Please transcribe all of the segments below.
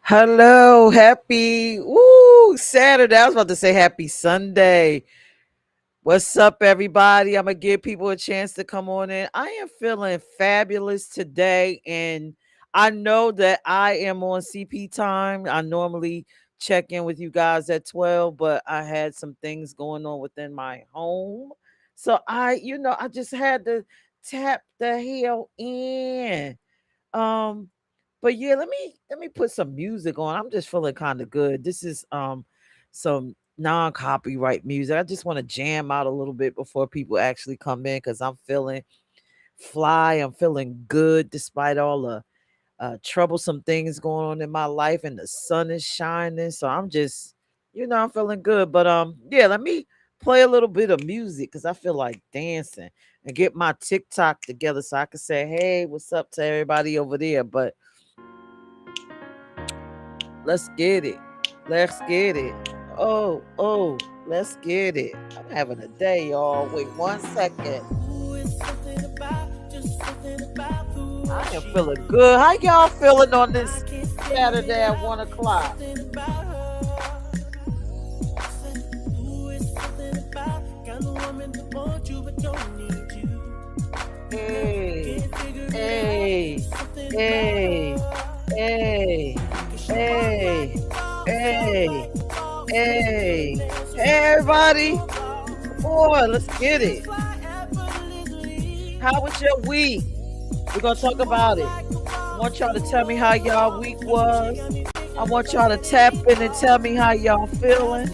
Hello, happy Saturday. I was about to say happy Sunday. What's up, everybody? I'm gonna give people a chance to come on in. I am feeling fabulous today, and I know that I am on CP time. I normally check in with you guys at 12, but I had some things going on within my home. So I just had to tap the hell in. Um, but yeah, let me put some music on. I'm just feeling kind of good. This is some non-copyright music. I just want to jam out a little bit before people actually come in because I'm feeling fly. I'm feeling good despite all the troublesome things going on in my life, and the sun is shining. So I'm just, I'm feeling good. But yeah, let me play a little bit of music because I feel like dancing and get my TikTok together so I can say, hey, what's up to everybody over there? But let's get it. Let's get it. Oh, let's get it. I'm having a day, y'all. Wait 1 second. I am feeling good. How y'all feeling on this Saturday at 1 o'clock? Hey, hey, hey, hey, hey, hey, hey, hey, everybody. Boy, let's get it. How was your week? We're gonna talk about it. I want y'all to tell me how y'all week was. I want y'all to tap in and tell me how y'all feeling.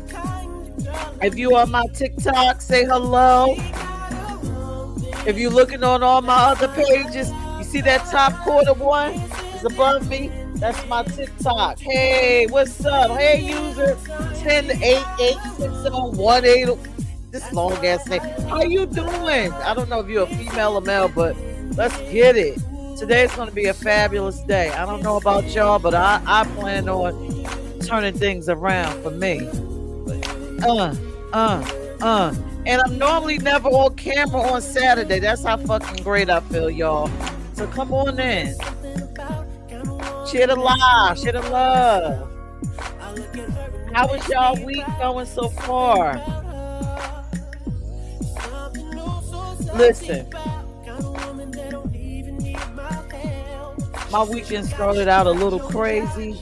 If you on my TikTok, say hello. If you're looking on all my other pages, you see that top quarter one is above me. That's my TikTok. Hey, what's up? Hey, user 10886018. This long ass name. How you doing? I don't know if you're a female or male, but let's get it. Today's going to be a fabulous day. I don't know about y'all, but I plan on turning things around for me. Uh, uh, uh. And I'm normally never on camera on Saturday. That's how fucking great I feel, y'all. So come on in. Share the love. Share the love. How was y'all week going so far? Listen. My weekend started out a little crazy,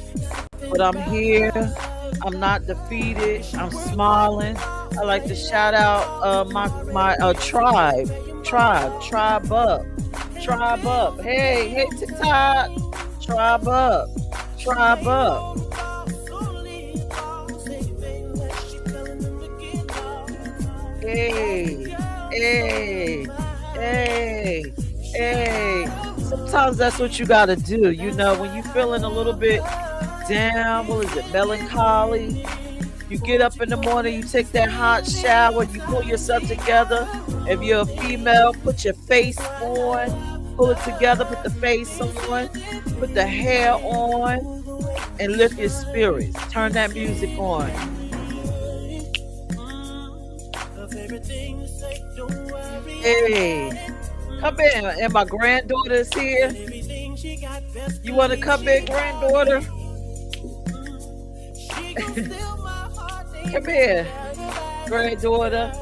but I'm here. I'm not defeated. I'm smiling. I like to shout out my tribe up. Hey TikTok, tribe up, tribe up. Hey, hey, hey, hey. Sometimes that's what you gotta do. When you feeling a little bit down, what is it, melancholy? You get up in the morning, you take that hot shower, you pull yourself together. If you're a female, put your face on, pull it together, put the face on, put the hair on, and lift your spirits. Turn that music on. Hey, come in. And my granddaughter is here. You want to come in, granddaughter? Come here, granddaughter.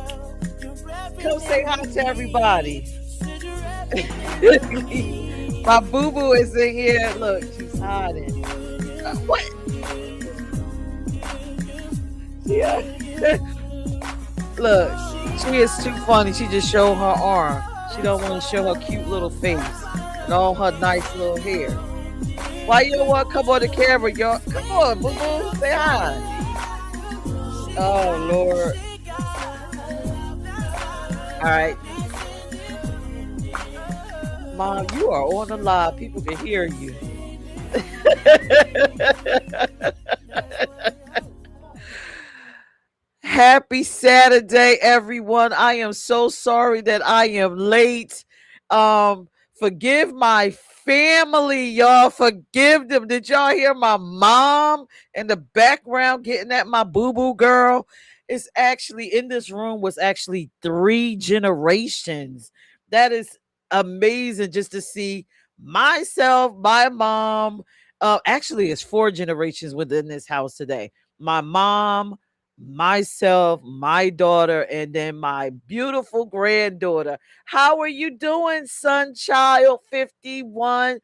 Come say hi to everybody. My boo boo is in here. Look, she's hiding. What? Yeah. Look, she is too funny. She just showed her arm. She don't want to show her cute little face and all her nice little hair. Why you don't want to come on the camera, y'all? Come on, boo boo. Say hi. Oh, Lord. All right. Mom, you are on the live. People can hear you. Happy Saturday, everyone. I am so sorry that I am late. Forgive my family, y'all. Forgive them. Did y'all hear my mom in the background getting at my boo-boo girl? It's actually in this room was actually 3 generations. That is amazing just to see myself, my mom, Actually, it's four generations within this house today. My mom, myself, my daughter, and then my beautiful granddaughter. How are you doing, son child 51?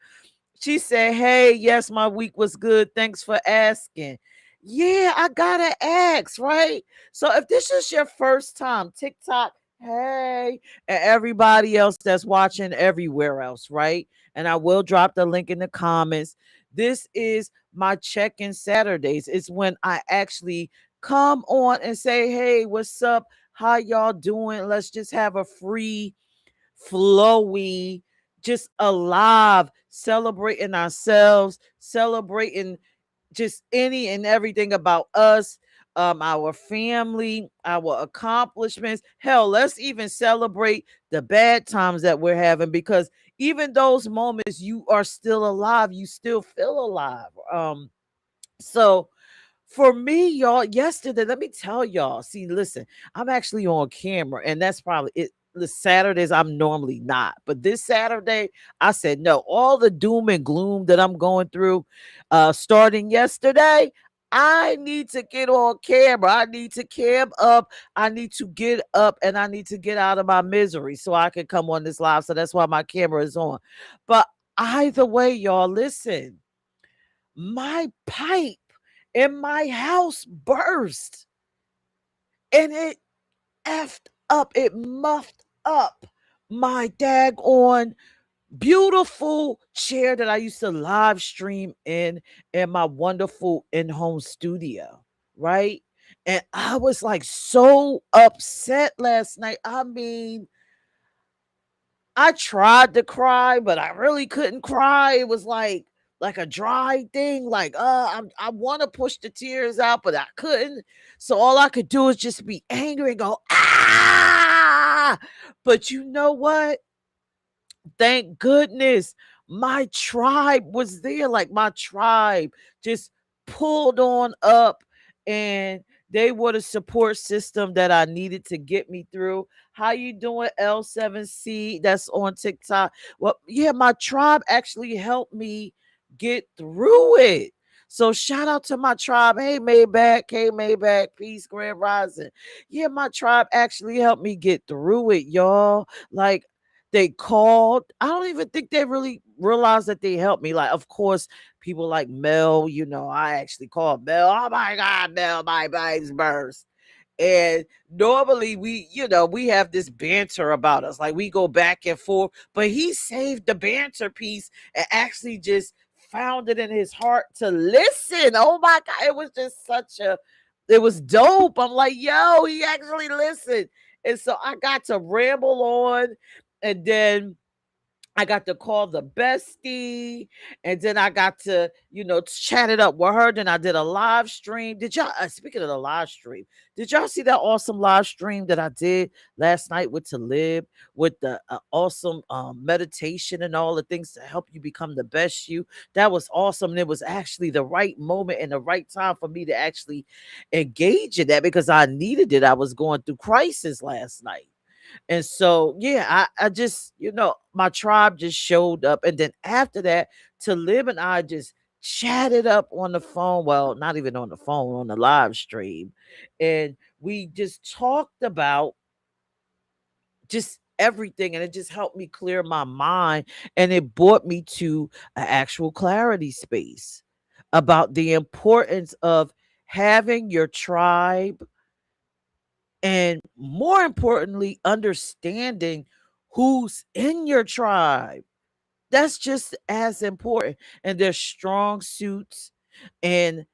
She said, "Hey, yes, my week was good. Thanks for asking." Yeah, I gotta ask, right? So if this is your first time, TikTok, hey, and everybody else that's watching everywhere else, right? And I will drop the link in the comments. This is my check-in Saturdays. It's when I actually come on and say, "Hey, what's up? How y'all doing? Let's just have a free flowy, just alive, celebrating ourselves, celebrating just any and everything about us, our family, our accomplishments. Hell, let's even celebrate the bad times that we're having because even those moments you are still alive, you still feel alive. So for me, y'all, yesterday, let me tell y'all. See, listen, I'm actually on camera, and that's probably it. The Saturdays I'm normally not, but this Saturday I said no. All the doom and gloom that I'm going through, starting yesterday, I need to get on camera. I need to cam up. I need to get up, and I need to get out of my misery so I can come on this live. So that's why my camera is on. But either way, y'all, listen, my pipe in my house burst and it effed up, it muffed up my daggone beautiful chair that I used to live stream in my wonderful in-home studio, right? And I was like so upset last night. I mean, I tried to cry, but I really couldn't cry. It was like a dry thing. Like, I want to push the tears out, but I couldn't. So all I could do is just be angry and go, ah. But you know what? Thank goodness my tribe was there. Like my tribe just pulled on up and they were the support system that I needed to get me through. How you doing, L7C? That's on TikTok. Well, yeah, my tribe actually helped me get through it. So shout out to my tribe. Hey Maybach, hey Maybach, peace, Grand Rising. Yeah, my tribe actually helped me get through it, y'all. Like they called. I don't even think they really realized that they helped me. Like, of course, people like Mel, I actually called Mel. Oh my God, Mel, my baby's burst. And normally we have this banter about us. Like we go back and forth, but he saved the banter piece and actually just found it in his heart to listen. Oh my God. It was just it was dope. I'm like, yo, he actually listened. And so I got to ramble on and then I got to call the bestie, and then I got to, chat it up with her. Then I did a live stream. Did y'all, speaking of the live stream, did y'all see that awesome live stream that I did last night with Talib with the awesome meditation and all the things to help you become the best you? That was awesome. And it was actually the right moment and the right time for me to actually engage in that because I needed it. I was going through crisis last night. And so, yeah, I just, my tribe just showed up. And then after that, Talib and I just chatted up on the phone. Well, not even on the phone, on the live stream. And we just talked about just everything. And it just helped me clear my mind. And it brought me to an actual clarity space about the importance of having your tribe and more importantly, understanding who's in your tribe. That's just as important. And their strong suits and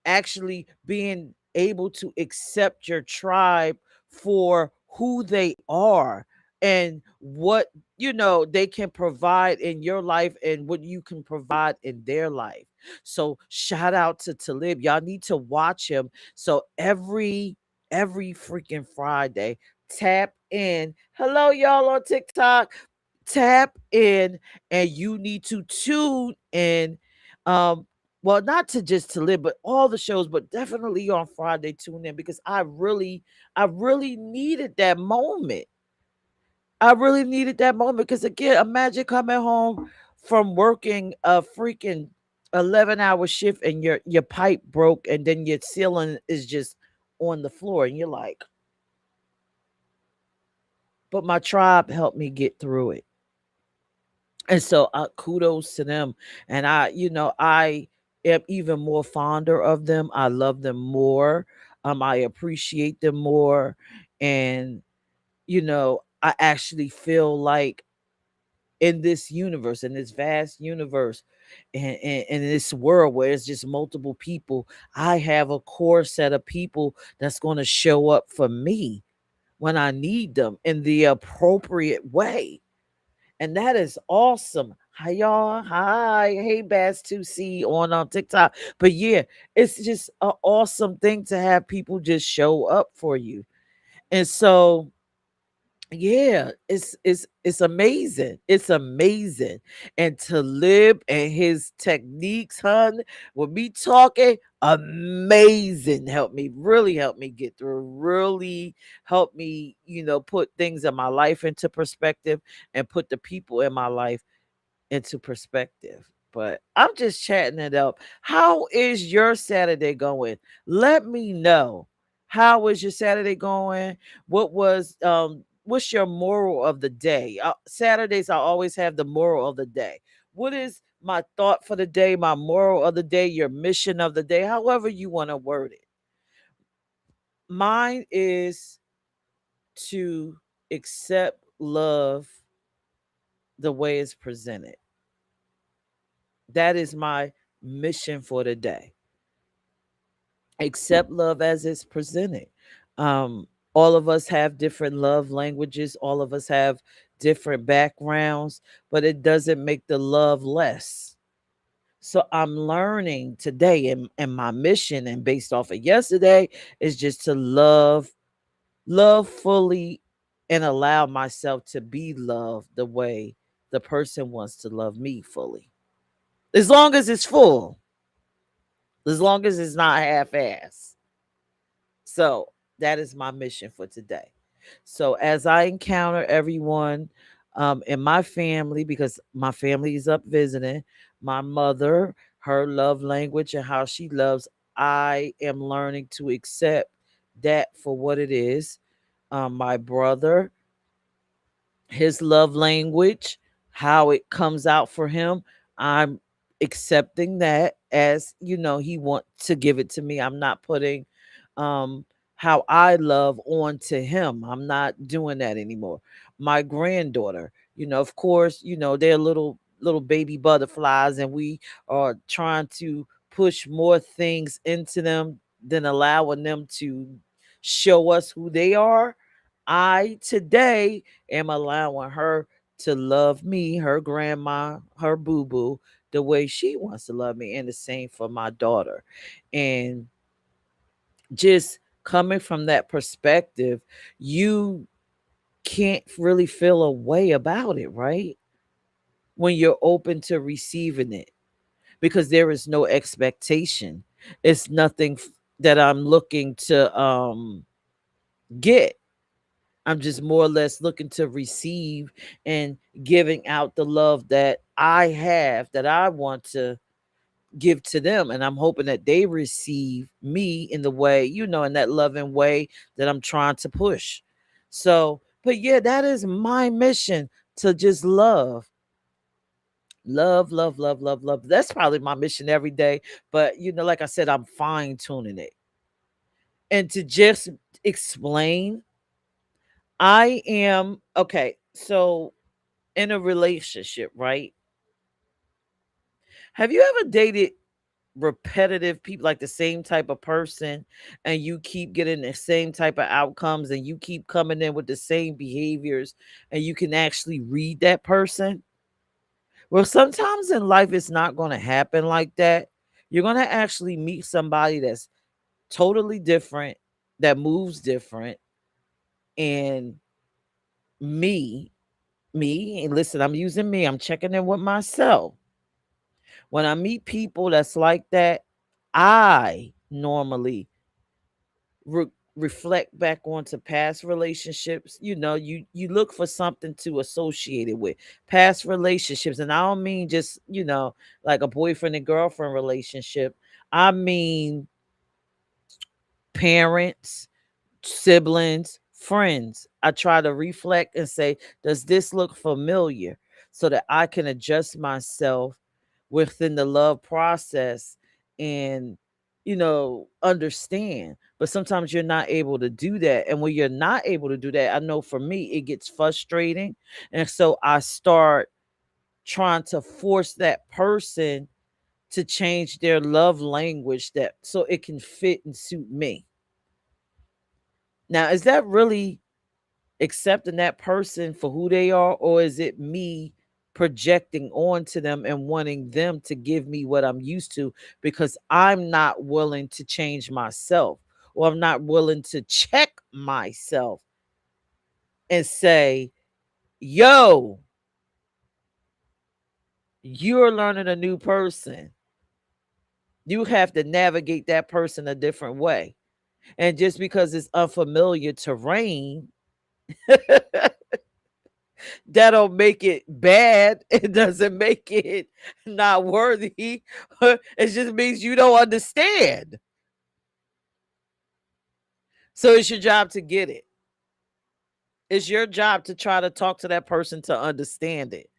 actually being able to accept your tribe for who they are and what they can provide in your life and what you can provide in their life. So shout out to Talib. Y'all need to watch him. So every freaking Friday, tap in. Hello, y'all on TikTok. Tap in and you need to tune in. Well, not to just to live, but all the shows, but definitely on Friday, tune in because I really needed that moment. I really needed that moment because again, imagine coming home from working a freaking 11-hour shift and your pipe broke and then your ceiling is just on the floor and you're like, but my tribe helped me get through it. And so kudos to them. And I am even more fonder of them. I love them more. I appreciate them more. And I actually feel like in this universe, in this vast universe, and in this world where it's just multiple people, I have a core set of people that's going to show up for me when I need them in the appropriate way. And that is awesome. Hi y'all. Hi. Hey Bass 2C on TikTok. But yeah, it's just an awesome thing to have people just show up for you. And so yeah, it's amazing. It's amazing. And to live and his techniques, hun, with me talking, amazing. Really help me get through, really help me, put things in my life into perspective and put the people in my life into perspective. But I'm just chatting it up. How is your Saturday going? Let me know. How is your Saturday going? What's your moral of the day? Saturdays I always have the moral of the day. What is my thought for the day, my moral of the day, your mission of the day, however you want to word it. Mine is to accept love the way it's presented. That is my mission for the day. Accept love as it's presented. All of us have different love languages, all of us have different backgrounds, but it doesn't make the love less. So I'm learning today, and my mission, and based off of yesterday, is just to love fully and allow myself to be loved the way the person wants to love me fully. As long as it's full, as long as it's not half-ass. So that is my mission for today. So as I encounter everyone in my family, because my family is up visiting, my mother, her love language and how she loves, I am learning to accept that for what it is. My brother, his love language, how it comes out for him, I'm accepting that as, he want to give it to me. I'm not putting um how I love on to him. I'm not doing that anymore. My granddaughter, of course, they're little baby butterflies, and we are trying to push more things into them than allowing them to show us who they are. I today am allowing her to love me, her grandma, her boo boo, the way she wants to love me, and the same for my daughter. And just coming from that perspective, you can't really feel a way about it, right? When you're open to receiving it, because there is no expectation. It's nothing that I'm looking to get. I'm just more or less looking to receive and giving out the love that I have, that I want to give to them. And I'm hoping that they receive me in the way, in that loving way that I'm trying to push. So, but yeah, that is my mission, to just love. Love, love, love, love, love. That's probably my mission every day. But, like I said, I'm fine tuning it. And to just explain, I am okay. So, in a relationship, right? Have you ever dated repetitive people, like the same type of person, and you keep getting the same type of outcomes, and you keep coming in with the same behaviors, and you can actually read that person? Well, sometimes in life it's not going to happen like that. You're going to actually meet somebody that's totally different, that moves different. And me, and listen, I'm using me, I'm checking in with myself. When I meet people that's like that, I normally re- reflect back onto past relationships. You look for something to associate it with past relationships, and I don't mean just like a boyfriend and girlfriend relationship. I mean parents, siblings, friends. I try to reflect and say, does this look familiar? So that I can adjust myself within the love process and, understand. But sometimes you're not able to do that. And when you're not able to do that, I know for me, it gets frustrating. And so I start trying to force that person to change their love language that so it can fit and suit me. Now, is that really accepting that person for who they are, or is it me projecting onto them and wanting them to give me what I'm used to because I'm not willing to change myself, or I'm not willing to check myself and say, yo, you're learning a new person. You have to navigate that person a different way. And just because it's unfamiliar terrain, that don't make it bad. It doesn't make it not worthy. It just means you don't understand. So it's your job to get it. It's your job to try to talk to that person to understand it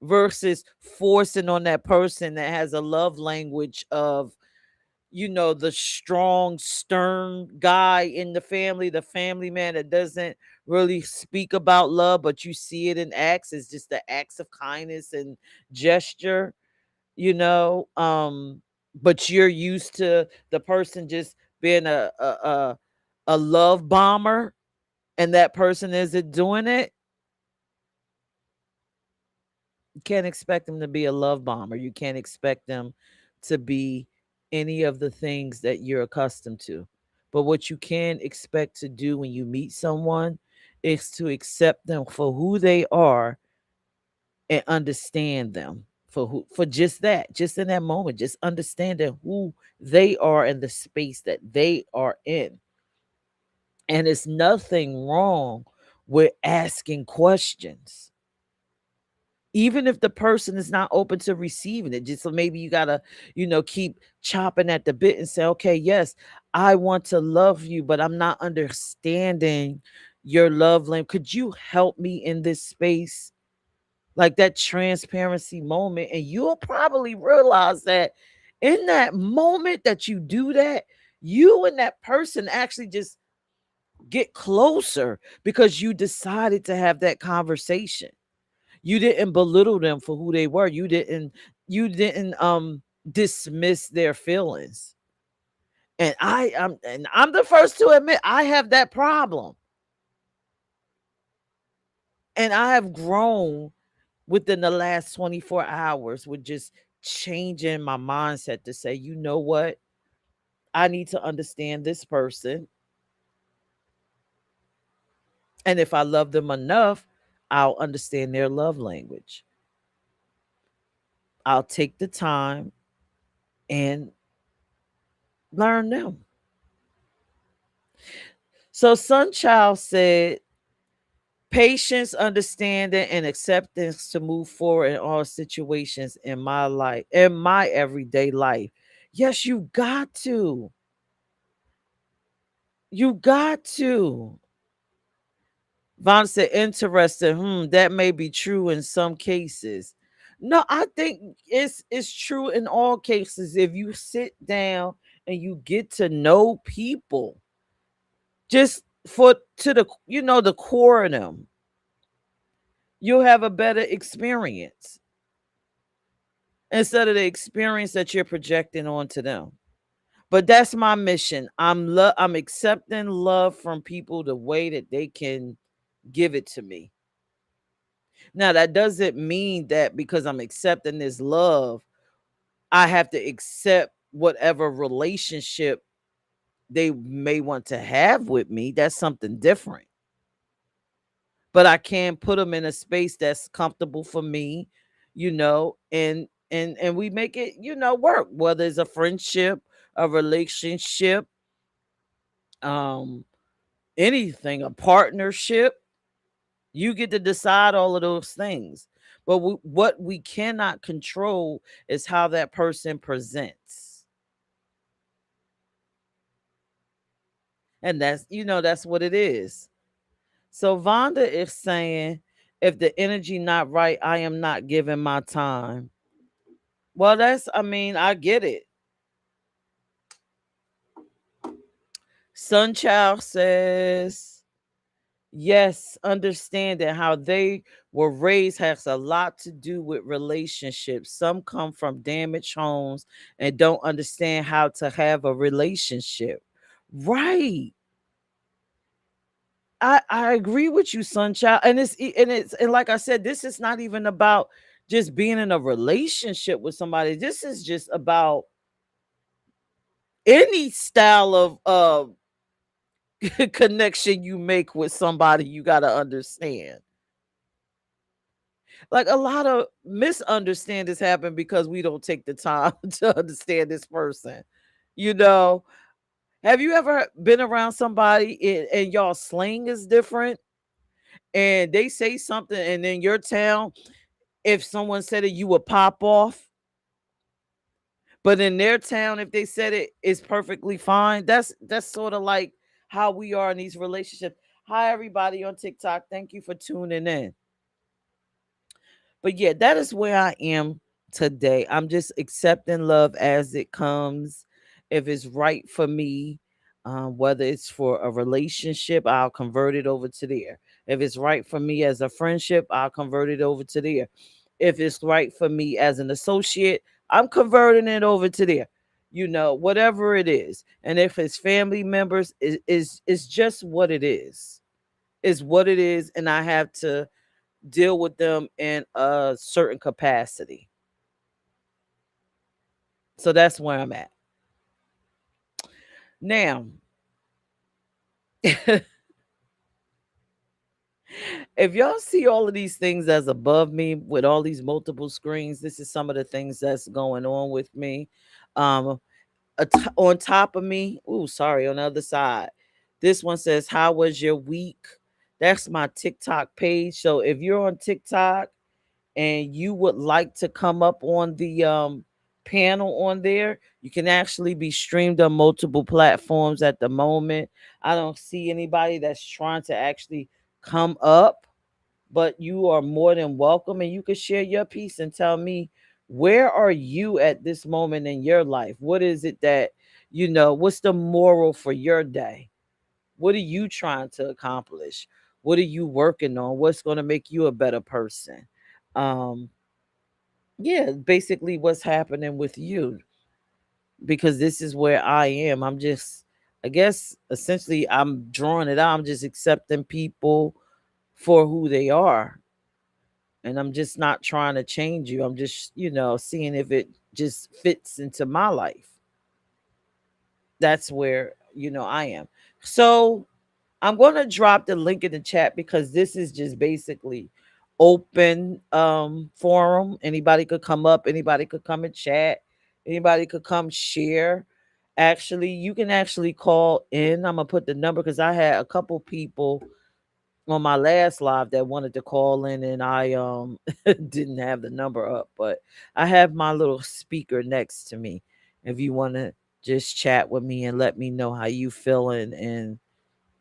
versus forcing on that person that has a love language of, the strong, stern guy in the family man that doesn't really speak about love, but you see it in acts. It's just the acts of kindness and gesture, but you're used to the person just being a love bomber, and that person isn't doing it. You can't expect them to be a love bomber. You can't expect them to be any of the things that you're accustomed to. But what you can expect to do when you meet someone is to accept them for who they are and understand them for just that, just in that moment, just understanding who they are and the space that they are in. And it's nothing wrong with asking questions, even if the person is not open to receiving it. Just so maybe you gotta, keep chopping at the bit and say, okay, yes, I want to love you, but I'm not understanding your love language. Could you help me in this space? Like that transparency moment. And you'll probably realize that in that moment that you do that, you and that person actually just get closer because you decided to have that conversation. You didn't belittle them for who they were. You didn't dismiss their feelings. And I'm the first to admit I have that problem. And I have grown within the last 24 hours with just changing my mindset to say, you know what? I need to understand this person. And if I love them enough, I'll understand their love language. I'll take the time and learn them. So Sunchild said, patience, understanding, and acceptance to move forward in all situations in my life, in my everyday life. Yes, you got to. You got to. Von said, interesting. That may be true in some cases. No, I think it's true in all cases. If you sit down and you get to know people, just for to the the core of them, you'll have a better experience instead of the experience that you're projecting onto them. But that's my mission. I'm accepting love from people the way that they can give it to me. Now, that doesn't mean that because I'm accepting this love, I have to accept whatever relationship they may want to have with me. That's something different. But I can put them in a space that's comfortable for me, and we make it, work, whether it's a friendship, a relationship, um anything, a partnership. You get to decide all of those things. But what we cannot control is how that person presents. And that's what it is. So Vonda is saying, if the energy not right, I am not giving my time. Well, I get it. Sunchild says, yes, understanding how they were raised has a lot to do with relationships. Some come from damaged homes and don't understand how to have a relationship. Right. I agree with you, Sunchild. And like I said, this is not even about just being in a relationship with somebody. This is just about any style of connection you make with somebody. You got to understand, like, a lot of misunderstandings happen because we don't take the time to understand this person. You know, have you ever been around somebody and y'all slang is different, and they say something, and in your town, if someone said it, you would pop off, but in their town, if they said it, it's perfectly fine. That's sort of like how we are in these relationships. Hi, everybody on TikTok. Thank you for tuning in. But yeah, that is where I am today. I'm just accepting love as it comes. If it's right for me, whether it's for a relationship, I'll convert it over to there. If it's right for me as a friendship, I'll convert it over to there. If it's right for me as an associate, I'm converting it over to there. Whatever it is. And if it's family members, is just what it is. Is what it is, and I have to deal with them in a certain capacity. So that's where I'm at. Now, if y'all see all of these things as above me with all these multiple screens, this is some of the things that's going on with me. Um, on top of me, on the other side, this one says, "How was your week?" That's my TikTok page. So if you're on TikTok and you would like to come up on the panel on there, you can actually be streamed on multiple platforms at the moment. I don't see anybody that's trying to actually come up, but you are more than welcome, and you can share your piece and tell me, where are you at this moment in your life? What is it that, what's the moral for your day? What are you trying to accomplish? What are you working on? What's going to make you a better person? um yeah, basically what's happening with you, because this is where I am. I guess essentially I'm drawing it out. I'm just accepting people for who they are. And I'm just not trying to change you. I'm just, seeing if it just fits into my life. That's where, I am. So I'm going to drop the link in the chat because this is just basically open forum. Anybody could come up, anybody could come and chat, anybody could come share. Actually, you can actually call in. I'm going to put the number because I had a couple people on my last live that wanted to call in, and I didn't have the number up, but I have my little speaker next to me. If you want to just chat with me and let me know how you feeling, and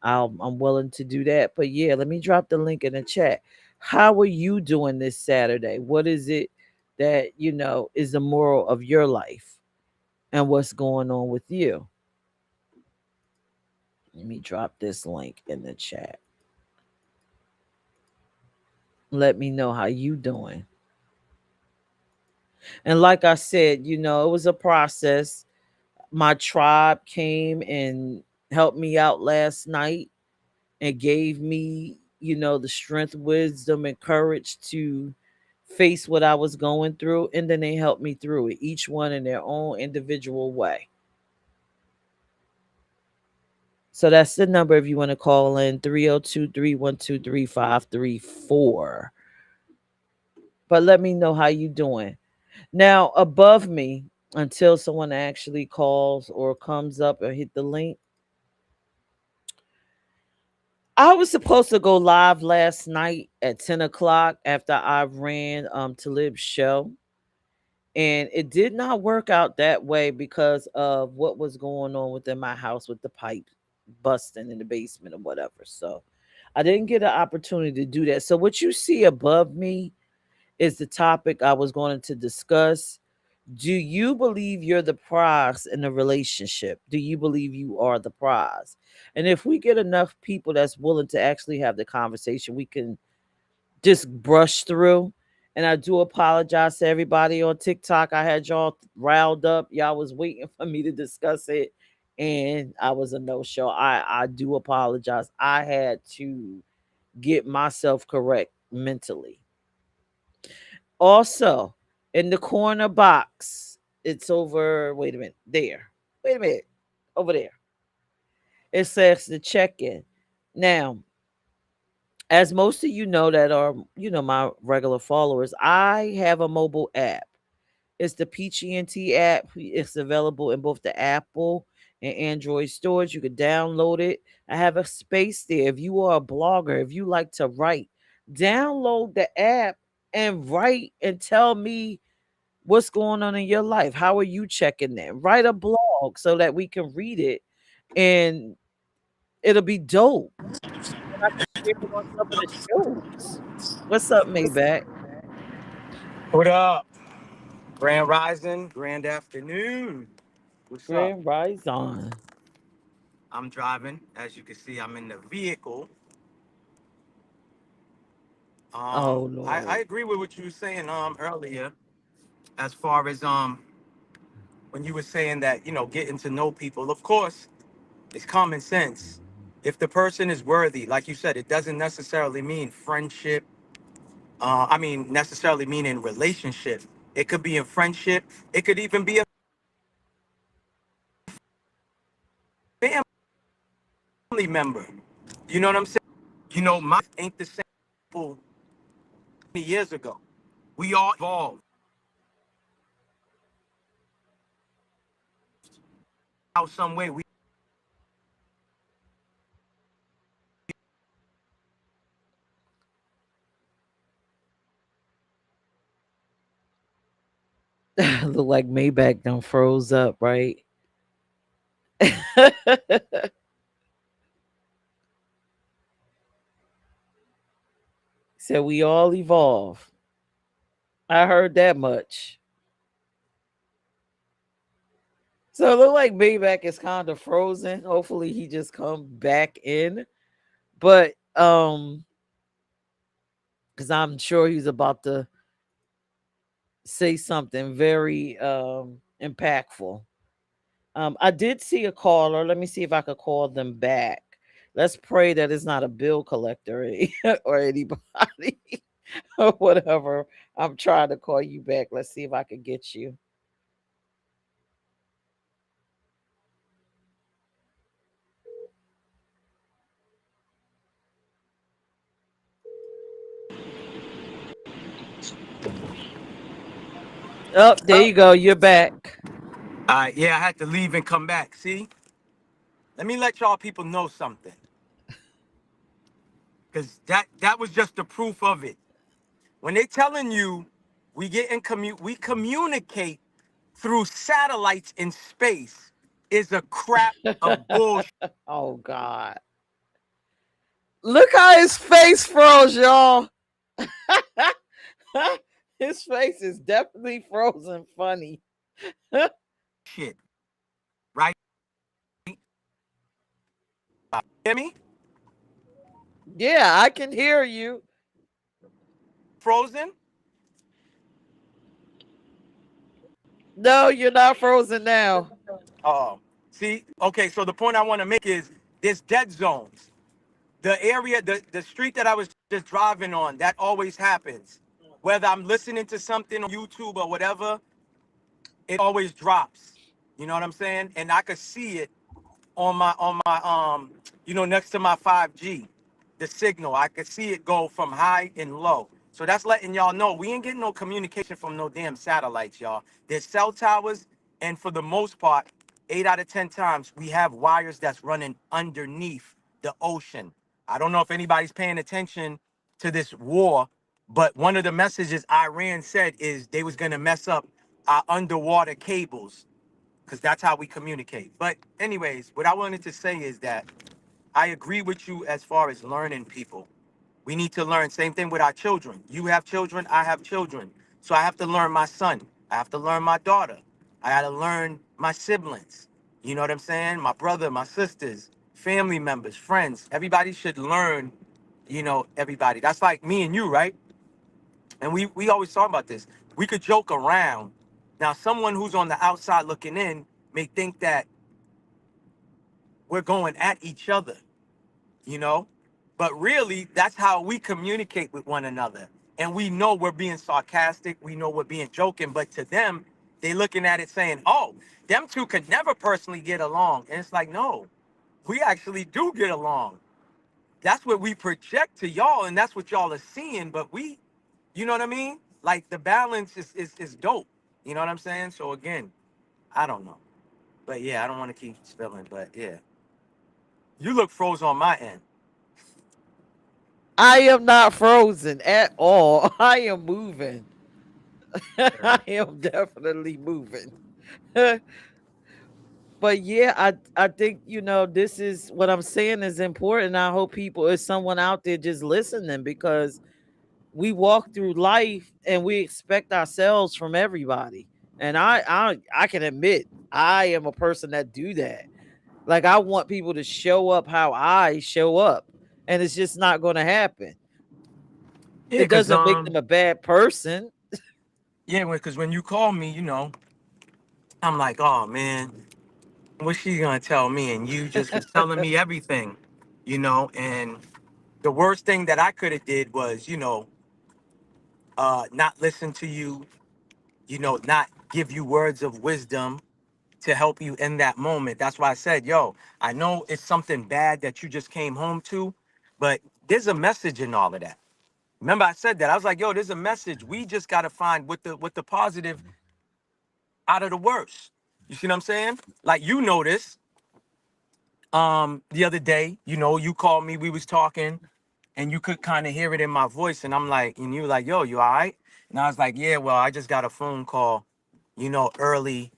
I'm willing to do that. But yeah, let me drop the link in the chat. How are you doing this Saturday? What is it that is the moral of your life, and what's going on with you? Let me drop this link in the chat. Let me know how you doing. And like I said, it was a process. My tribe came and helped me out last night and gave me, the strength, wisdom, and courage to face what I was going through. And then they helped me through it, each one in their own individual way. So that's the number if you want to call in, 302-312-3534. But let me know how you doing. Now, above me, until someone actually calls or comes up or hit the link, I was supposed to go live last night at 10 o'clock after I ran Talib's show. And it did not work out that way because of what was going on within my house with the pipe busting in the basement or whatever. So I didn't get an opportunity to do that. So what you see above me is the topic I was going to discuss. Do you believe you're the prize in a relationship? Do you believe you are the prize? And if we get enough people that's willing to actually have the conversation, we can just brush through. And I do apologize to everybody on TikTok. I had y'all riled up. Y'all was waiting for me to discuss it, and I was a no show. I do apologize. I had to get myself correct mentally. Also, in the corner box, it's over. Wait a minute. There. Wait a minute. Over there. It says the check in. Now, as most of you know that are, my regular followers, I have a mobile app. It's the PGNT app. It's available in both the Apple and Android stores. You can download it. I have a space there. If you are a blogger, if you like to write, download the app and write and tell me what's going on in your life. How are you checking them? Write a blog so that we can read it and it'll be dope. And I can share it on some of the shows. What's up, Maybach? What up? Grand Rising, grand afternoon. What's up? Grand Rise on. I'm driving. As you can see, I'm in the vehicle. Oh I Lord. agree with what you were saying earlier, as far as when you were saying that, getting to know people. Of course, it's common sense. If the person is worthy, like you said, it doesn't necessarily mean friendship. Necessarily mean in relationship. It could be in friendship. It could even be a family member. You know what I'm saying? My ain't the same people 20 years ago. We all evolved. How some way we Look like Maybach done froze up, right? So we all evolve. I heard that much. So it look like Maybach is kind of frozen. Hopefully he just come back in. But because I'm sure he's about to say something very impactful. I did see a caller. Let me see if I could call them back. Let's pray that it's not a bill collector or anybody or whatever. I'm trying to call you back. Let's see if I can get you. Oh, there you go. You're back. yeah, I had to leave and come back. See? Let me let y'all people know something. Cause that was just the proof of it. When they telling you we communicate through satellites in space is a crap of bullshit. Oh God. Look how his face froze, y'all. His face is definitely frozen funny. Right? Hear me? Yeah, I can hear you. Frozen? No, you're not frozen now. Oh. See? Okay, so the point I want to make is there's dead zones. The area, the street that I was just driving on, that always happens. Whether I'm listening to something on YouTube or whatever, it always drops. You know what I'm saying? And I could see it on my next to my 5G, the signal. I could see it go from high and low. So that's letting y'all know we ain't getting no communication from no damn satellites, y'all. There's cell towers, and for the most part, 8 out of 10 times we have wires that's running underneath the ocean. I don't know if anybody's paying attention to this war, but one of the messages Iran said is they was gonna mess up our underwater cables because that's how we communicate. But anyways, what I wanted to say is that I agree with you as far as learning people. We need to learn. Same thing with our children. You have children, I have children. So I have to learn my son. I have to learn my daughter. I got to learn my siblings. You know what I'm saying? My brother, my sisters, family members, friends. Everybody should learn, everybody. That's like me and you, right? And we always talk about this. We could joke around. Now, someone who's on the outside looking in may think that we're going at each other, you know? But really, that's how we communicate with one another. And we know we're being sarcastic, we know we're being joking, but to them, they looking at it saying, oh, them two could never personally get along. And it's like, no, we actually do get along. That's what we project to y'all, and that's what y'all are seeing. But you know what I mean? Like the balance is dope. You know what I'm saying? So again, I don't know. But yeah, I don't want to keep spilling, but yeah. You look froze on my end. I am not frozen at all. I am moving. I am definitely moving. But yeah, I think this is what I'm saying is important. I hope people is someone out there just listening, because we walk through life and we expect ourselves from everybody. And I can admit I am a person that do that. Like, I want people to show up how I show up, and it's just not going to happen. Yeah, It cause doesn't make them a bad person. yeah, because when you call me, I'm like, oh man, what's she gonna tell me? And you just was telling me everything, and the worst thing that I could have did was, not listen to you, not give you words of wisdom to help you in that moment. That's why I said, yo, I know it's something bad that you just came home to, but there's a message in all of that. Remember, I said that. I was like, yo, there's a message. We just gotta find what the positive out of the worst. You see what I'm saying? Like, this the other day, you called me, we was talking, and you could kind of hear it in my voice, and you were like, yo, you all right? And I was like, yeah, well, I just got a phone call, early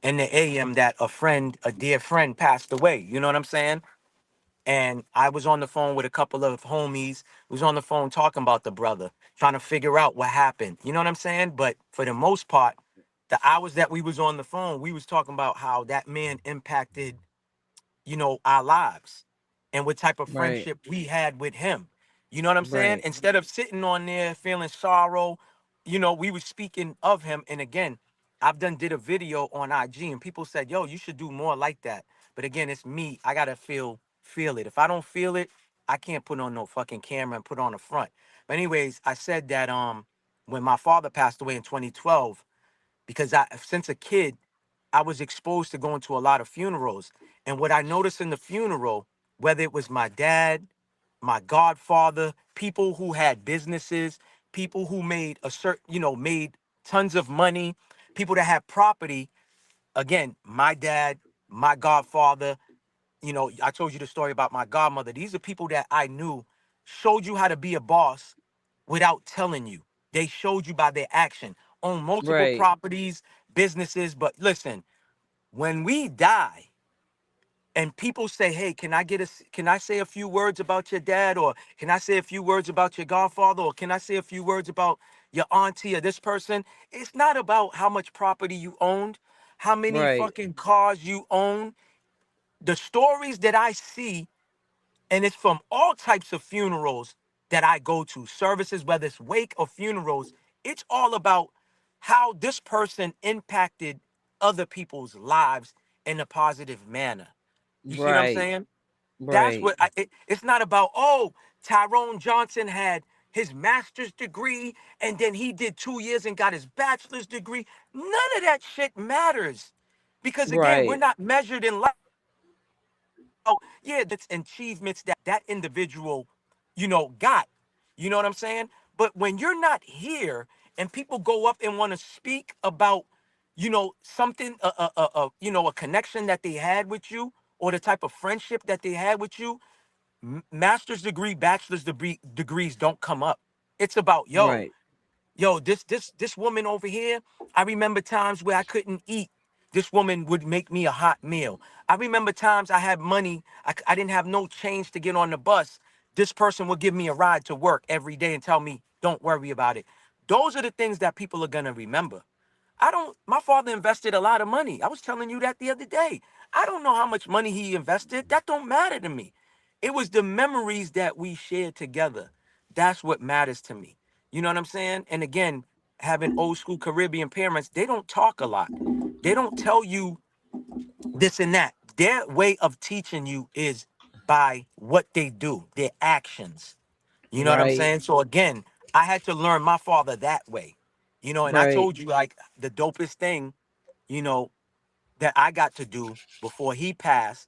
in the AM that a dear friend passed away. You know what I'm saying? And I was on the phone with a couple of homies, was on the phone talking about the brother, trying to figure out what happened. You know what I'm saying? But for the most part, the hours that we was on the phone, we was talking about how that man impacted, our lives and what type of Right, friendship we had with him. You know what I'm saying? right, Instead of sitting on there feeling sorrow, we were speaking of him. And again, I've did a video on IG and people said, yo, you should do more like that. But again, it's me. I gotta feel it. If I don't feel it, I can't put on no fucking camera and put on a front. But anyways, I said that when my father passed away in 2012, because since a kid, I was exposed to going to a lot of funerals. And what I noticed in the funeral, whether it was my dad, my godfather, people who had businesses, people who made made tons of money, people that had property. Again, my dad, my godfather, I told you the story about my godmother. These are people that I knew showed you how to be a boss without telling you. They showed you by their action, own multiple right, properties, businesses. But listen, when we die and people say, hey, can I say a few words about your dad? Or can I say a few words about your godfather? Or can I say a few words about your auntie or this person? It's not about how much property you owned, how many right, fucking cars you own. The stories that I see, and it's from all types of funerals that I go to, services, whether it's wake or funerals, it's all about how this person impacted other people's lives in a positive manner. You see what I'm right, saying? That's right, what it's not about. Oh, Tyrone Johnson had his master's degree and then he did 2 years and got his bachelor's degree. None of that shit matters because again, we're right, not measured in life. Oh, yeah, that's achievements that individual, got. You know what I'm saying? But when you're not here and people go up and want to speak about, something, a connection that they had with you or the type of friendship that they had with you, Master's degree, bachelor's degree degrees don't come up. It's about, yo, Right. this woman over here. I remember times where I couldn't eat. This woman would make me a hot meal. I remember times I had money. I didn't have no change to get on the bus. This person would give me a ride to work every day and tell me, don't worry about it. Those are the things that people are going to remember. I don't, my father invested a lot of money. I was telling you that the other day. I don't know how much money he invested. That don't matter to me. It was the memories that we shared together. That's what matters to me. You know what I'm saying? And again, having old school Caribbean parents, they don't talk a lot. They don't tell you this and that. Their way of teaching you is by what they do, their actions. You know what I'm Right. saying? So again, I had to learn my father that way. And I Right. told you, like, the dopest thing, you know, that I got to do before he passed,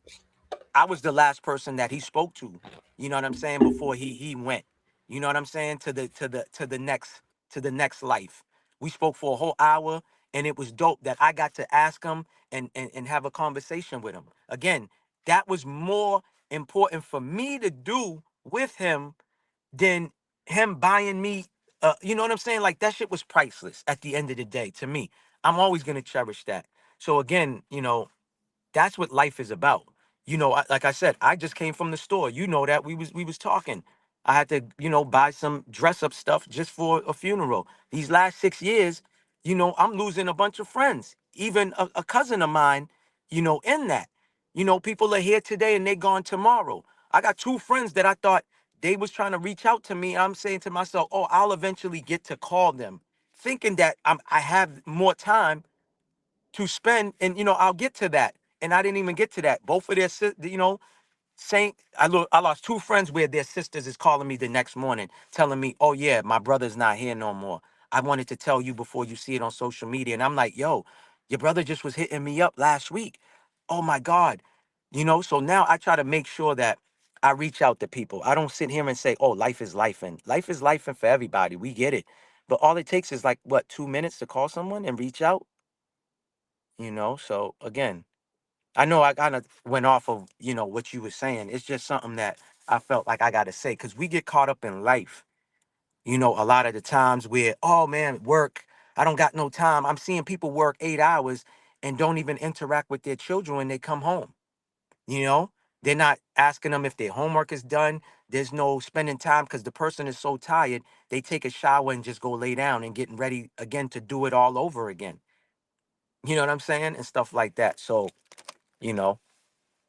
I was the last person that he spoke to. You know what I'm saying? Before he went. You know what I'm saying? To the next life. We spoke for a whole hour, and it was dope that I got to ask him and have a conversation with him. Again, that was more important for me to do with him than him buying me. You know what I'm saying? Like, that shit was priceless at the end of the day to me. I'm always gonna cherish that. So again, that's what life is about. Like I said, I just came from the store. You know that we was talking. I had to, buy some dress up stuff just for a funeral. These last 6 years, I'm losing a bunch of friends. Even a cousin of mine, in that. People are here today and they gone tomorrow. I got two friends that I thought they was trying to reach out to me. I'm saying to myself, oh, I'll eventually get to call them, thinking that I have more time to spend, and I'll get to that. And I didn't even get to that. Both of their Saint, I lost two friends where their sisters is calling me the next morning, telling me, "Oh yeah, my brother's not here no more. I wanted to tell you before you see it on social media." And I'm like, "Yo, your brother just was hitting me up last week. Oh my God." So now I try to make sure that I reach out to people. I don't sit here and say, "Oh, life is life," and life is life, and for everybody, we get it. But all it takes is, like, what, 2 minutes to call someone and reach out. So again, I know I kind of went off of, what you were saying. It's just something that I felt like I got to say, because we get caught up in life, a lot of the times where, oh man, work, I don't got no time. I'm seeing people work 8 hours and don't even interact with their children when they come home. You know, they're not asking them if their homework is done. There's no spending time because the person is so tired. They take a shower and just go lay down and getting ready again to do it all over again. You know what I'm saying? And stuff like that. So, you know,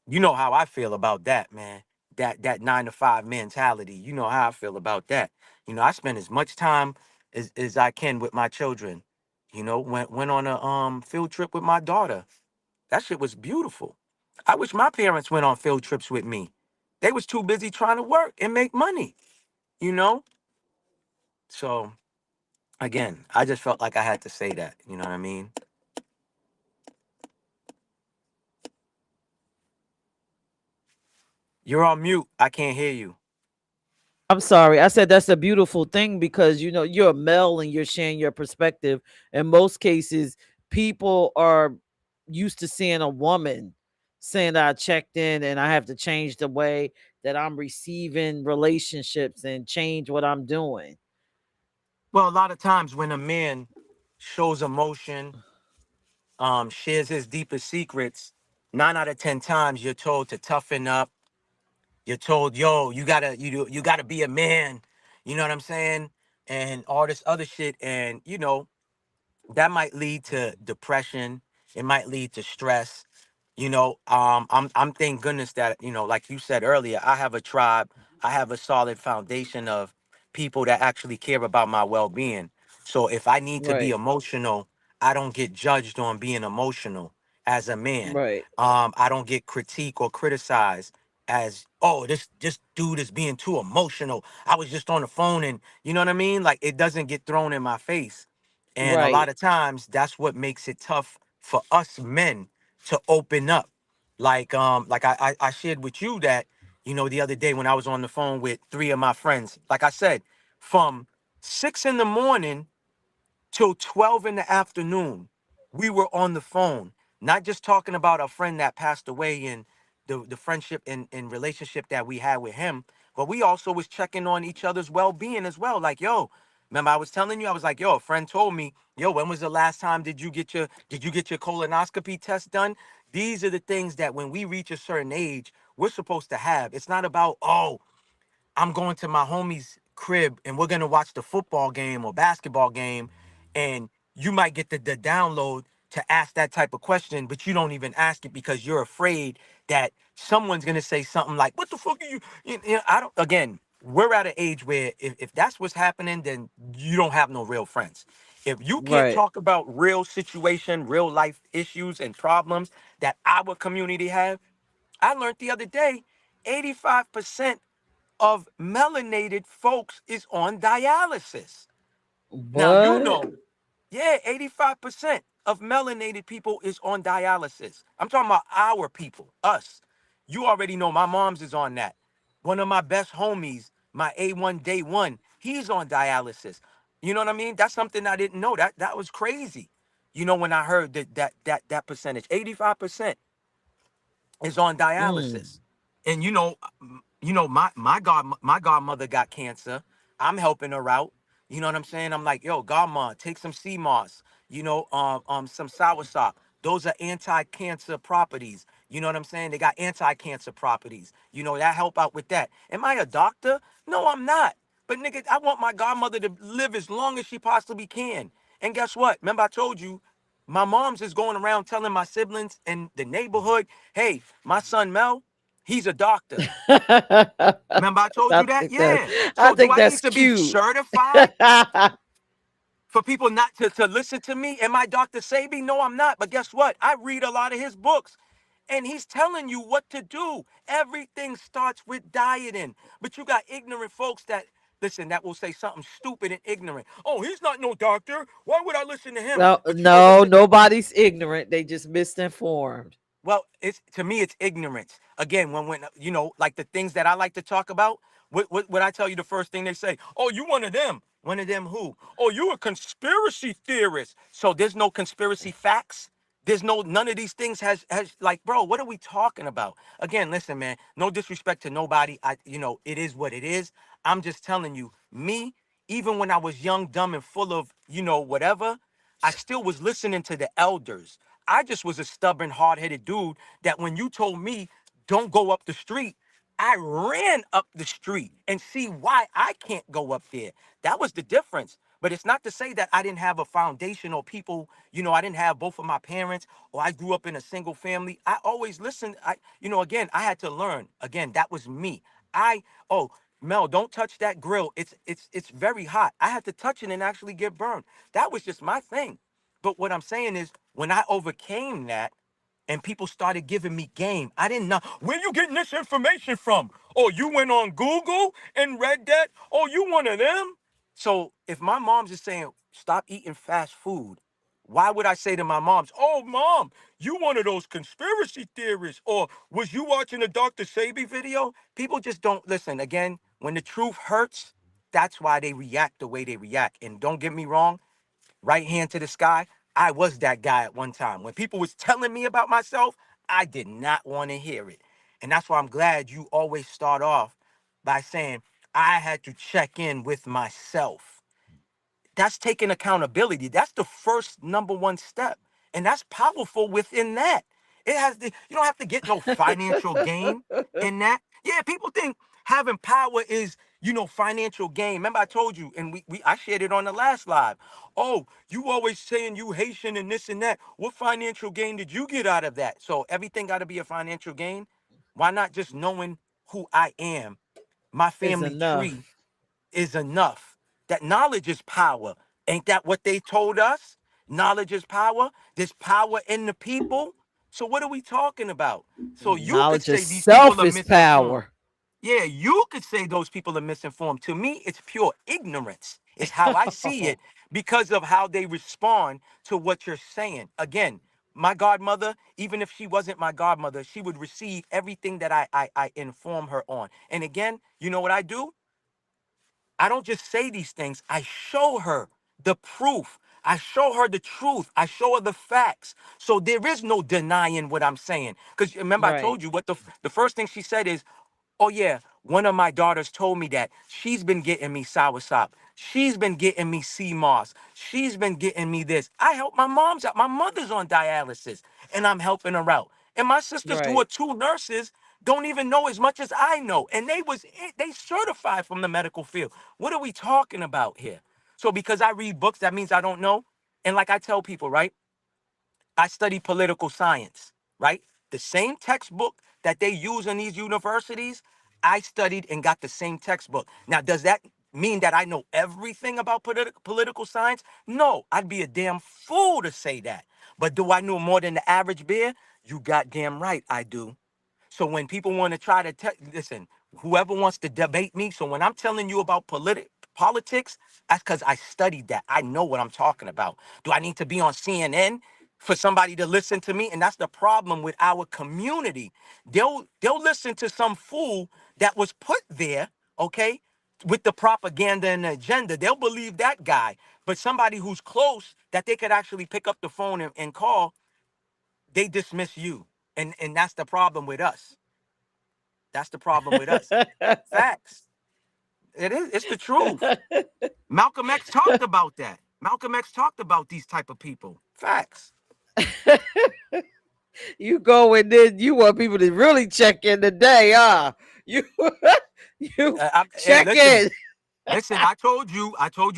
You know how I feel about that, man. That 9 to 5 mentality. You know how I feel about that. I spend as much time as I can with my children. Went on a field trip with my daughter. That shit was beautiful. I wish my parents went on field trips with me. They was too busy trying to work and make money, you know? So again, I just felt like I had to say that. You know what I mean? You're on mute. I can't hear you. I'm sorry. I said that's a beautiful thing because you're a male and you're sharing your perspective. In most cases, people are used to seeing a woman saying that I checked in and I have to change the way that I'm receiving relationships and change what I'm doing. Well, a lot of times when a man shows emotion, shares his deepest secrets, 9 out of 10 times you're told to toughen up. You're told, yo, you gotta be a man. You know what I'm saying? And all this other shit. And that might lead to depression. It might lead to stress. I'm thank goodness that, like you said earlier, I have a tribe. I have a solid foundation of people that actually care about my well-being. So if I need to be Right. emotional, I don't get judged on being emotional as a man. Right. I don't get critique or criticized as, oh, this dude is being too emotional. I was just on the phone, and you know what I mean? Like, it doesn't get thrown in my face. And a lot Right. of times that's what makes it tough for us men to open up. Like I shared with you that, the other day when I was on the phone with three of my friends, like I said, from 6 in the morning till 12 in the afternoon, we were on the phone, not just talking about a friend that passed away and the friendship and relationship that we had with him, but we also was checking on each other's well-being as well. Like, yo, remember I was telling you, I was like, yo, a friend told me, yo, when was the last time did you get your colonoscopy test done? These are the things that when we reach a certain age, we're supposed to have. It's not about, oh, I'm going to my homie's crib and we're gonna watch the football game or basketball game, and you might get the download to ask that type of question, but you don't even ask it because you're afraid that someone's gonna say something like, "What the fuck are you?" I don't. Again, we're at an age where if that's what's happening, then you don't have no real friends. If you can't Right. talk about real situation, real life issues and problems that our community have, I learned the other day, 85% of melanated folks is on dialysis. Now, you What? know, yeah, 85% of melanated people is on dialysis. I'm talking about our people, us. You already know my mom's is on that. One of my best homies, my A1 day one, he's on dialysis. You know what I mean? That's something I didn't know. That was crazy. When I heard that percentage, 85% is on Mm. dialysis. And my godmother got cancer. I'm helping her out. You know what I'm saying? I'm like, yo, godma, take some sea moss, some soursop. Those are anti-cancer properties. You know what I'm saying? They got anti-cancer properties. That help out with that. Am I a doctor? No, I'm not. But nigga, I want my godmother to live as long as she possibly can. And guess what? Remember I told you, my mom's is going around telling my siblings in the neighborhood, hey, my son Mel, he's a doctor. Remember I told I you that? think that Yeah. I So do think I that's need to be cute. certified for people not to listen to me? Am I Dr. Sabi? No, I'm not. But guess what? I read a lot of his books. And he's telling you what to do. Everything starts with dieting. But you got ignorant folks that, listen, that will say something stupid and ignorant. Oh, he's not no doctor. Why would I listen to him? Well, But no, listen. nobody's ignorant. They just misinformed. Well, it's to me, it's ignorance. Again, when like the things that I like to talk about, what I tell you, the first thing they say, oh, you one of them. One of them who? Oh, you a conspiracy theorist. So there's no conspiracy facts. There's none of these things has like, bro, what are we talking about? Again, listen, man, no disrespect to nobody. It is what it is. I'm just telling you, me, even when I was young, dumb, and full of, whatever, I still was listening to the elders. I just was a stubborn, hard-headed dude that when you told me don't go up the street, I ran up the street and see why I can't go up there. That was the difference. But it's not to say that I didn't have a foundation or people, I didn't have both of my parents or I grew up in a single family. I always listened. Again, I had to learn. Again, that was me. Oh, Mel, don't touch that grill. It's very hot. I had to touch it and actually get burned. That was just my thing. But what I'm saying is, when I overcame that and people started giving me game, I didn't know, where you getting this information from? Oh, you went on Google and read that? Oh, you one of them? So if my mom's just saying, stop eating fast food, why would I say to my moms, oh, mom, you one of those conspiracy theorists? Or was you watching a Dr. Sabi video? People just don't listen. Again, when the truth hurts, that's why they react the way they react. And don't get me wrong, right hand to the sky, I was that guy at one time. When people was telling me about myself, I did not want to hear it. And that's why I'm glad you always start off by saying, I had to check in with myself. That's taking accountability. That's the first number one step. And that's powerful within that. You don't have to get no financial gain in that. Yeah, people think having power is, financial gain. Remember I told you, and I shared it on the last live. Oh, you always saying you Haitian and this and that. What financial gain did you get out of that? So everything got to be a financial gain. Why not just knowing who I am, my Is family tree, enough. is enough. That knowledge is power. Ain't that what they told us? Knowledge is power. There's power in the people. So what are we talking about? So you could Knowledge of say these people self are is misinformed. power. Yeah, you could say those people are misinformed. To me, it's pure ignorance. It's how I see it because of how they respond to what you're saying. Again, my godmother, even if she wasn't my godmother, she would receive everything that I inform her on. And again, you know what I do? I don't just say these things, I show her the proof. I show her the truth. I show her the facts. So there is no denying what I'm saying. Because remember, I Right. told you what the first thing she said is, oh yeah, one of my daughters told me that she's been getting me soursop. She's been getting me sea moss. She's been getting me this. I help my mom's out. My mother's on dialysis, and I'm helping her out. And my sisters, who are Right. two nurses, don't even know as much as I know. And they certified from the medical field. What are we talking about here? So because I read books, that means I don't know. And like I tell people, right? I study political science, right? The same textbook that they use in these universities, I studied and got the same textbook. Now, does that mean that I know everything about political science? No, I'd be a damn fool to say that. But do I know more than the average bear? You goddamn right I do. So when people want to try to listen, whoever wants to debate me, so when I'm telling you about politics, that's because I studied that. I know what I'm talking about. Do I need to be on CNN for somebody to listen to me? And that's the problem with our community. They'll listen to some fool that was put there, okay, with the propaganda and the agenda. They'll believe that guy. But somebody who's close that they could actually pick up the phone and call, they dismiss you. And that's the problem with us. That's the problem with us. Facts. It is. It's the truth. Malcolm X talked about that. Malcolm X talked about these type of people. Facts. You go and then you want people to really check in today, huh? You you Hey, check listen. in. Listen, I told you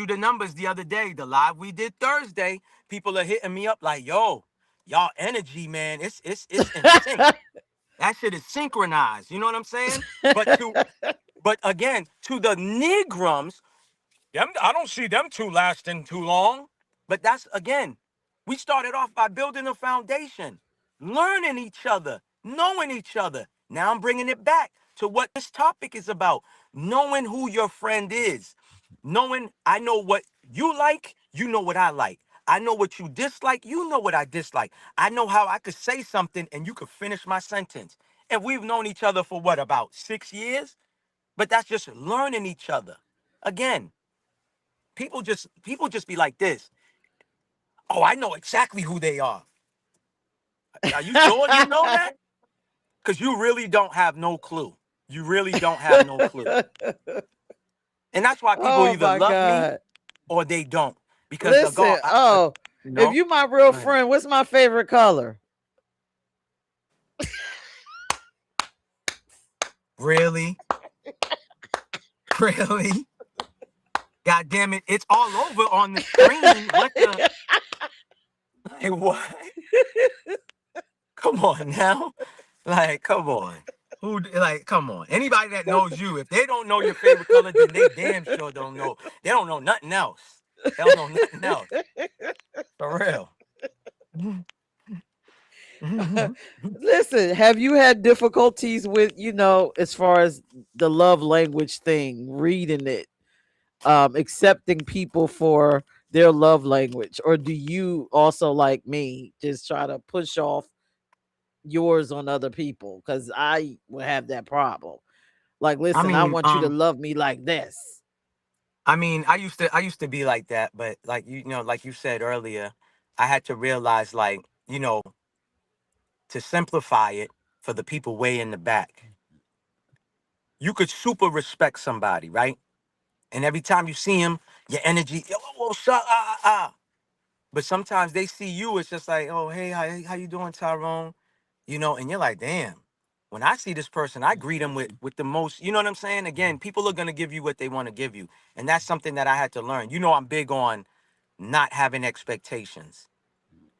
the numbers the other day. The live we did Thursday, people are hitting me up like, yo, y'all energy, man. It's in sync. That shit is synchronized. You know what I'm saying? But but again, to the Negrums, I don't see them two lasting too long. But that's again, we started off by building a foundation, learning each other, knowing each other. Now I'm bringing it back to what this topic is about, knowing who your friend is, knowing I know what you like, you know what I like. I know what you dislike, you know what I dislike. I know how I could say something and you could finish my sentence. And we've known each other for what, about 6 years? But that's just learning each other. Again, people just be like this. Oh, I know exactly who they are. Are you sure you know that? Because you really don't have no clue. You really don't have no clue. And that's why people Oh either my love me God. or they don't. Because the Listen, God, oh, you if know, you my real go ahead. friend, what's my favorite color? Really, really. God damn it! It's all over on the screen. What the? Like what? Come on now. Like, come on. Like, come on. Anybody that knows you, if they don't know your favorite color, then they damn sure don't know. They don't know nothing else. They don't know nothing else. For real. Listen, have you had difficulties with, as far as the love language thing, reading it, accepting people for their love language? Or do you also, like me, just try to push off yours on other people? Because I would have that problem. Like, I listen, I mean, want you to love me like this. I used to be like that, but like like you said earlier, I had to realize like, to simplify it for the people way in the back. You could super respect somebody, right? And every time you see him, your energy, oh, shut But sometimes they see you, it's just like, oh, hey, how you doing, Tyrone? And you're like, damn. When I see this person, I greet them with the most, you know what I'm saying? Again, people are gonna give you what they want to give you. And that's something that I had to learn. I'm big on not having expectations.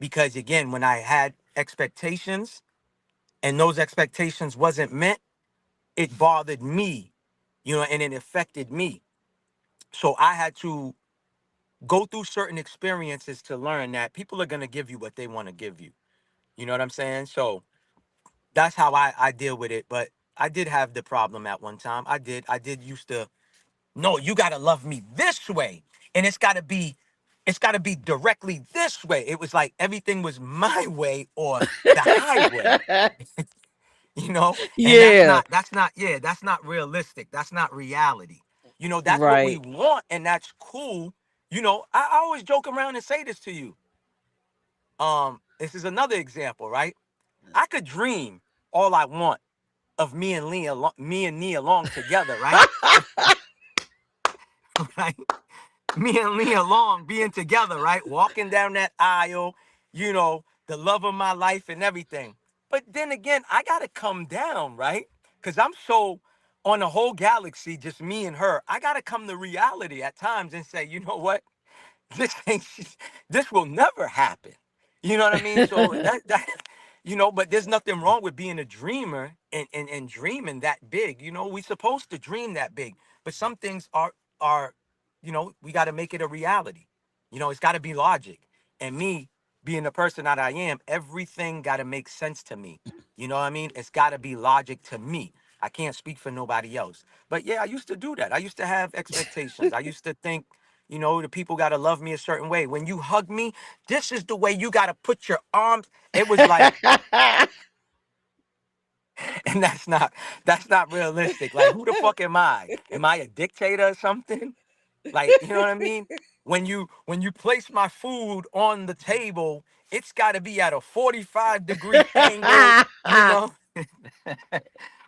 Because again, when I had expectations and those expectations wasn't met, it bothered me, and it affected me. So I had to go through certain experiences to learn that people are gonna give you what they want to give you. You know what I'm saying? So that's how I deal with it. But I did have the problem at one time. I did used to, no, you gotta love me this way. And it's gotta be directly this way. It was like everything was my way or the highway, you know? And that's Yeah, not that's not yeah, that's not realistic. That's not reality. That's what we right. want, and that's cool. You know, I always joke around and say this to you. This is another example, right? I could dream all I want of me and Nia Long together, right? Right? Me and Leah Long being together, right? Walking down that aisle, you know, the love of my life and everything. But then again, I gotta come down, right? Because I'm so on the whole galaxy, just me and her. I gotta come to reality at times and say, you know what? This ain't this will never happen. You know what I mean? So that you know, but there's nothing wrong with being a dreamer and dreaming that big. You know, we supposed to dream that big. But some things are, you know, we gotta make it a reality. You know, it's gotta be logic. And me being the person that I am, everything gotta make sense to me. You know what I mean? It's gotta be logic to me. I can't speak for nobody else. But yeah, I used to do that. I used to have expectations. I used to think, you know, the people got to love me a certain way. When you hug me, this is the way you got to put your arms. It was like, and that's not realistic. Like, who the fuck am I? Am I a dictator or something? Like, you know what I mean? When you place my food on the table, it's got to be at a 45-degree angle, you know?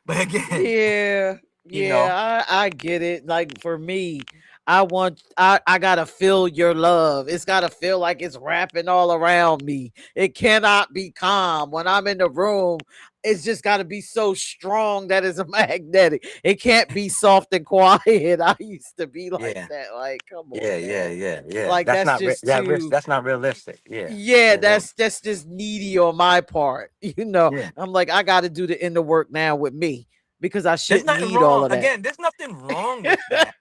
But again, Yeah, you know, yeah, I get it. Like for me, I gotta feel your love. It's gotta feel like it's wrapping all around me. It cannot be calm. When I'm in the room, it's just gotta be so strong that it's a magnetic. It can't be soft and quiet. I used to be like yeah, that. Like, come yeah, on, yeah, man. yeah, yeah. Like That's that's not just too that's not realistic. Yeah, yeah, it ain't. that's just needy on my part. You know, Yeah. I'm like, I gotta do the inner work now with me because I There's shouldn't nothing need all wrong. of that. Again, there's nothing wrong with that.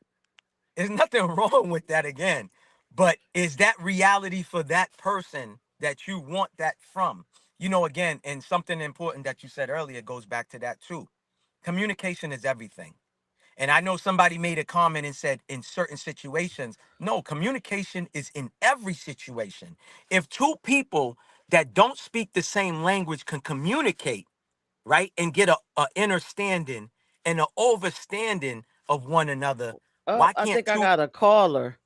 There's nothing wrong with that again. But is that reality for that person that you want that from? You know, again, and something important that you said earlier goes back to that too. Communication is everything. And I know somebody made a comment and said in certain situations, no, communication is in every situation. If two people that don't speak the same language can communicate, right, and get a understanding and a overstanding of one another, Oh, why I can't think I two? got a caller.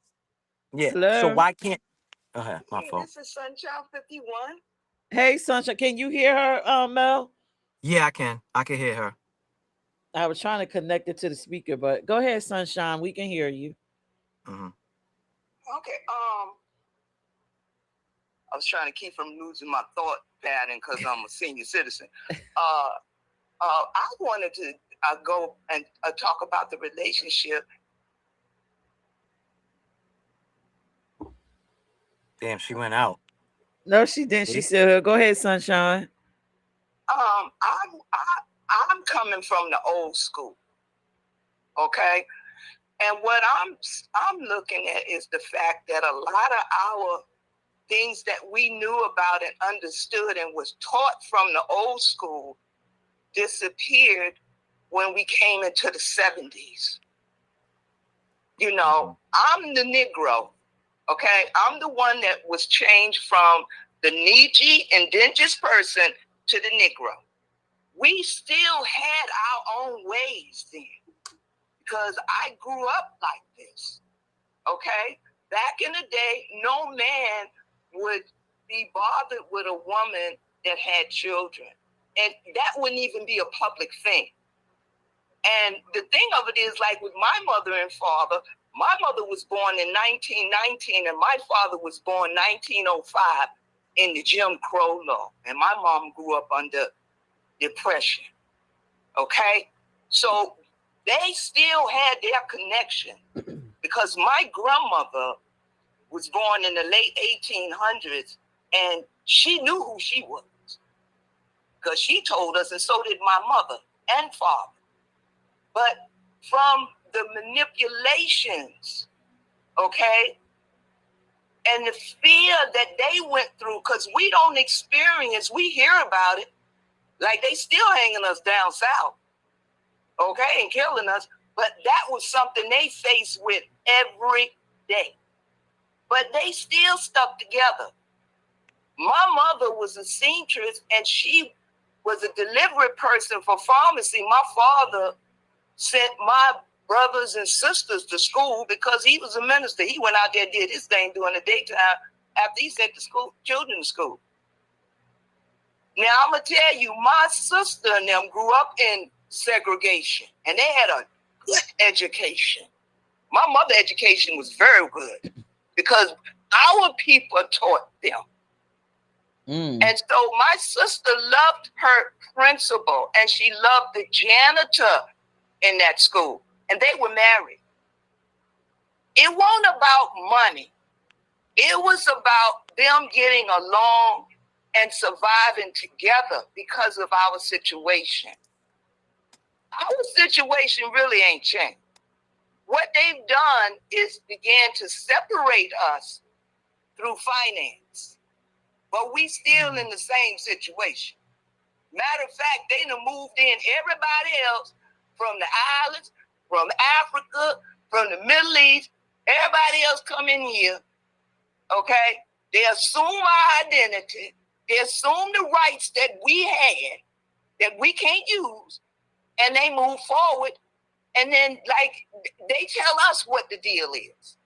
Yeah, so Hello. why can't? My Hey, fault. this is Sunchild 51. Hey, Sunshine, can you hear her, Mel? Yeah, I can hear her. I was trying to connect it to the speaker, but go ahead, Sunshine. We can hear you. Hmm. Okay, I was trying to keep from losing my thought pattern because I'm a senior citizen. I wanted to go and talk about the relationship. Damn, she went out. No, she didn't. She See? said, "Go ahead, Sunshine." I'm coming from the old school, okay, and what I'm looking at is the fact that a lot of our things that we knew about and understood and was taught from the old school disappeared when we came into the 70s. You know, I'm the Negro, okay? I'm the one that was changed from the needy, indigenous person to the Negro. We still had our own ways then because I grew up like this, okay? Back in the day, no man would be bothered with a woman that had children. And that wouldn't even be a public thing. And the thing of it is, like with my mother and father, my mother was born in 1919 and my father was born 1905 in the Jim Crow law. And my mom grew up under depression. Okay? So they still had their connection because my grandmother was born in the late 1800s and she knew who she was because she told us, and so did my mother and father. But from the manipulations, okay, and the fear that they went through, because we don't experience, we hear about it, like they still hanging us down south, okay, and killing us, but that was something they faced with every day. But they still stuck together. My mother was a seamstress, and she was a delivery person for pharmacy. My father sent my brothers and sisters to school because he was a minister. He went out there and did his thing during the daytime after he sent the children to school. Now, I'm going to tell you, my sister and them grew up in segregation, and they had a good education. My mother's education was very good because our people taught them. And so my sister loved her principal, and she loved the janitor in that school, and they were married. It wasn't about money. It was about them getting along and surviving together because of our situation. Our situation really ain't changed. What they've done is began to separate us through finance, but we still in the same situation. Matter of fact, they done moved in everybody else from the islands, from Africa, from the Middle East. Everybody else come in here, okay? They assume our identity. They assume the rights that we had, that we can't use, and they move forward. And then, like, they tell us what the deal is.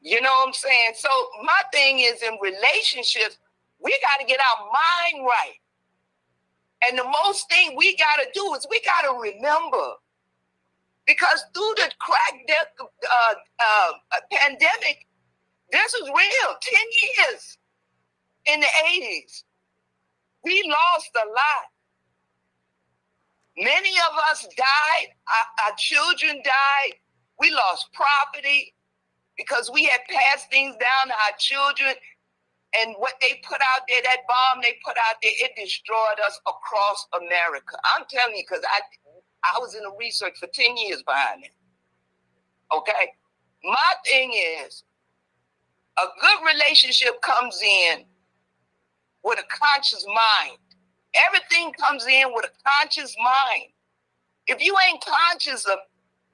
You know what I'm saying? So my thing is, in relationships, we got to get our mind right. And the most thing we got to do is we got to remember, because through the pandemic, this is real. 10 years in the 80s, we lost a lot. Many of us died. Our children died. We lost property because we had passed things down to our children. And what they put out there, that bomb they put out there, it destroyed us across America. I'm telling you, because I was in the research for 10 years behind it. Okay? My thing is, a good relationship comes in with a conscious mind. Everything comes in with a conscious mind. If you ain't conscious of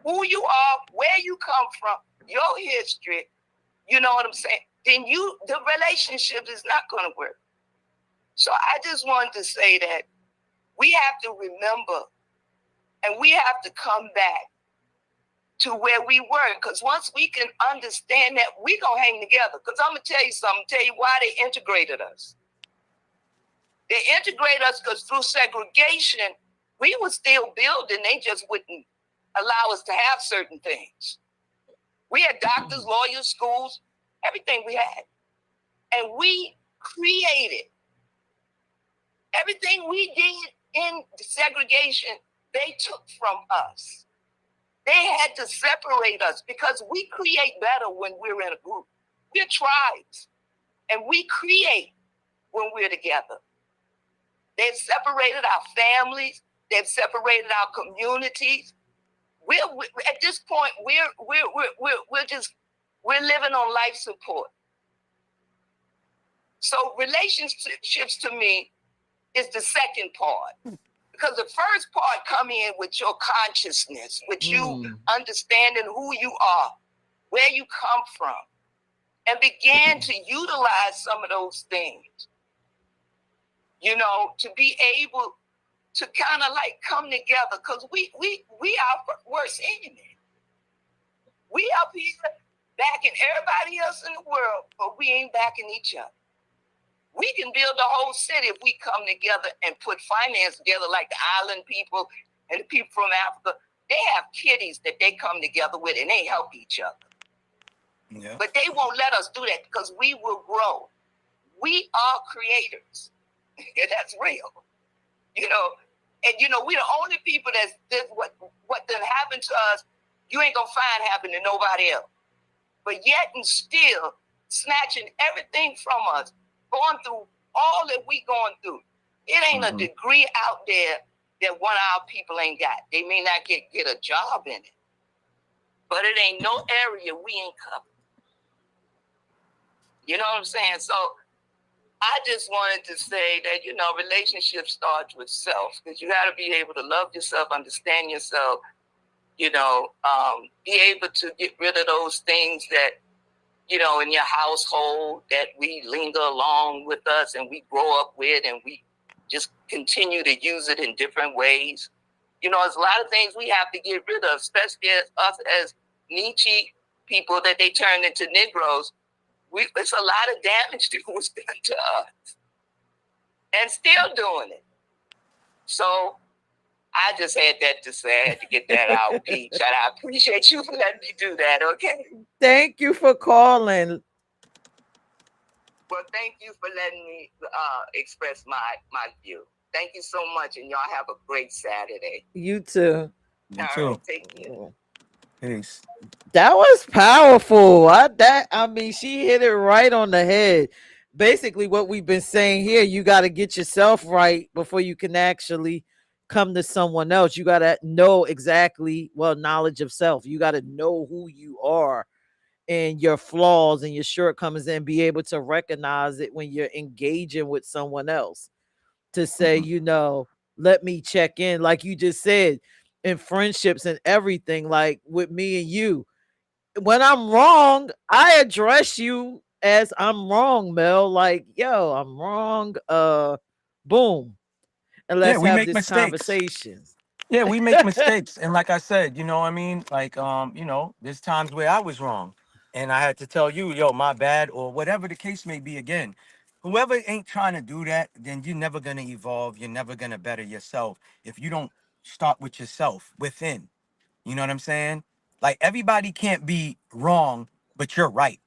who you are, where you come from, your history, you know what I'm saying, then the relationship is not going to work. So I just wanted to say that we have to remember, and we have to come back to where we were. Because once we can understand that, we going to hang together. Because I'm going to tell you something, tell you why they integrated us. They integrated us because through segregation, we were still building. They just wouldn't allow us to have certain things. We had doctors, lawyers, schools, everything we had. And we created everything we did in segregation, they took from us. They had to separate us because we create better when we're in a group. We're tribes, and we create when we're together. They've separated our families. They've separated our communities. We're at this point, we're living on life support. So relationships to me is the second part, because the first part come in with your consciousness, with you understanding who you are, where you come from, and begin to utilize some of those things, you know, to be able to kind of like come together, because we are worst enemy. We up here backing everybody else in the world, but we ain't backing each other. We can build a whole city if we come together and put finance together, like the island people and the people from Africa. They have kitties that they come together with, and they help each other. Yeah. But they won't let us do that because we will grow. We are creators. That's real. You know, and you know, we're the only people that's what done happened to us, you ain't gonna find happen to nobody else. But yet and still snatching everything from us, going through all that we going through. It ain't a degree out there that one of our people ain't got. They may not get a job in it, but it ain't no area we ain't covered. You know what I'm saying? So I just wanted to say that, you know, relationship starts with self, because you got to be able to love yourself, understand yourself, you know, be able to get rid of those things that, you know, in your household that we linger along with us and we grow up with, and we just continue to use it in different ways. there's a lot of things we have to get rid of, especially as us as Nietzsche people that they turned into Negroes. It's a lot of damage that was done to us and still doing it. So I just had that to say. I had to get that out, Peach. And I appreciate you for letting me do that, okay? Thank you for calling. Well, thank you for letting me express my view. Thank you so much, and y'all have a great Saturday. You too. You All too. right, take care. Peace. That was powerful. I mean, she hit it right on the head. Basically, what we've been saying here, you got to get yourself right before you can actually come to someone else. You got to know exactly, well, knowledge of self. You got to know who you are and your flaws and your shortcomings and be able to recognize it when you're engaging with someone else. To say, let me check in, like you just said, in friendships and everything, like with me and you. When I'm wrong, I address you as I'm wrong, Mel. Like, yo, I'm wrong. Boom. And Yeah, let's we have make this mistakes. conversation. Yeah, we make mistakes. And like I said, you know what I mean? Like, there's times where I was wrong and I had to tell you, yo, my bad, or whatever the case may be again. Whoever ain't trying to do that, then you're never gonna evolve. You're never gonna better yourself if you don't start with yourself within. You know what I'm saying? Like everybody can't be wrong, but you're right.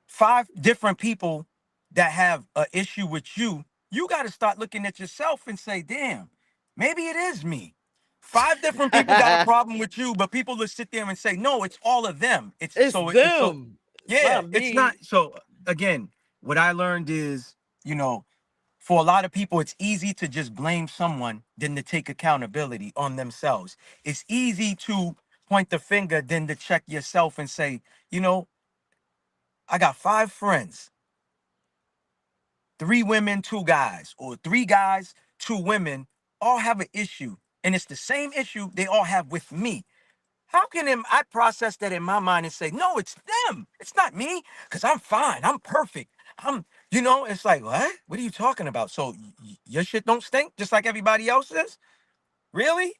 Five different people that have an issue with you, you got to start looking at yourself and say, damn, maybe it is me. Five different people got a problem with you, but people will sit there and say, no, it's all of them. It's It's so, them. It's yeah, not it's not. me. So again, what I learned is, you know, for a lot of people, it's easy to just blame someone than to take accountability on themselves. It's easy to point the finger than to check yourself and say, you know, I got five friends, three women, two guys, or three guys, two women, all have an issue. And it's the same issue they all have with me. How can I process that in my mind and say, no, it's them. It's not me, because I'm fine. I'm perfect. It's like, what? What are you talking about? So your shit don't stink just like everybody else's? Really?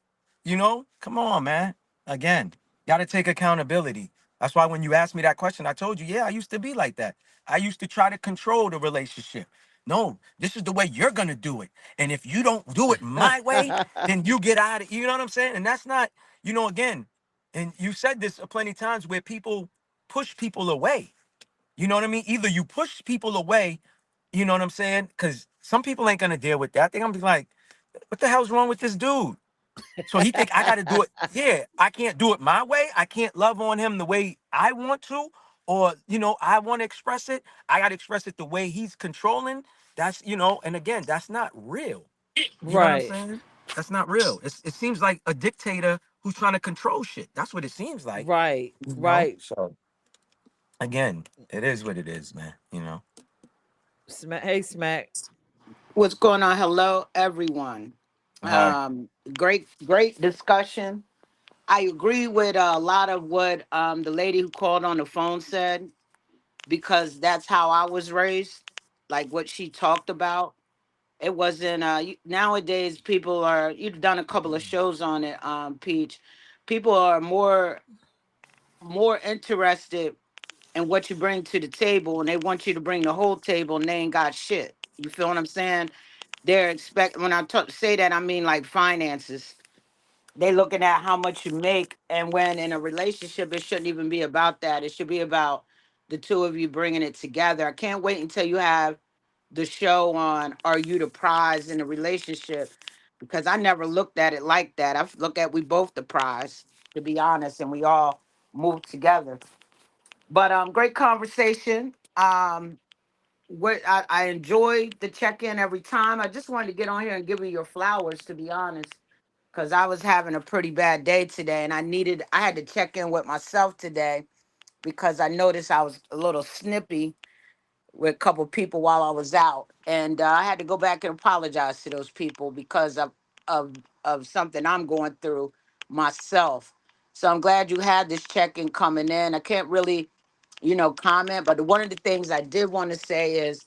Come on, man. Again, got to take accountability. That's why when you asked me that question, I told you, yeah, I used to be like that. I used to try to control the relationship. No, this is the way you're going to do it. And if you don't do it my way, then you get out of, you know what I'm saying? And that's not, again, and you said this plenty of times where people push people away. You know what I mean? Either you push people away, you know what I'm saying? Because some people ain't going to deal with that. I think I'm like, what the hell's wrong with this dude? So he think I got to do it. Yeah, I can't do it my way. I can't love on him the way I want to, or I want to express it. I got to express it the way he's controlling. That's and again, that's not real. You know what I'm Right. saying? That's not real. It seems like a dictator who's trying to control shit. That's what it seems like. Right. You know. Right. So again, it is what it is, man. Hey, Smack. What's going on? Hello, everyone. Hi. Great discussion. I agree with a lot of what the lady who called on the phone said because that's how I was raised. Like what she talked about. It wasn't. Nowadays, people are. You've done a couple of shows on it, Peach. People are more interested in what you bring to the table, and they want you to bring the whole table, and they ain't got shit. You feel what I'm saying? They're expect when say that, I mean like finances. They looking at how much you make, and when in a relationship it shouldn't even be about that. It should be about the two of you bringing it together. I can't wait until you have the show on Are You the Prize in a Relationship, because I never looked at it like that. I've looked at we both the prize, to be honest, and we all move together. But great conversation. What I enjoyed the check-in every time. I just wanted to get on here and give you your flowers, to be honest, because I was having a pretty bad day today, and I had to check in with myself today because I noticed I was a little snippy with a couple people while I was out, and I had to go back and apologize to those people because of of something I'm going through myself. So I'm glad you had this check-in coming in. I can't really, comment, but one of the things I did want to say is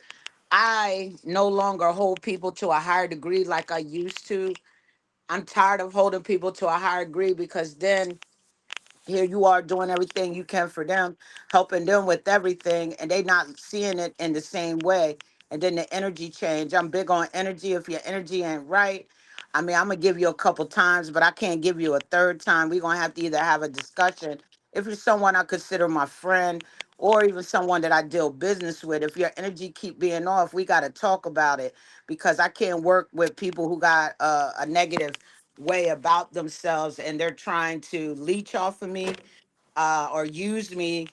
I no longer hold people to a higher degree like I used to. I'm tired of holding people to a higher degree, because then here you are doing everything you can for them, helping them with everything, and they not seeing it in the same way. And then the energy change. I'm big on energy. If your energy ain't right, I mean, I'm gonna give you a couple times, but I can't give you a third time. We're gonna have to either have a discussion. If you're someone I consider my friend, or even someone that I deal business with, if your energy keep being off, we got to talk about it, because I can't work with people who got a negative way about themselves, and they're trying to leech off of me, or use me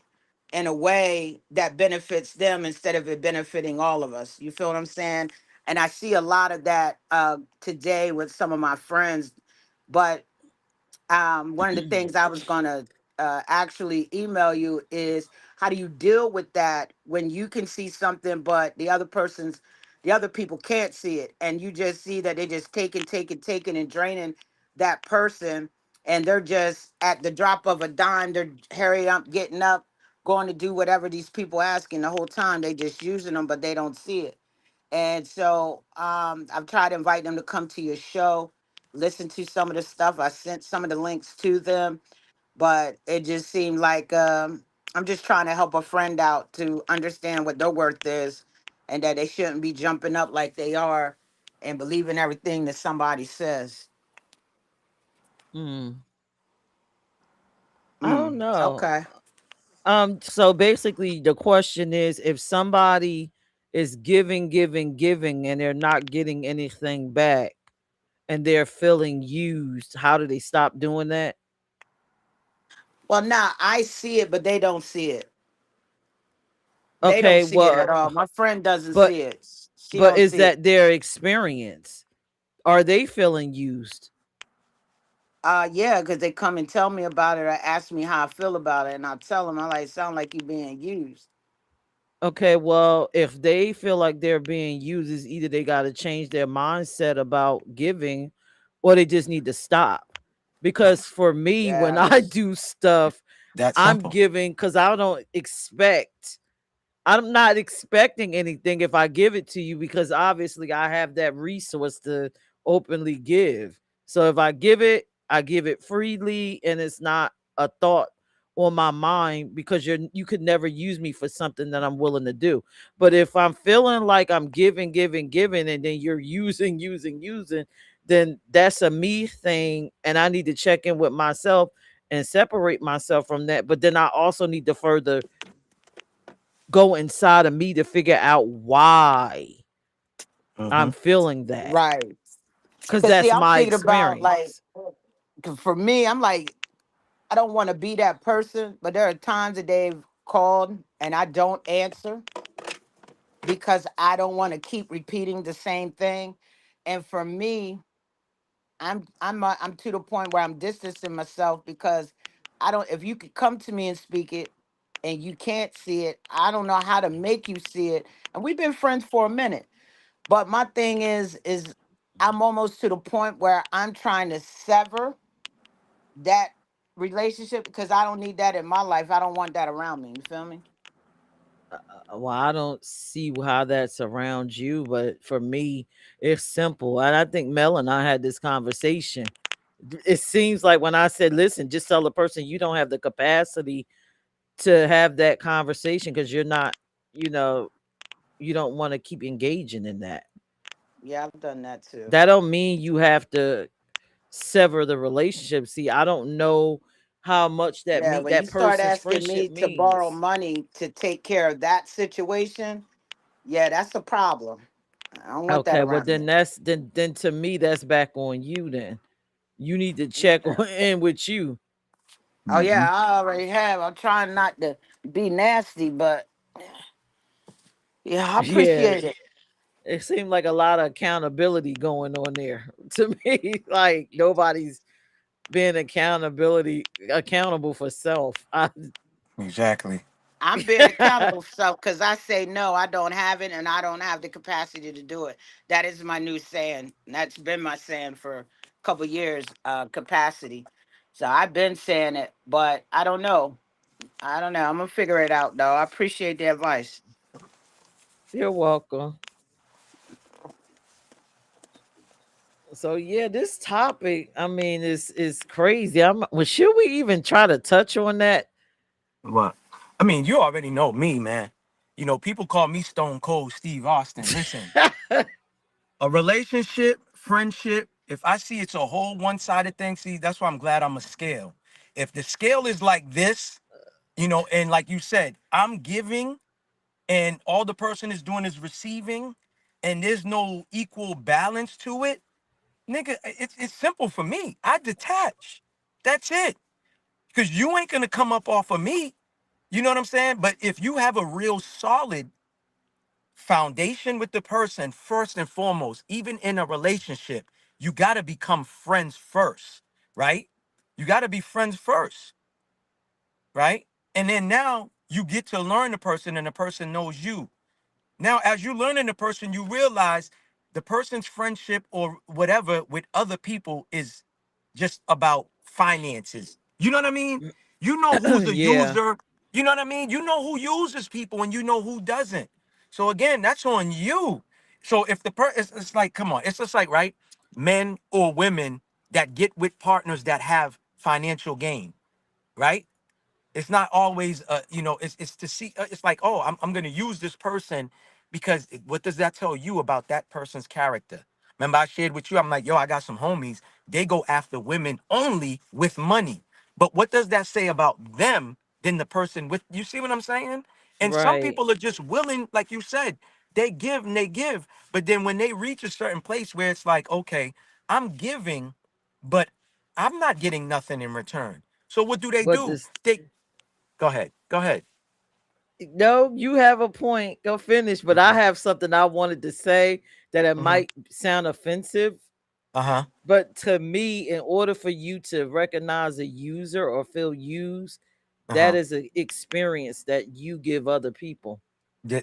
in a way that benefits them instead of it benefiting all of us. You feel what I'm saying? And I see a lot of that today with some of my friends. But one of the things I was gonna actually email you is, how do you deal with that when you can see something but the other people can't see it, and you just see that they just taking and draining that person, and they're just at the drop of a dime, they're hurry up, getting up, going to do whatever these people asking the whole time. They just using them, but they don't see it. And so I've tried to invite them to come to your show, listen to some of the stuff. I sent some of the links to them, but it just seemed like I'm just trying to help a friend out to understand what their worth is, and that they shouldn't be jumping up like they are and believing everything that somebody says. Mm, I don't Mm, know. okay. So basically the question is, if somebody is giving and they're not getting anything back and they're feeling used, how do they stop doing that? Well, now I see it, but they don't see it. They don't Okay, see it at well, all. My friend doesn't but see it. She but don't is see it. that their experience? Are they feeling used? Yeah, because they come and tell me about it, or ask me how I feel about it, and I tell them, I like, sound like you being used. Okay, well, if they feel like they're being used, is either they got to change their mindset about giving, or they just need to stop. Because for me, Yeah, when I I just do stuff, That I'm simple. giving because I don't expect. I'm not expecting anything if I give it to you, because obviously I have that resource to openly give. So if I give it freely, and it's not a thought on my mind, because you could never use me for something that I'm willing to do. But if I'm feeling like I'm giving, and then you're using, then that's a me thing, and I need to check in with myself and separate myself from that. But then I also need to further go inside of me to figure out why Hmm. I'm feeling that, right. because Cause see, that's I'm my thinking about like, experience. 'cause for me, I'm like, I don't want to be that person, but there are times that they've called and I don't answer because I don't want to keep repeating the same thing. And for me, I'm to the point where I'm distancing myself, because I don't. If you could come to me and speak it, and you can't see it, I don't know how to make you see it. And we've been friends for a minute, but my thing is I'm almost to the point where I'm trying to sever that relationship, because I don't need that in my life. I don't want that around me. You feel me? Well, I don't see how that's around you, but for me, it's simple. And I think Mel and I had this conversation. It seems like when I said, listen, just tell the person you don't have the capacity to have that conversation, because you're not, you know, you don't want to keep engaging in that. Yeah, I've done that too. That don't mean you have to sever the relationship. See, I don't know how much Yeah, when you that start person's asking friendship me to borrow means. money to take care of that situation, yeah, that's a problem. I don't want that Okay, well around then me. then to me that's back on you then. You need to check Yeah. in with you. Oh Hmm. yeah, I already have. I'm trying not to be nasty, but yeah, I Yeah. appreciate it. It seemed like a lot of accountability going on there to me. Like nobody's being accountable for self. Exactly. I'm being accountable for self, because I say no, I don't have it, and I don't have the capacity to do it. That is my new saying. That's been my saying for a couple years. Capacity. So I've been saying it, but I don't know. I don't know. I'm gonna figure it out though. I appreciate the advice. You're welcome. So yeah, this topic, I mean, is crazy. Well, should we even try to touch on that? What? I mean, you already know me, man. You know, people call me Stone Cold Steve Austin. Listen, a relationship, friendship, if I see it's a whole one-sided thing, see, that's why I'm glad I'm a scale. If the scale is like this, and like you said, I'm giving and all the person is doing is receiving and there's no equal balance to it, nigga, it's simple for me. I detach. That's it. Because you ain't gonna come up off of me. You know what I'm saying? But if you have a real solid foundation with the person, first and foremost, even in a relationship, you gotta become friends first, right? You gotta be friends first, right? And then now you get to learn the person and the person knows you. Now, as you learning the person, you realize the person's friendship or whatever with other people is just about finances. You know what I mean? You know who's a Yeah, user. You know what I mean? You know who uses people and you know who doesn't. So again, that's on you. So if it's like, come on, it's just like, right? Men or women that get with partners that have financial gain, right? It's not always it's to see it's like, oh, I'm going to use this person because what does that tell you about that person's character? Remember I shared with you, I'm like, yo, I got some homies, they go after women only with money. But what does that say about them than the person with, you see what I'm saying? And some right. people are just willing, like you said, they give and they give, but then when they reach a certain place where it's like, okay, I'm giving, but I'm not getting nothing in return. So what do they But do? this They Go ahead. Go ahead. no, you have a point. Go finish. But I Hmm. have something I wanted to say that it Hmm. might sound offensive. Uh-huh. But to me, in order for you to recognize a user or feel used, that Uh-huh. is an experience that you give other people.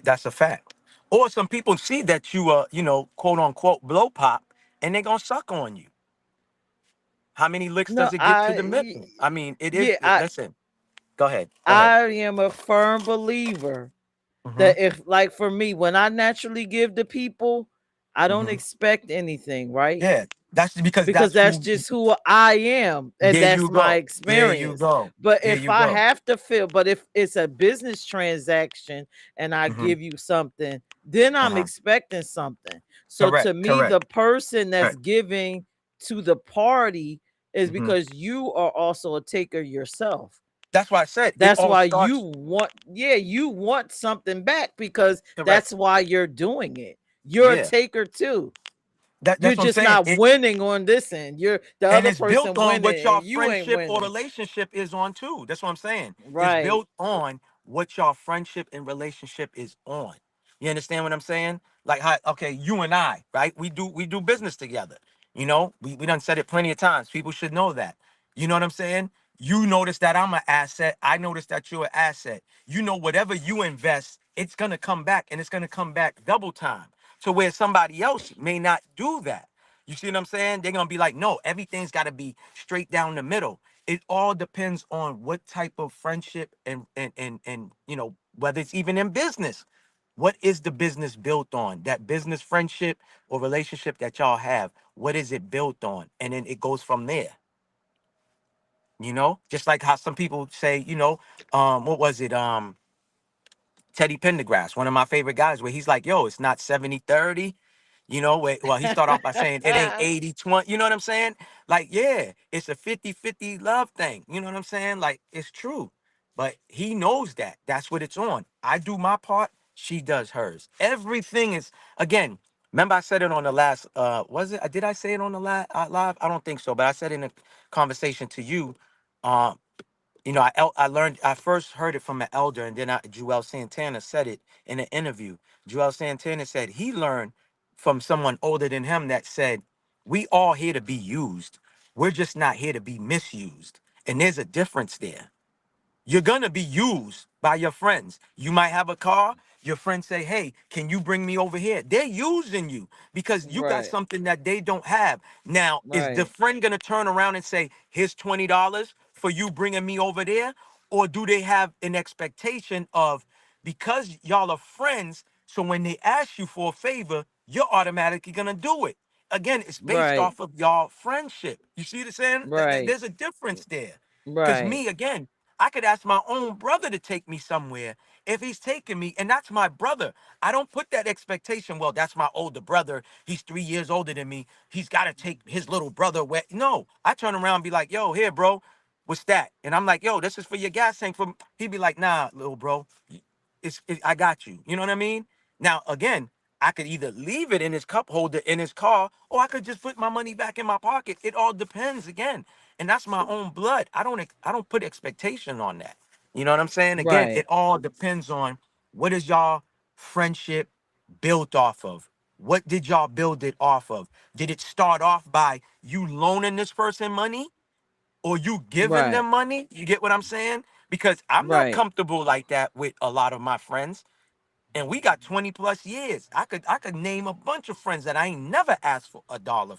That's a fact. Or some people see that you quote unquote blow pop and they're gonna suck on you. How many licks No, does it get to the middle? I mean, it is yeah, I listen, go ahead. Go ahead. I am a firm believer Mm-hmm. that if, like, for me, when I naturally give to people, I don't Mm-hmm. expect anything, right? Yeah. That's because Because that's that's who. just who I am and There that's you my go. There you experience. go. But There if you I go. have to feel, but if it's a business transaction and I Mm-hmm. give you something, then I'm Uh-huh. expecting something. So Correct. to me, Correct. the person that's Correct. giving to the party is Mm-hmm. because you are also a taker yourself. That's why I said it That's all why you starts. want, yeah, you want something back because Correct. that's why you're doing it. You're a Yeah. taker too. That's You're what I'm just saying. not winning on this end. You're the And other it's built person on winning what your and you ain't friendship or winning. relationship is on too. That's what I'm saying. It's Right. built on what your friendship and relationship is on. You understand what I'm saying? Like how, okay, you and I, right? We do business together. We done said it plenty of times. People should know that. You know what I'm saying? You notice that I'm an asset. I notice that you're an asset. You know, whatever you invest, it's gonna come back and it's gonna come back double time. To where somebody else may not do that. You see what I'm saying? They're gonna be like, no, everything's gotta be straight down the middle. It all depends on what type of friendship and whether it's even in business. What is the business built on? That business friendship or relationship that y'all have, what is it built on? And then it goes from there. Just like how some people say, what was it? Teddy Pendergrass, one of my favorite guys, where he's like, yo, it's not 70-30. Well, he started off by saying it ain't 80-20. You know what I'm saying? Like, yeah, it's a 50-50 love thing. You know what I'm saying? Like, it's true. But he knows that. That's what it's on. I do my part, she does hers. Everything is, again, remember I said it on the last, was it? Did I say it on the last live? I don't think so, but I said in a conversation to you, um, I learned, I first heard it from an elder, and then Joel Santana said it in an interview. Joel Santana said he learned from someone older than him that said, we all here to be used. We're just not here to be misused. And there's a difference there. You're gonna be used by your friends. You might have a car. Your friends say, "Hey, can you bring me over here?" They're using you because you got Right. something that they don't have. Now, is the Right. friend gonna turn around and say, "Here's $20 for you bringing me over there," or do they have an expectation of, because y'all are friends, so when they ask you for a favor, you're automatically gonna do it? again, it's based Right. off of y'all friendship. You see what I'm saying? Right. There's a difference there. Because Right. me, again, I could ask my own brother to take me somewhere if he's taking me, and that's my brother. I don't put that expectation, well, that's my older brother. He's 3 years older than me. He's got to take his little brother where. No, I turn around and be like, yo, here, bro, what's that? And I'm like, yo, this is for your gas tank. He'd be like, nah, little bro, I got you. You know what I mean? Now, again, I could either leave it in his cup holder in his car, or I could just put my money back in my pocket. It all depends again. And that's my own blood. I don't put expectation on that. You know what I'm saying? Again, Right. it all depends on what is y'all friendship built off of? What did y'all build it off of? Did it start off by you loaning this person money or you giving Right. them money? You get what I'm saying? Because I'm not Right. comfortable like that with a lot of my friends, and we got 20 plus years. I could name a bunch of friends that I ain't never asked for a dollar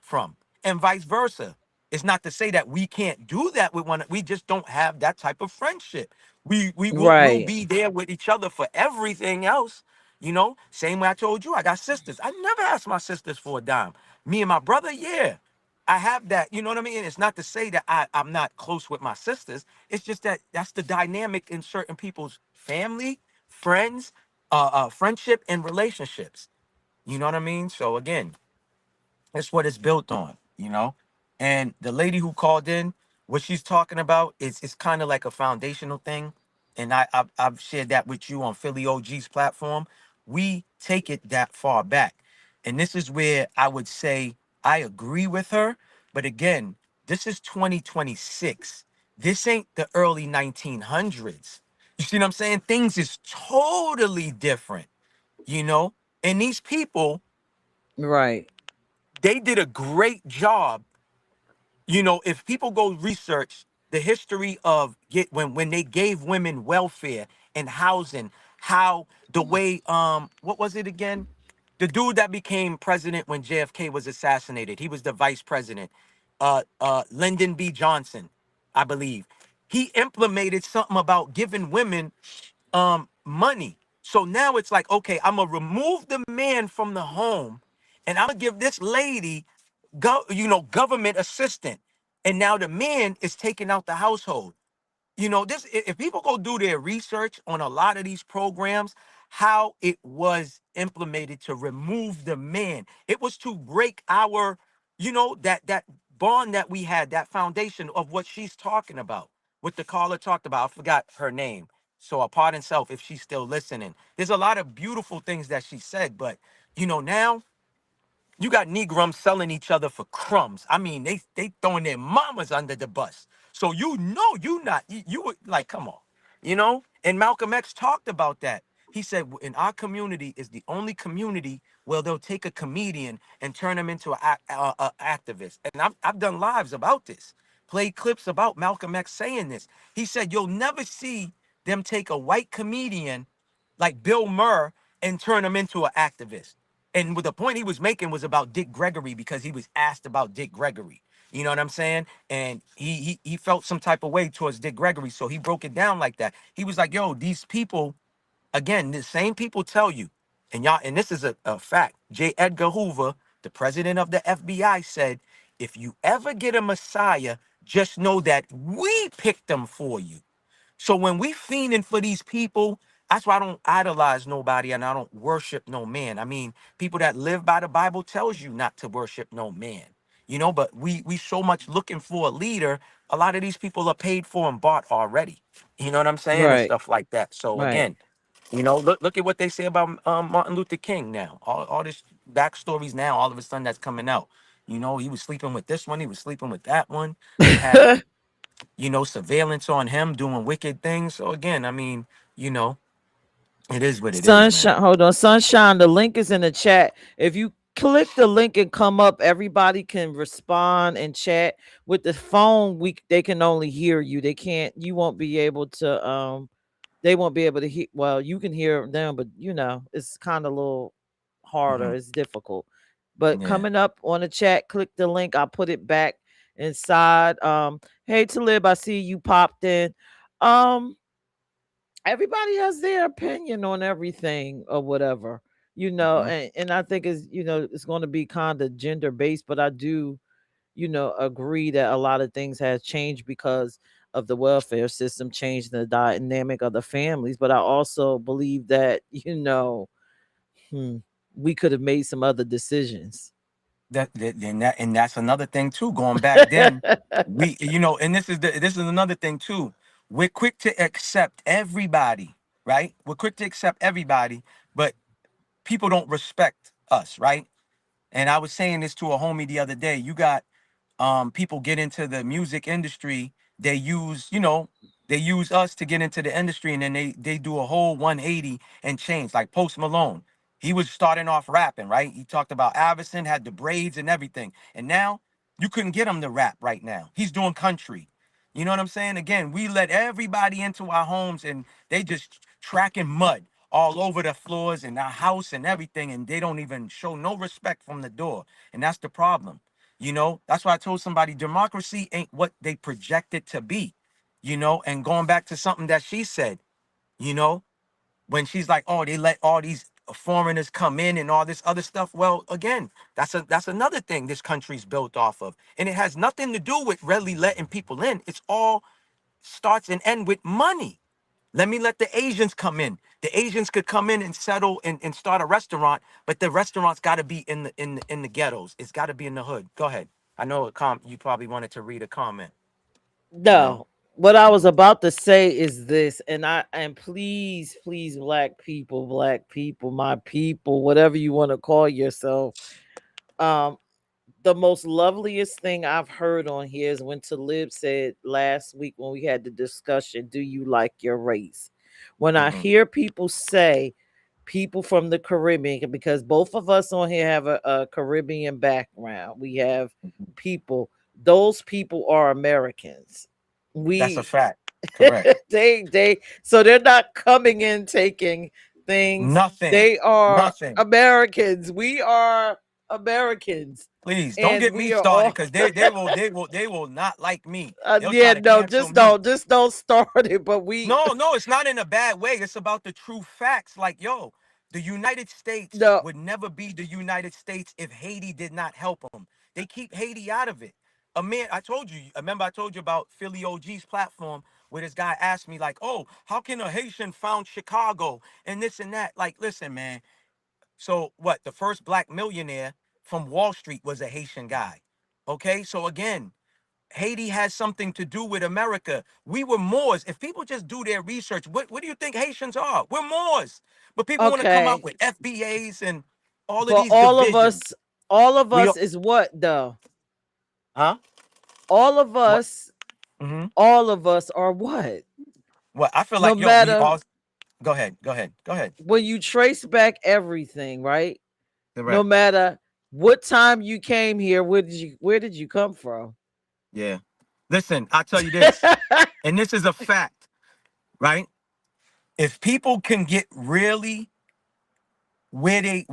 from, and vice versa. It's not to say that we can't do that with one. We just don't have that type of friendship. We'll Right. be there with each other for everything else. Same way I told you, I got sisters. I never asked my sisters for a dime. Me and my brother, yeah. I have that, you know what I mean? It's not to say that I'm not close with my sisters. It's just that that's the dynamic in certain people's family, friends, friendship, and relationships. You know what I mean? So again, that's what it's built on. And the lady who called in, what she's talking about is kind of like a foundational thing. And I've shared that with you on Philly OG's platform. We take it that far back. And this is where I would say I agree with her. But again, this is 2026. This ain't the early 1900s. You see what I'm saying? Things is totally different, you know? And these people, Right. they did a great job. If people go research the history of when they gave women welfare and housing, how the way what was it again? The dude that became president when JFK was assassinated, he was the vice president. Lyndon B. Johnson, I believe. He implemented something about giving women money. So now it's like, okay, I'm gonna remove the man from the home and I'm gonna give this lady government assistant. And now the man is taking out the household. This, if people go do their research on a lot of these programs, how it was implemented to remove the man. It was to break our, that bond that we had, that foundation of what she's talking about, what the caller talked about. I forgot her name. So pardon self if she's still listening. There's a lot of beautiful things that she said, but now you got Negroes selling each other for crumbs. I mean, they throwing their mamas under the bus. So you not you would like, come on, And Malcolm X talked about that. He said in our community is the only community where they'll take a comedian and turn him into a activist. And I've done lives about this, played clips about Malcolm X saying this. He said you'll never see them take a white comedian like Bill Burr and turn him into an activist. And with the point he was making was about Dick Gregory because he was asked about Dick Gregory. You know what I'm saying? And he felt some type of way towards Dick Gregory. So he broke it down like that. He was like, yo, these people, again, the same people tell you, and this is a fact. J. Edgar Hoover, the president of the FBI, said, if you ever get a Messiah, just know that we picked them for you. So when we fiending for these people, that's why I don't idolize nobody and I don't worship no man. I mean, people that live by the Bible tells you not to worship no man. But we so much looking for a leader. A lot of these people are paid for and bought already. You know what I'm saying? And Right. stuff like that. So Right. again, look at what they say about Martin Luther King now. All this backstories now, all of a sudden that's coming out. He was sleeping with this one, he was sleeping with that one. They had surveillance on him doing wicked things. So again, I mean, you know, it is what it is, man. Sunshine, hold on. Sunshine, the link is in the chat. If you click the link and come up, everybody can respond and chat. With the phone, they can only hear you. You won't be able to they won't be able to hear, well, you can hear them, but it's kind of a little harder. Hmm. It's difficult. But Yeah. coming up on the chat, click the link. I'll put it back inside. Hey Talib, I see you popped in. Um, Everybody has their opinion on everything or whatever. Hmm. and I think it's, it's going to be kind of gender based, but I do, agree that a lot of things has changed because of the welfare system, changing the dynamic of the families. But I also believe that, hmm, we could have made some other decisions. And that's another thing too. Going back then, and this is another thing too. We're quick to accept everybody, right? We're quick to accept everybody, but people don't respect us, right? And I was saying this to a homie the other day. You got people get into the music industry. They use, they use us to get into the industry, and then they do a whole 180 and change. Like Post Malone, he was starting off rapping, right? He talked about Iverson, had the braids and everything, and now you couldn't get him to rap right now. He's doing country. You know what I'm saying? Again, we let everybody into our homes, and they just tracking mud all over the floors in our house and everything, and they don't even show no respect from the door. And that's the problem. That's why I told somebody democracy ain't what they project it to be, and going back to something that she said, you know, when she's like, oh, they let all these foreigners come in and all this other stuff. Well, again, that's another thing this country's built off of. And it has nothing to do with really letting people in. It's all starts and end with money. Let me let the Asians come in. The Asians could come in and settle and start a restaurant, but the restaurant's got to be in the ghettos. It's got to be in the hood. Go ahead. I know you probably wanted to read a comment. You know. No, what I was about to say is this, and please, please, black people, my people, whatever you want to call yourself. Um, the most loveliest thing I've heard on here is when Talib said last week when we had the discussion, do you like your race? When I Hmm. hear people say, people from the Caribbean, because both of us on here have a Caribbean background, we have people, those people are Americans. That's a We fact. Correct. so they're not coming in taking things. Nothing. They are Nothing. Americans. We are Americans, Please don't and get me we are started, all because they will not like me. They'll try yeah, to no, cancel me. just don't start it, but we No, no, it's not in a bad way. It's about the true facts. Like, yo, the United States no. would never be the United States if Haiti did not help them. They keep Haiti out of it. A man, I told you, remember I told you about Philly OG's platform where this guy asked me, like, oh, how can a Haitian found Chicago and this and that? Like, listen, man. So what? The first black millionaire from Wall Street was a Haitian guy. Okay, so again, Haiti has something to do with America. We were Moors. If people just do their research, what do you think Haitians are? We're Moors. But people want to come out Okay, with FBAs and all of but these divisions. all of We us are, is what though? huh? All of What? us, Mm-hmm. all of us are what? Well, I feel No like, yo, we matter all, go ahead, go ahead, go ahead. when you trace back everything, right? No Correct. matter what time you came here, where did you come from? Yeah. Listen, I tell you this, and this is a fact, right? If people can get really where they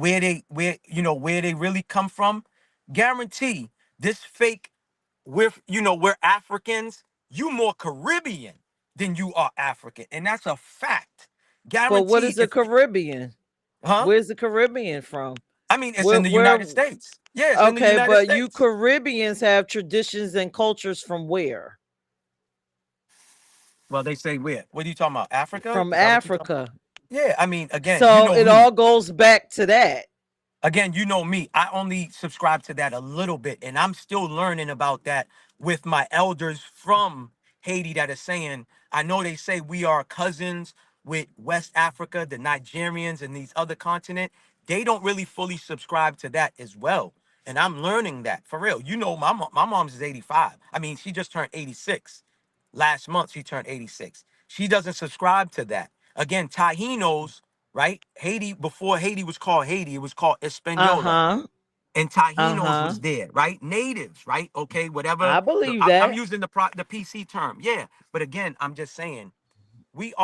really come from, guarantee this fake we're Africans, you more Caribbean than you are African, and that's a fact. But what Guarantee. is the If Caribbean? huh Where's the Caribbean from? I mean, it's in the Where United States. Yeah, it's in the okay, United but you States. Caribbeans have traditions and cultures from where? Well, they say where? What are you talking about? Africa? From Is that what you talking about? Africa. Yeah, I mean, again, you So know it me. all goes back to that. Again, you know me. I only subscribe to that a little bit, and I'm still learning about that with my elders from Haiti that are saying, I know they say we are cousins with West Africa, the Nigerians, and these other continent. They don't really fully subscribe to that as well. And I'm learning that for real. My mom's is 85. I mean, she just turned 86. Last month, she turned 86. She doesn't subscribe to that. Again, Tahinos, right? Haiti, before Haiti was called Haiti, it was called Hispaniola. Uh-huh. And Tahinos Uh-huh. was there, right? Natives, right? Okay, whatever. I believe I'm that. using the PC term. Yeah. But again, I'm just saying,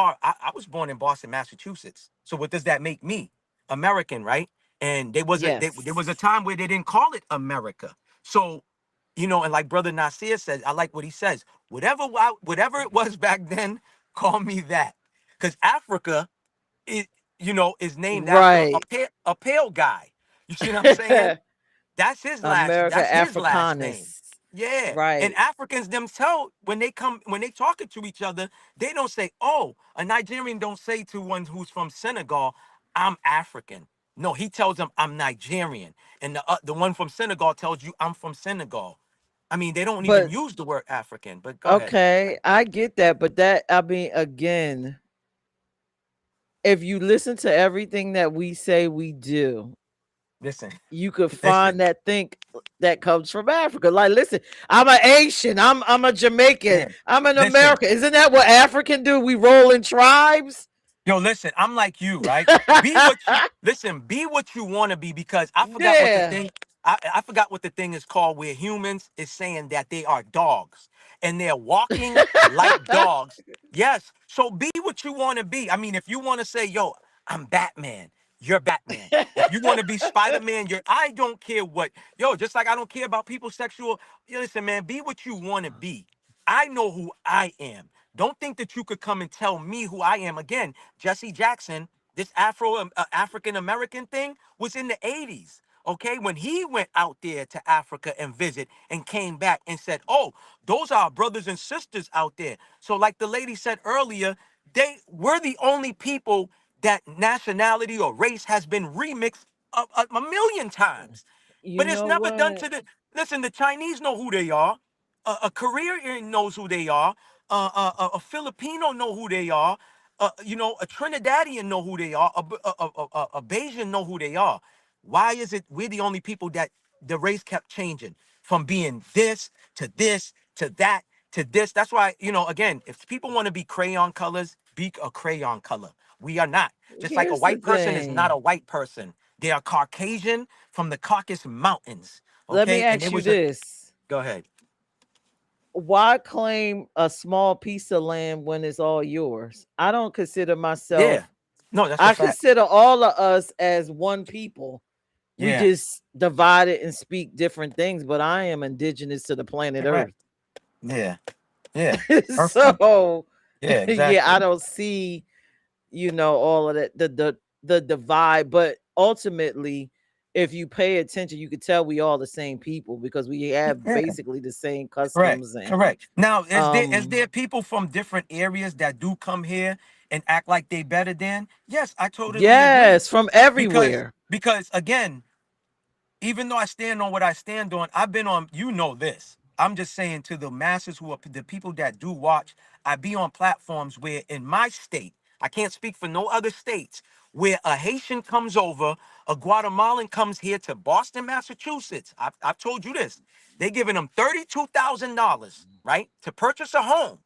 I was born in Boston, Massachusetts. So what does that make me? American, right? And there was a Yes. time where they didn't call it America. So, and like Brother Nasir says, I like what he says. Whatever it was back then, call me that. Because Africa, it, is named after Right. a pale guy. You see what I'm saying? America That's his last name. Africanus. Yeah. And Right. Africans themselves, when they talking to each other, they don't say, oh, a Nigerian don't say to one who's from Senegal, I'm African. No, he tells them I'm Nigerian. And the one from Senegal tells you I'm from Senegal. I mean, they don't even But use the word African, but go ahead. okay, I get that, but that I mean again, if you listen to everything that we say we do, Listen, you could listen. find that think that comes from Africa. Like, listen, I'm an Asian, I'm a Jamaican, Yeah. I'm an Listen. American. Isn't that what African do? We roll in tribes. Yo, listen, I'm like you, right? Be what you want to be, because I forgot what the Yeah. thing I forgot what the thing is called where humans is saying that they are dogs and they're walking like dogs. Yes. So be what you want to be. I mean, if you want to say, yo, I'm Batman, you're Batman. If you want to be Spider-Man, I don't care what, just like I don't care about people's sexual. Listen, man, be what you want to be. I know who I am. Don't think that you could come and tell me who I am. Again, Jesse Jackson, this African American thing was in the 80s. Okay, when he went out there to Africa and visit and came back and said, "Oh, those are our brothers and sisters out there." So, like the lady said earlier, we're the only people that nationality or race has been remixed a million times, You but it's know never done what? to the. Listen, the Chinese know who they are. A Korean knows who they are. A Filipino know who they are. A Trinidadian know who they are. A Bayesian know who they are. Why is it we're the only people that the race kept changing from being this to that to this? That's why, again, if people want to be crayon colors, be a crayon color. We are not. Just like a Here's the white person is not thing. a white person. They are Caucasian from the Caucasus Mountains. Let me Okay. And ask it you was a, this. go ahead. Why claim a small piece of land when it's all yours? I don't consider Yeah. myself, No, that's a I fact. consider all of us as one people. We Yeah. just divided and speak different things, but I am indigenous to the planet Correct. Earth. Yeah. Yeah. Earthquake. So Yeah, yeah, I exactly. don't see, all of that, the divide, but ultimately, if you pay attention, you could tell we all the same people because we have Yeah. basically the same Correct. customs and Correct. Now, is there um people from different areas that do come here and act like they better than? Yes, I totally agree. yes, from Because everywhere. because again, even though I stand on what I stand on, I've been on, this. I'm just saying to the masses who are the people that do watch, I be on platforms where in my state, I can't speak for no other states, where a Haitian comes over, a Guatemalan comes here to Boston, Massachusetts. I've told you this. They're giving them $32,000, right, to purchase a home.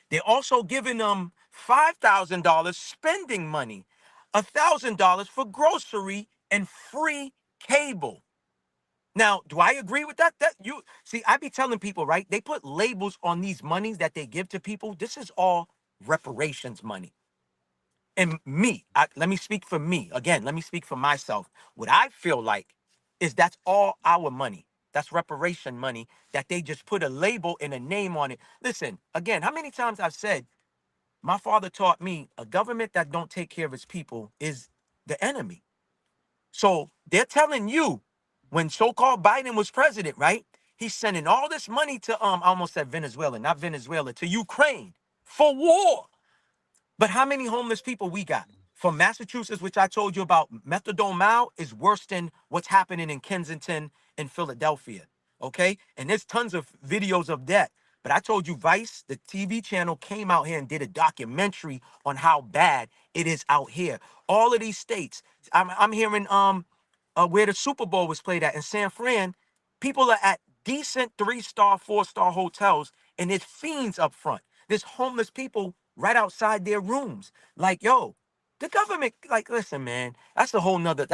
They're also giving them $5,000 spending money, $1,000 for grocery and free cable. Now, do I agree with that? That you see, I be telling people, right? They put labels on these monies that they give to people. This is all reparations money. And let me speak for me. Again, let me speak for myself. What I feel like is that's all our money. That's reparation money that they just put a label and a name on it. Listen, again, how many times I've said, my father taught me a government that don't take care of its people is the enemy. So they're telling you when so-called Biden was president, right? He's sending all this money to I almost said Venezuela, not Venezuela, to Ukraine for war. But how many homeless people we got? From Massachusetts, which I told you about, methadone Mile is worse than what's happening in Kensington and Philadelphia. Okay? And there's tons of videos of that. But I told you Vice, the TV channel, came out here and did a documentary on how bad it is out here. All of these states. I'm hearing where the Super Bowl was played at in San Fran, people are at decent 3-star, 4-star hotels, and there's fiends up front. There's homeless people right outside their rooms. Like, yo, the government, like, listen, man, that's a whole nother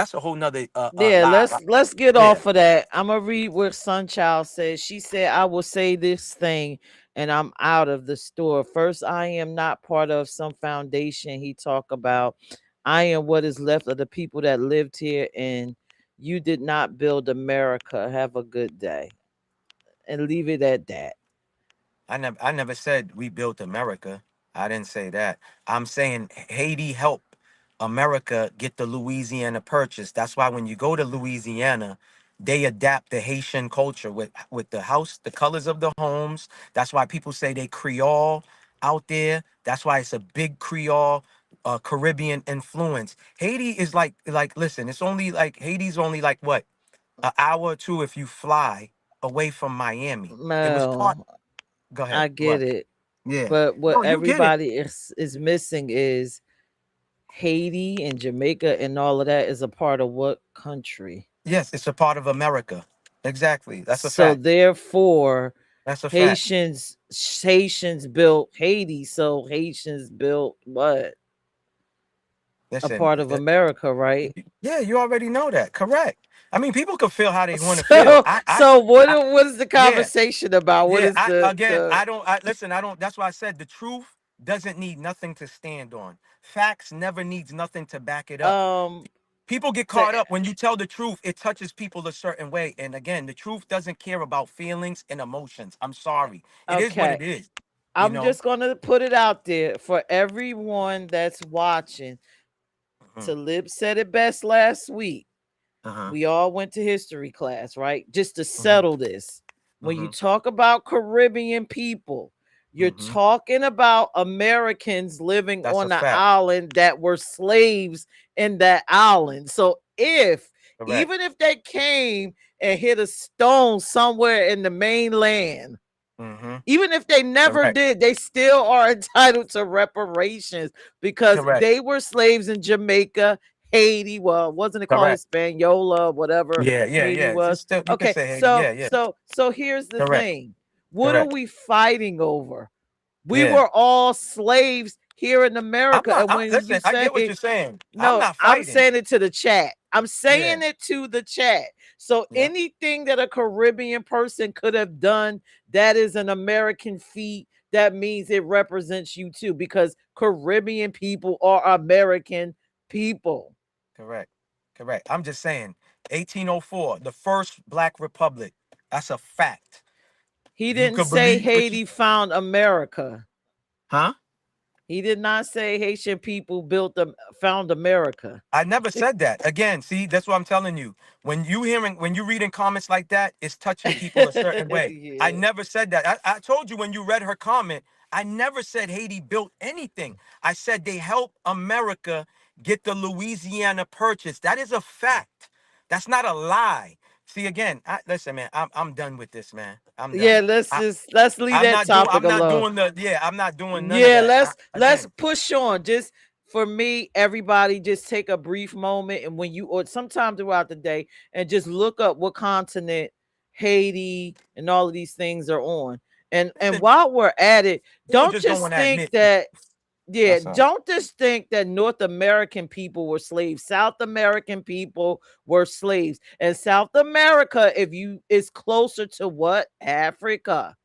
Yeah, lie. let's get Yeah. off of that. I'm gonna read what Sunchild says. She said, "I will say this thing, and I'm out of the store. First, I am not part of some foundation he talk about. I am what is left of the people that lived here, and you did not build America. Have a good day, and leave it at that." I never said we built America. I didn't say that. I'm saying Haiti helped. America get the Louisiana Purchase. That's why when you go to Louisiana, they adapt the Haitian culture with the house, the colors of the homes. That's why people say they Creole out there. That's why it's a big Creole, Caribbean influence. Haiti is like listen, it's only like Haiti's only like what, an hour or two if you fly away from Miami. It was part. Mel, Go ahead. I get What? it. Yeah. But what No, you get it. everybody is missing is Haiti and Jamaica and all of that is a part of what country? Yes, it's a part of America. Exactly. That's a So fact. therefore, That's a fact. Haitians built Haiti, so Haitians built what? A Listen, part of America, right? yeah, you already know that. Correct. I mean, people can feel how they want to feel. So so I, what is the yeah, conversation about? What yeah. is the I don't, listen, I don't, that's why I said the truth doesn't need nothing to stand on. Facts never needs nothing to back it up. um People get to caught up when you tell the truth, it touches people a certain way. And again, the truth doesn't care about feelings and emotions. I'm sorry. It is what okay. it is, you I'm know? just going to put it out there for everyone that's watching. Mhm. Talib said it best last week. Uh-huh. We all went to history class, right? Just to Hmm. settle this. When you Hmm. talk about Caribbean people, you're Hmm. talking about Americans living That's on a the fact. island that were slaves in that island. So Correct. even if they came and hit a stone somewhere in the mainland, Hmm. even if they never Correct. did, they still are entitled to reparations because Correct. they were slaves in Jamaica, Haiti. Well, wasn't it called Correct. Hispaniola, whatever Yeah, yeah, Haiti yeah. It's was? still, you can Okay, say Haiti. Yeah, yeah. so here's the Correct. thing. What are Correct. we fighting over? We Yeah. were all slaves here in I'm America. not, And when you listen, I get what say you're saying. I'm no, not I'm fighting. saying it to the chat. I'm Yeah. saying it to the chat. So Yeah. anything that a Caribbean person could have done that is an American feat, that means it represents you too, because Caribbean people are American people. Correct. Correct. I'm just saying, 1804, the first Black Republic. That's a fact. He You didn't could say believe what you, Haiti found America. huh? He did not say Haitian people found America. I never said that. Again, see, that's what I'm telling you. When you reading comments like that, it's touching people a certain way. I Yeah. never said that. I told you when you read her comment, I never said Haiti built anything. I said they helped America get the Louisiana Purchase. That is a fact. That's not a lie. See, again, listen, man, I'm done with this, man. I'm Yeah, done. I, let's leave that topic I'm not alone. doing the, yeah, I'm not doing none of Yeah, that. let's Again, push on. Just for me, everybody just take a brief moment and when you or sometime throughout the day and just look up what continent Haiti and all of these things are on. And listen, while we're at it, people don't just don't just want to think admit. that yeah, That's all. don't just think that North American people were slaves. South American people were slaves. And South America, if you is closer to what? Africa.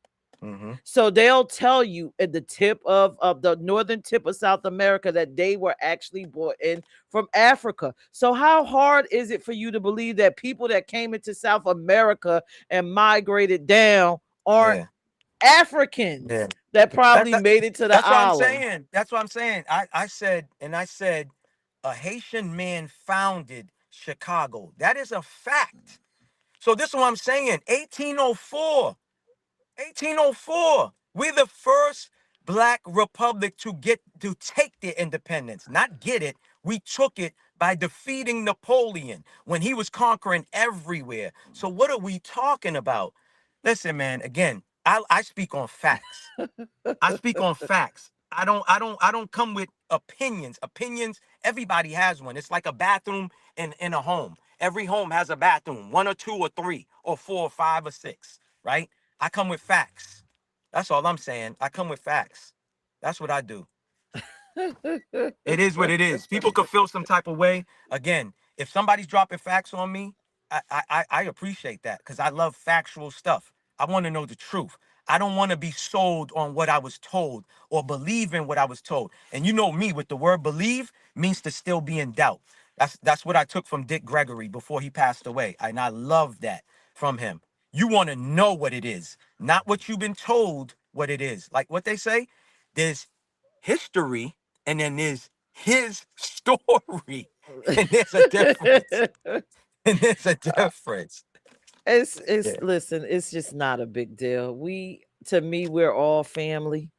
Hmm. So they'll tell you at the tip of the northern tip of South America that they were actually brought in from Africa. So how hard is it for you to believe that people that came into South America and migrated down aren't Yeah. Africans Yeah. that That, probably that made it to the that's what I'm island? saying. That's what I'm saying. I said a Haitian man founded Chicago. That is a fact. So this is what I'm saying. 1804. 1804. We're the first Black republic to take their independence, not get it. We took it by defeating Napoleon when he was conquering everywhere. So what are we talking about? Listen, man, again, I speak on facts. I speak on facts. I don't come with opinions. Opinions, everybody has one. It's like a bathroom in a home. Every home has a bathroom, one or two or three or four or five or six, right? I come with facts. That's all I'm saying. I come with facts. That's what I do. It is what it is. People could feel some type of way. Again, if somebody's dropping facts on me, I appreciate that because I love factual stuff. I want to know the truth. I don't want to be sold on what I was told or believe in what I was told. And you know me with the word believe means to still be in doubt. That's what I took from Dick Gregory before he passed away. And I love that from him. You want to know what it is, not what you've been told what it is. Like what they say, there's history and then there's his story. And there's a difference. And there's a difference. It's Yeah. listen, it's just not a big deal. We to me, we're all family.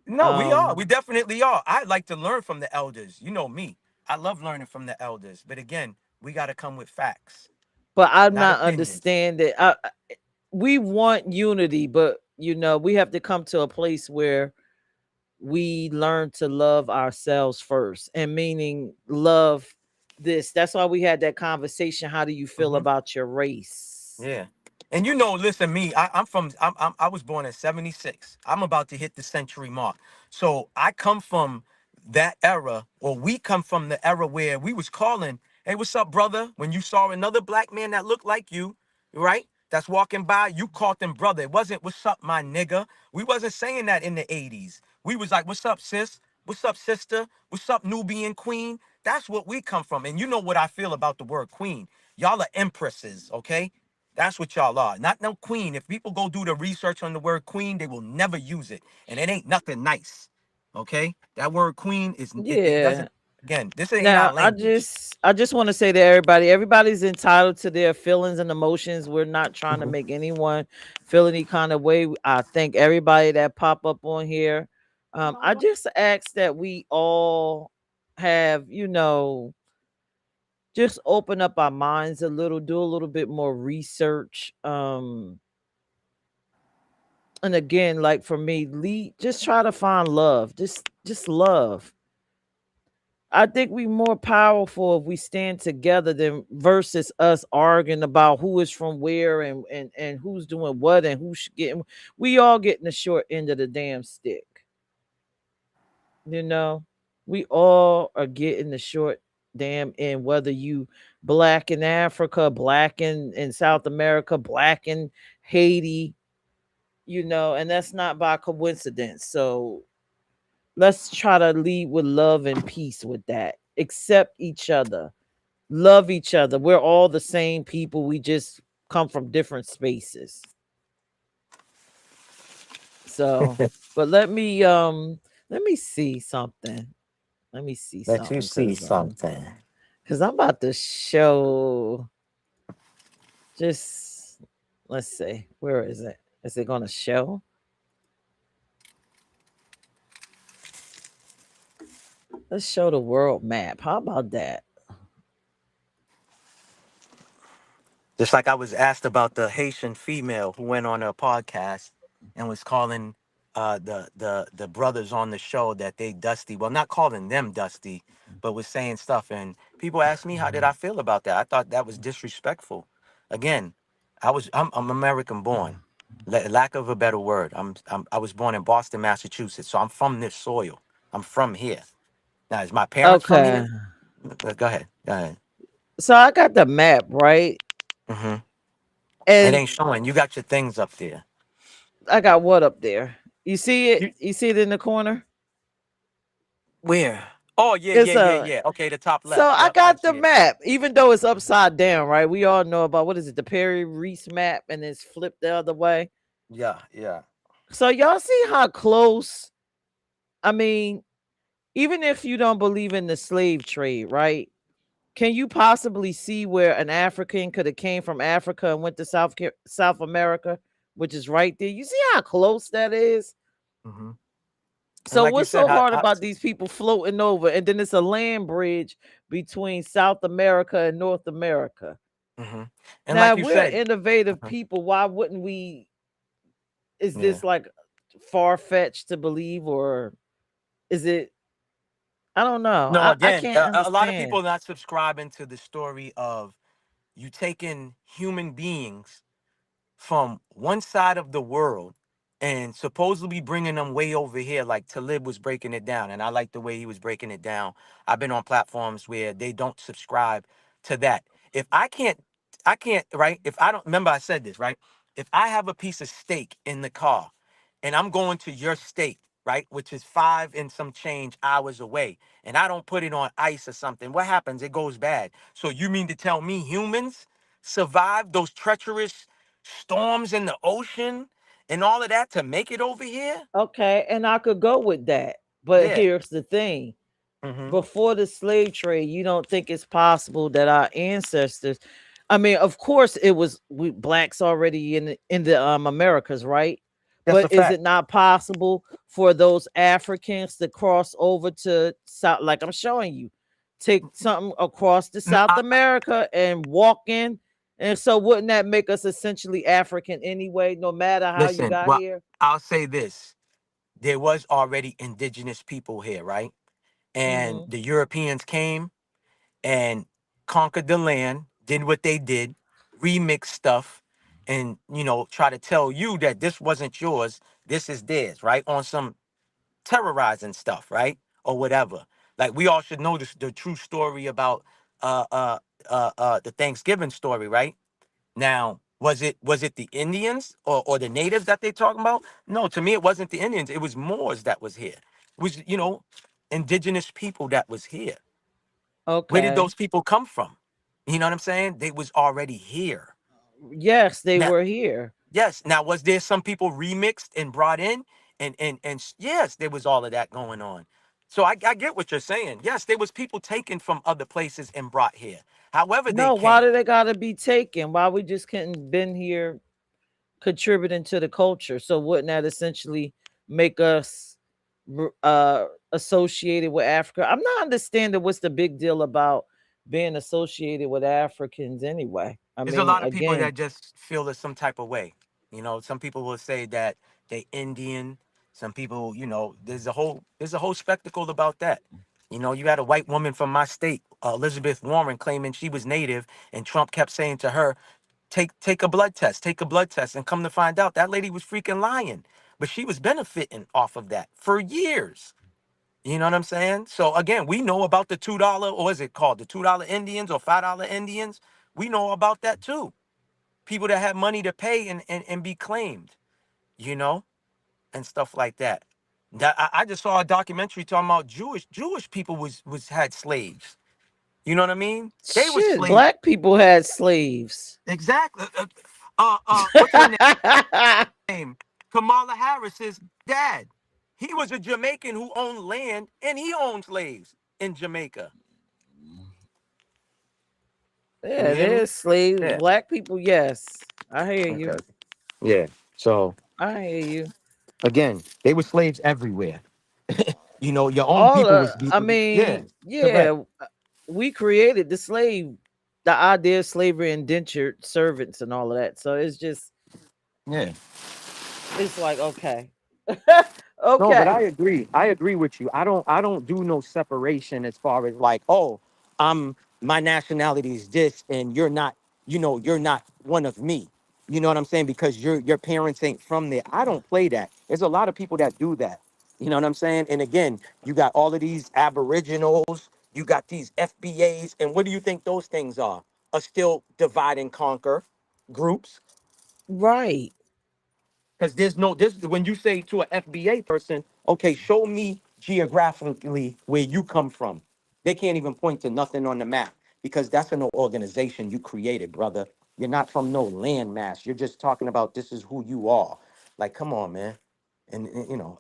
No, we are. Um, We definitely are. I like to learn from the elders. You know me. I love learning from the elders. But again, we got to come with facts, but I'm not not opinions. understanding. We want unity, but we have to come to a place where we learn to love ourselves first, and meaning love this. That's why we had that conversation. How do you feel Mhm. about your race? Yeah. And listen, me, I was born in 76. I'm about to hit the century mark. So I come from that era, or we come from the era where we was calling, hey, what's up, brother? When you saw another black man that looked like you, right? That's walking by, you called them brother. It wasn't what's up, my nigga. We wasn't saying that in the 80s. We was like, what's up, sis? What's up, sister? What's up, Nubian queen? That's what we come from. And you know what I feel about the word queen. Y'all are empresses, okay? That's what y'all are. Not no queen. If people go do the research on the word queen, they will never use it. And it ain't nothing nice. Okay? That word queen it Yeah. doesn't, again, this ain't our Now, I language. just I just want to say to everybody, everybody's entitled to their feelings and emotions. We're not trying to Mhm. make anyone feel any kind of way. I thank everybody that pop up on here. I just ask that we all have, just open up our minds a little, do a little bit more research. And again, like for me, just try to find love. Just love. I think we more powerful if we stand together than versus us arguing about who is from where and who's doing what and who's getting. We all getting the short end of the damn stick. You know, we all are getting the short damn end. Whether you black in Africa, black in South America, black in Haiti, and that's not by coincidence. So let's try to lead with love and peace with that. Accept each other, love each other. We're all the same people. We just come from different spaces. So, but let me see something. Let me see Let you something see cuz something. I'm about to show just let's see. Where is it? Is it going to show? Let's show the world map. How about that? Just like I was asked about the Haitian female who went on a podcast and was calling the brothers on the show that they dusty. Well, not calling them dusty, but was saying stuff. And people asked me how did I feel about that. I thought that was disrespectful. Again, I'm American born. Lack of a better word. I was born in Boston, Massachusetts, so I'm from this soil. I'm from here. Now, is my parents from Okay. here? Go ahead. Go ahead. So I got the map, right? Hmm. It And ain't showing. You got your things up there. I got what up there? You see it? You, You see it in the corner? where? Oh yeah, It's yeah, yeah, a yeah. Okay, the top So left. I Yep, I got the see it. map, even though it's upside down, right? We all know about what is it, the Perry Reese map, and it's flipped the other way. Yeah, yeah. So y'all see how close? I mean, even if you don't believe in the slave trade, right? Can you possibly see where an African could have came from Africa and went to South America, which is right there? You see how close that is? Hmm. And So like you what's said, so hard about these people floating over? And then it's a land bridge between South America and North America. hmm and Now, like if you we're said, innovative uh people, why wouldn't we? Is yeah. this like far fetched to believe, or is it? I don't know. No, I again, can't a lot of understand. people not subscribing to the story of you taking human beings from one side of the world and supposedly bringing them way over here, like Talib was breaking it down. And I like the way he was breaking it down. I've been on platforms where they don't subscribe to that. If I can't, right? If I don't, remember I said this, right? If I have a piece of steak in the car and I'm going to your state, right, which is 5 and some change hours away, and I don't put it on ice or something, what happens? It goes bad. So you mean to tell me humans survived those treacherous storms in the ocean and all of that to make it over here? Okay, and I could go with that, but Yeah. here's the thing: Mm-hmm. before the slave trade, you don't think it's possible that our ancestors, I mean, of course it was we blacks already in the Americas, right? That's But a is fact. it not possible for those Africans to cross over to South, like I'm showing you, take something across to No, South America and walk in? And so wouldn't that make us essentially African anyway, no matter how you listen. got Well, here? I'll say this: there was already indigenous people here, right? And Hmm. the Europeans came and conquered the land, did what they did, remixed stuff, and try to tell you that this wasn't yours, this is theirs, right? On some terrorizing stuff, right? Or whatever. Like we all should know the true story about uh uh the Thanksgiving story, right? Now, was it the Indians or the natives that they talking about? No, to me it wasn't the Indians. It was Moors that was here. It was, indigenous people that was here. Where did Okay. those people come from? You know what I'm saying? They was already here. Yes, they Now, were here. yes. Now, was there some people remixed and brought in? Yes, there was all of that going on. So I get what you're saying. Yes, there was people taken from other places and brought here. However, they No, why came. do they gotta be taken? Why we just couldn't been here contributing to the culture? So wouldn't that essentially make us associated with Africa? I'm not understanding what's the big deal about being associated with Africans anyway. I There's a mean, lot of people again, that just feel there's some type of way. Some people will say that they Indian. Some people, there's a whole spectacle about that. You had a white woman from my state, Elizabeth Warren, claiming she was native, and Trump kept saying to her, take a blood test, take a blood test, and come to find out that lady was freaking lying. But she was benefiting off of that for years. You know what I'm saying? So again, we know about the $2, or is it called the $2 Indians or $5 Indians? We know about that too. People that had money to pay and be claimed, you know, and stuff like that. That I just saw a documentary talking about Jewish people was had slaves. You know what I mean? They was shit, slaves. black people had slaves. Exactly. What's her name? Kamala Harris's dad. He was a Jamaican who owned land and he owned slaves in Jamaica. Can you Yeah, hear me? there's slaves. Yeah. Black people, yes. I hear you. Okay. Yeah. So I hear you. again, they were slaves everywhere. Your own All people was I yeah, mean, correct. yeah, we created the idea of slavery, indentured servants, and all of that. So it's just, Yeah. it's like, okay. No, but I Okay. agree. I agree with you. I don't do no separation as far as like, oh, my nationality is this and you're not one of me. You know what I'm saying? Because your parents ain't from there. I don't play that. There's a lot of people that do that. You know what I'm saying? And again, you got all of these aboriginals, you got these FBAs, and what do you think those things are? Are still divide and conquer groups. Right. Because there's no this when you say to an FBA person, okay, show me geographically where you come from. They can't even point to nothing on the map because that's an organization you created, brother. You're not from no landmass. You're just talking about this is who you are. Like, come on, man. And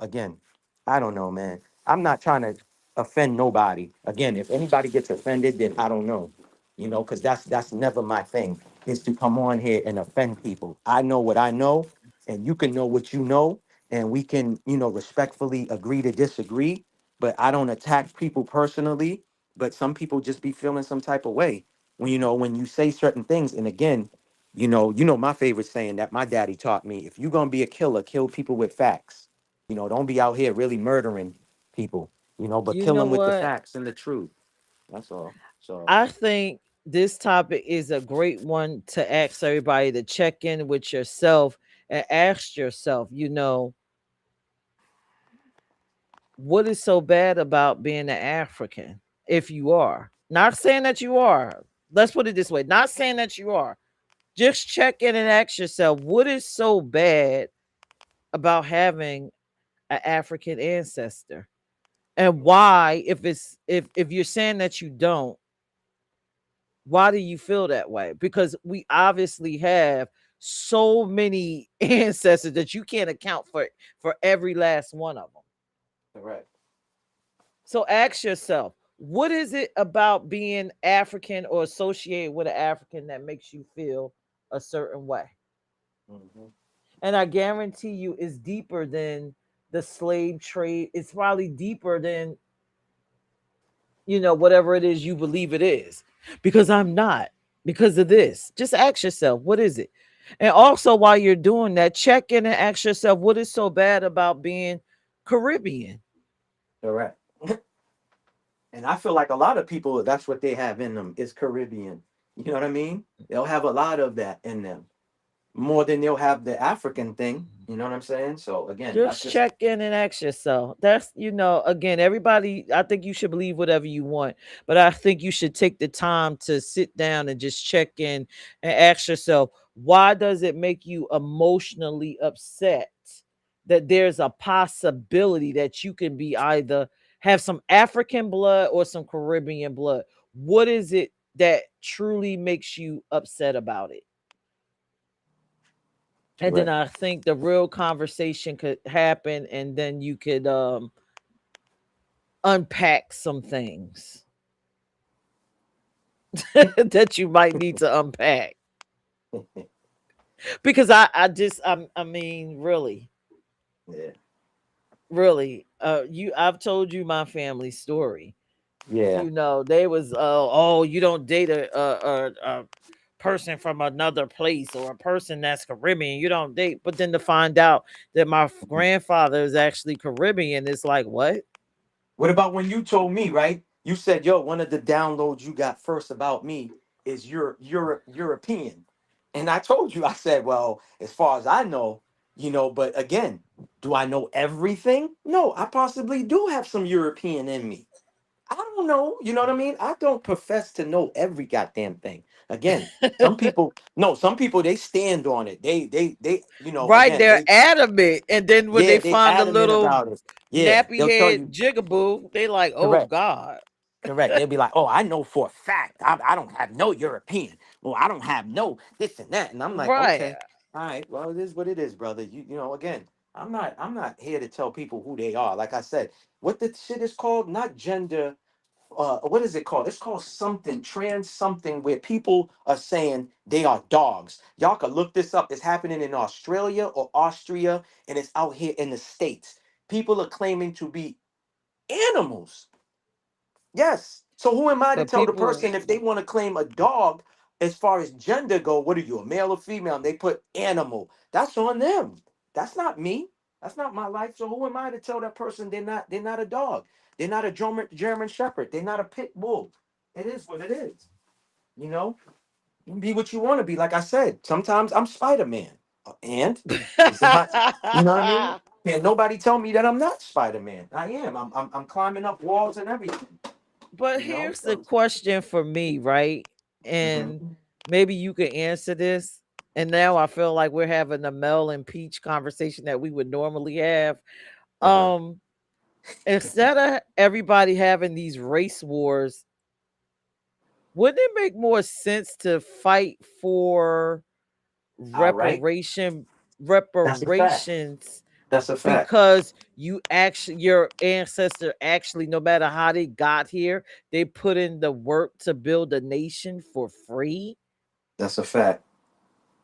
again, I don't know, man. I'm not trying to offend nobody. Again, if anybody gets offended, then I don't know. Because that's never my thing. Is to come on here and offend people. I know what I know, and you can know what you know, and we can, respectfully agree to disagree. But I don't attack people personally. But some people just be feeling some type of way when you say certain things. And again, my favorite saying that my daddy taught me: if you're gonna be a killer, kill people with facts. Don't be out here really murdering people. But You kill know them with the what? facts and the truth. That's all. So I think this topic is a great one to ask everybody to check in with yourself and ask yourself, what is so bad about being an African? If you are, not saying that you are, let's put it this way, not saying that you are, just check in and ask yourself, what is so bad about having an African ancestor? And why, if you're saying that you don't, why do you feel that way? Because we obviously have so many ancestors that you can't account for every last one of them. correct. So ask yourself, what is it about being African or associated with an African that makes you feel a certain way? Mhm. And I guarantee you it's deeper than the slave trade. It's probably deeper than, whatever it is you believe it is. Because I'm not. Because of this. Just ask yourself, what is it? And also while you're doing that, check in and ask yourself, what is so bad about being Caribbean? Correct. And I feel like a lot of people, that's what they have in them is Caribbean. You know what I mean? They'll have a lot of that in them, more than they'll have the African thing. You know what I'm saying? So again, that's Just just check in and ask yourself. That's, again, everybody, I think you should believe whatever you want, but I think you should take the time to sit down and just check in and ask yourself, why does it make you emotionally upset that there's a possibility that you can be either have some African blood or some Caribbean blood? What is it that truly makes you upset about it? And then correct. I think the real conversation could happen, and then you could unpack some things that you might need to unpack. Because I mean, really, Yeah. really, I've told you my family story. Yeah. They was oh, you don't date a person from another place or a person that's Caribbean. You don't date. But then to find out that my grandfather is actually Caribbean, it's like, what? What about when you told me, right? You said, yo, one of the downloads you got first about me is you're European. And I told you, I said, well, as far as I know, but again, do I know everything? No, I possibly do have some European in me. I don't know. You know what I mean? I don't profess to know every goddamn thing. Again, some people they stand on it. Right, again, they're adamant, and then when they they find a adamant little about it. Yeah, nappy they'll tell head you jigaboo, they like, oh correct. God. Correct. They'll be like, oh, I know for a fact. I don't have no European. Well, I don't have no this and that. And I'm like, Right. okay, all right. Well, it is what it is, brother. Again, I'm not here to tell people who they are. Like I said, what the shit is called, not gender. What is it called? It's called something, trans something, where people are saying they are dogs. Y'all can look this up. It's happening in Australia or Austria, and it's out here in the States. People are claiming to be animals. Yes. So who am I to But tell the people, person if they want to claim a dog as far as gender go, what are you, a male or female? And they put animal. That's on them. That's not me. That's not my life. So who am I to tell that person they're not a dog? They're not a German shepherd. They're not a pit bull. It is what it is. You know? You can be what you want to be. Like I said, sometimes I'm Spider-Man. And it's not, you know what I mean? Can't nobody tell me that I'm not Spider-Man. I am. I'm climbing up walls and everything. but You know? here's the So, question for me, right? And mhm. maybe you can answer this. And now I feel like we're having a Mel and Peach conversation that we would normally have. Uh-huh. Um, Instead of everybody having these race wars, wouldn't it make more sense to fight for All right. reparation That's a fact. reparations, That's a fact. because your ancestor actually, no matter how they got here, they put in the work to build a nation for free? That's a fact.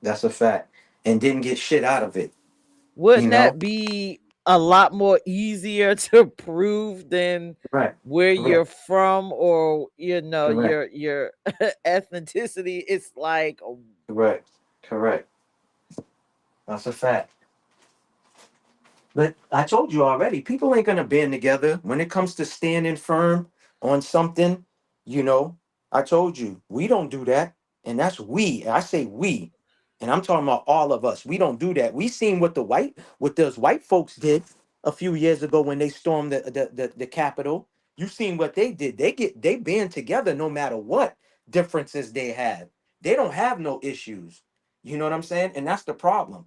That's a fact. And didn't get shit out of it. You Wouldn't know? that be a lot more easier to prove than Correct. where you're Correct. from, or Correct. your ethnicity? It's like, Correct. Correct. That's a fact. But I told you already, people ain't gonna band together when it comes to standing firm on something. You know, I told you we don't do that, and that's we. I say we, and I'm talking about all of us. We don't do that. We seen what those white folks did a few years ago when they stormed the Capitol. You seen what they did. They band together no matter what differences they have. They don't have no issues. You know what I'm saying? And that's the problem.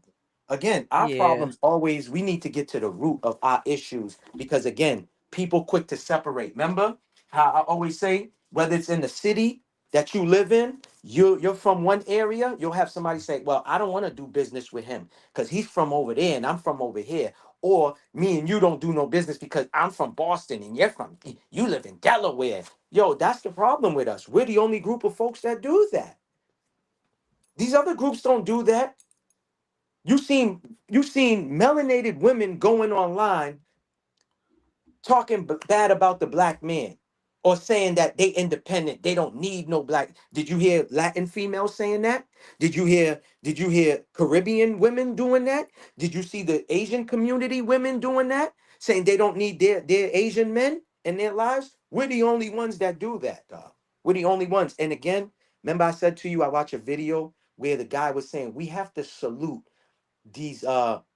Again, our yeah. problems always, we need to get to the root of our issues because again, people quick to separate. Remember how I always say, whether it's in the city that you live in, you're from one area, you'll have somebody say, well, I don't want to do business with him because he's from over there and I'm from over here. Or me and you don't do no business because I'm from Boston and you live in Delaware. Yo, that's the problem with us. We're the only group of folks that do that. These other groups don't do that. You seen melanated women going online talking bad about the black man, or saying that they independent, they don't need no black. Did you hear Latin females saying that? Did you hear Caribbean women doing that? Did you see the Asian community women doing that, saying they don't need their Asian men in their lives? We're the only ones that do that, dog. We're the only ones. And again, remember I said to you, I watched a video where the guy was saying we have to salute these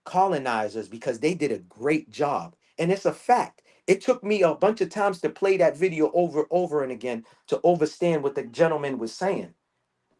colonizers because they did a great job. And it's a fact. It took me a bunch of times to play that video over and again to understand what the gentleman was saying.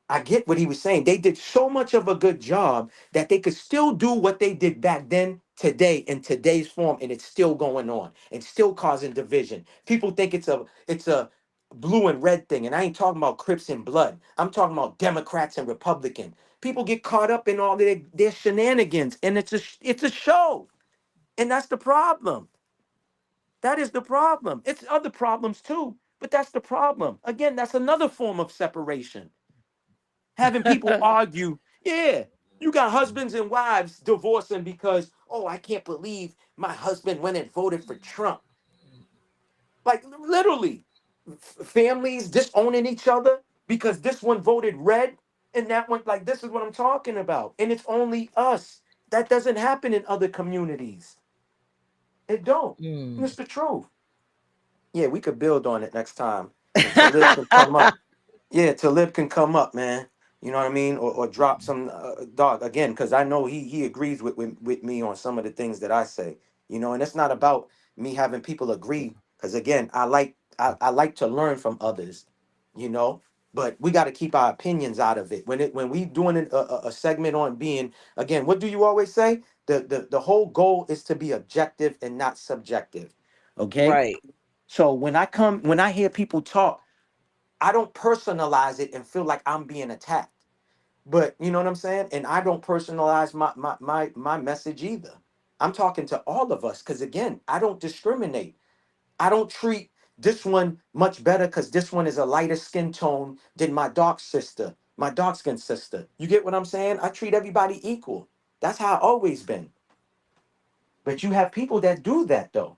I get what he was saying. They did so much of a good job that they could still do what they did back then, today, in today's form, and it's still going on and still causing division. People think it's a blue and red thing, and I ain't talking about Crips and blood. I'm talking about Democrats and Republican. People get caught up in all their shenanigans, and it's a show, and that's the problem. That is the problem. It's other problems too, but that's the problem. Again, that's another form of separation, having people argue. Yeah, you got husbands and wives divorcing because, oh, I can't believe my husband went and voted for Trump. Like literally, families disowning each other because this one voted red and that one, like, this is what I'm talking about. And it's only us. That doesn't happen in other communities. It don't. And Mm. it's the truth. Yeah, we could build on it next time until this can come up. Yeah, Talib can come up, man. You know what I mean, or drop some dog again, because I know he agrees with me on some of the things that I say. And it's not about me having people agree, because again, I like to learn from others. You know, but we got to keep our opinions out of it. When we doing a segment on being, again, what do you always say? The whole goal is to be objective and not subjective. Okay, Right. so when I hear people talk, I don't personalize it and feel like I'm being attacked. But you know what I'm saying? And I don't personalize my message either. I'm talking to all of us because again, I don't discriminate. I don't treat this one much better because this one is a lighter skin tone than my dark skin sister. You get what I'm saying? I treat everybody equal. That's how I always been. But you have people that do that though,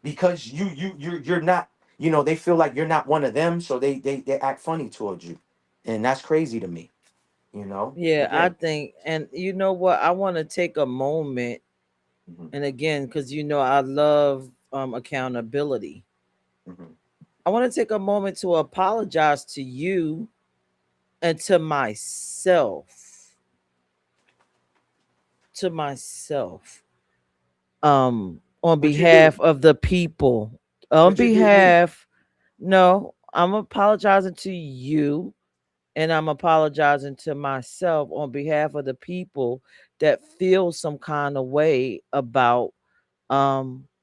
because you're not, they feel like you're not one of them, so they act funny towards you, and that's crazy to me. Yeah, I Again. think, and you know what? I want to take a moment, Hmm. and again, because I love accountability. Hmm. I want to take a moment to apologize to you and to myself. To myself. On What you do? behalf of the people. On What you do me? behalf, no, I'm apologizing to you, and I'm apologizing to myself on behalf of the people that feel some kind of way about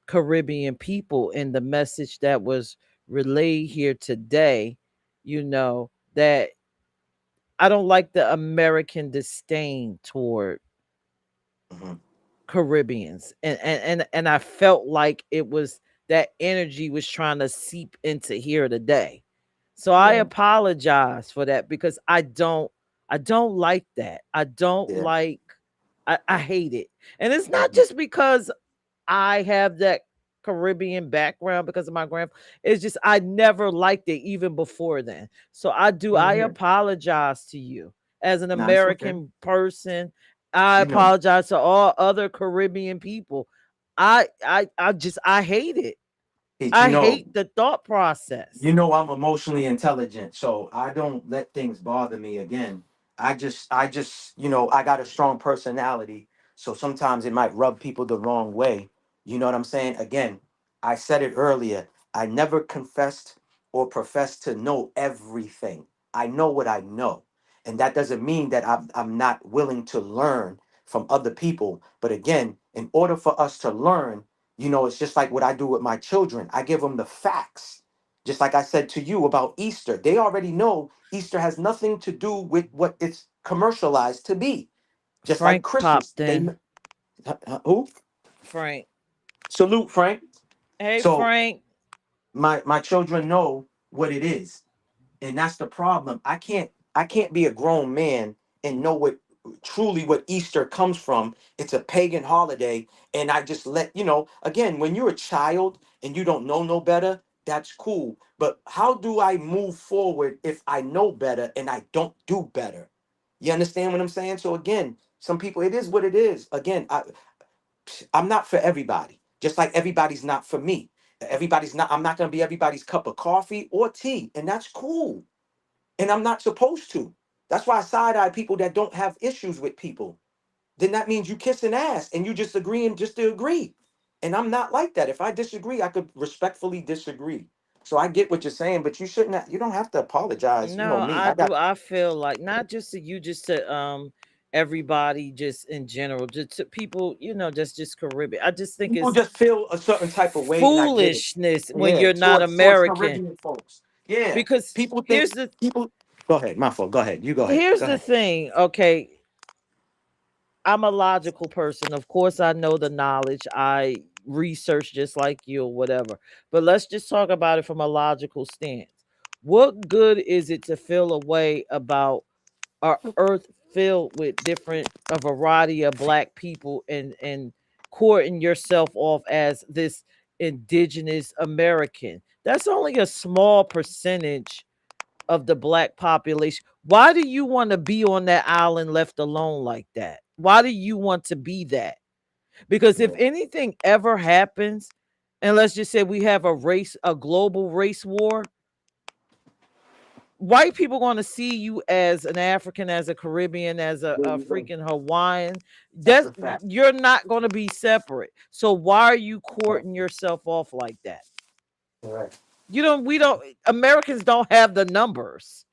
Caribbean people and the message that was relayed here today. That I don't like the American disdain toward Hmm. Caribbeans, and I felt like it was that energy was trying to seep into here today. So I Yeah. apologize for that because I don't like that. I don't Yeah. like I hate it. And it's not Hmm. just because I have that Caribbean background because of my grandfather. It's just I never liked it even before then. So I Hmm. apologize to you as an Nah, it's okay. American person. I You know. apologize to all other Caribbean people. I hate it. Pete, I hate the thought process. I'm emotionally intelligent, so I don't let things bother me again. I just, I got a strong personality, so sometimes it might rub people the wrong way. You know what I'm saying? Again, I said it earlier. I never confessed or professed to know everything. I know what I know. And that doesn't mean that I'm not willing to learn from other people. But again, in order for us to learn, it's just like what I do with my children. I give them the facts. Just like I said to you about Easter. They already know Easter has nothing to do with what it's commercialized to be. Just like Frank Christmas. popped in. Who? Frank. Salute, Frank. Hey, So Frank. my children know what it is, and that's the problem. I can't be a grown man and know what truly what Easter comes from. It's a pagan holiday, and I just let again, when you're a child and you don't know no better, that's cool. But how do I move forward if I know better and I don't do better? You understand what I'm saying? So again, some people, it is what it is. Again, I'm not for everybody, just like everybody's not for me. I'm not going to be everybody's cup of coffee or tea, and that's cool. And I'm not supposed to. That's why I side eye people that don't have issues with people. Then that means you kissing ass and you just agreeing just to agree. And I'm not like that. If I disagree, I could respectfully disagree. So I get what you're saying, but you shouldn't. You don't have to apologize. You know No, me. I I got do. I feel like not just to you, just to everybody, just in general, just to people, just Caribbean. I just think people it's just feel a certain type of way, and I get it. foolishness when Yeah, you're not towards American. Caribbean folks. Yeah, Because people think here's the people. Go ahead, my fault. Go ahead. You go ahead. here's Go the ahead. thing. Okay, I'm a logical person. Of course, I know the knowledge. I research just like you or whatever. But let's just talk about it from a logical stance. What good is it to feel a way about our earth filled with a variety of black people and courting yourself off as this indigenous American? That's only a small percentage of the black population. Why do you want to be on that island left alone like that? Why do you want to be that? Because if Yeah, anything ever happens, and let's just say we have a global race war, white people going to see you as an African, as a Caribbean, as there a you go. freaking Hawaiian. That's That a fact. you're not going to be separate. So why are you Right. courting yourself off like that? Right. You don't. We don't. Americans don't have the numbers.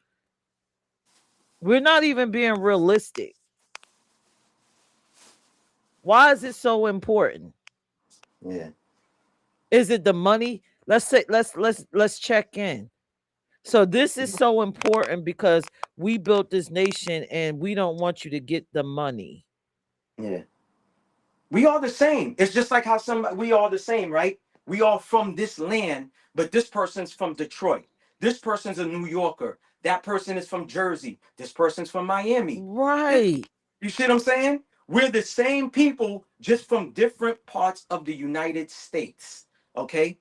We're not even being realistic. Why is it so important? Yeah. Is it the money? Let's say let's check in. So this is so important because we built this nation and we don't want you to get the money. Yeah. We all the same. It's just like how we all the same, right? We all from this land, but this person's from Detroit. This person's a New Yorker. That person is from Jersey. This person's from Miami. This, Right. you see what I'm saying? We're the same people, just from different parts of the United States. Okay?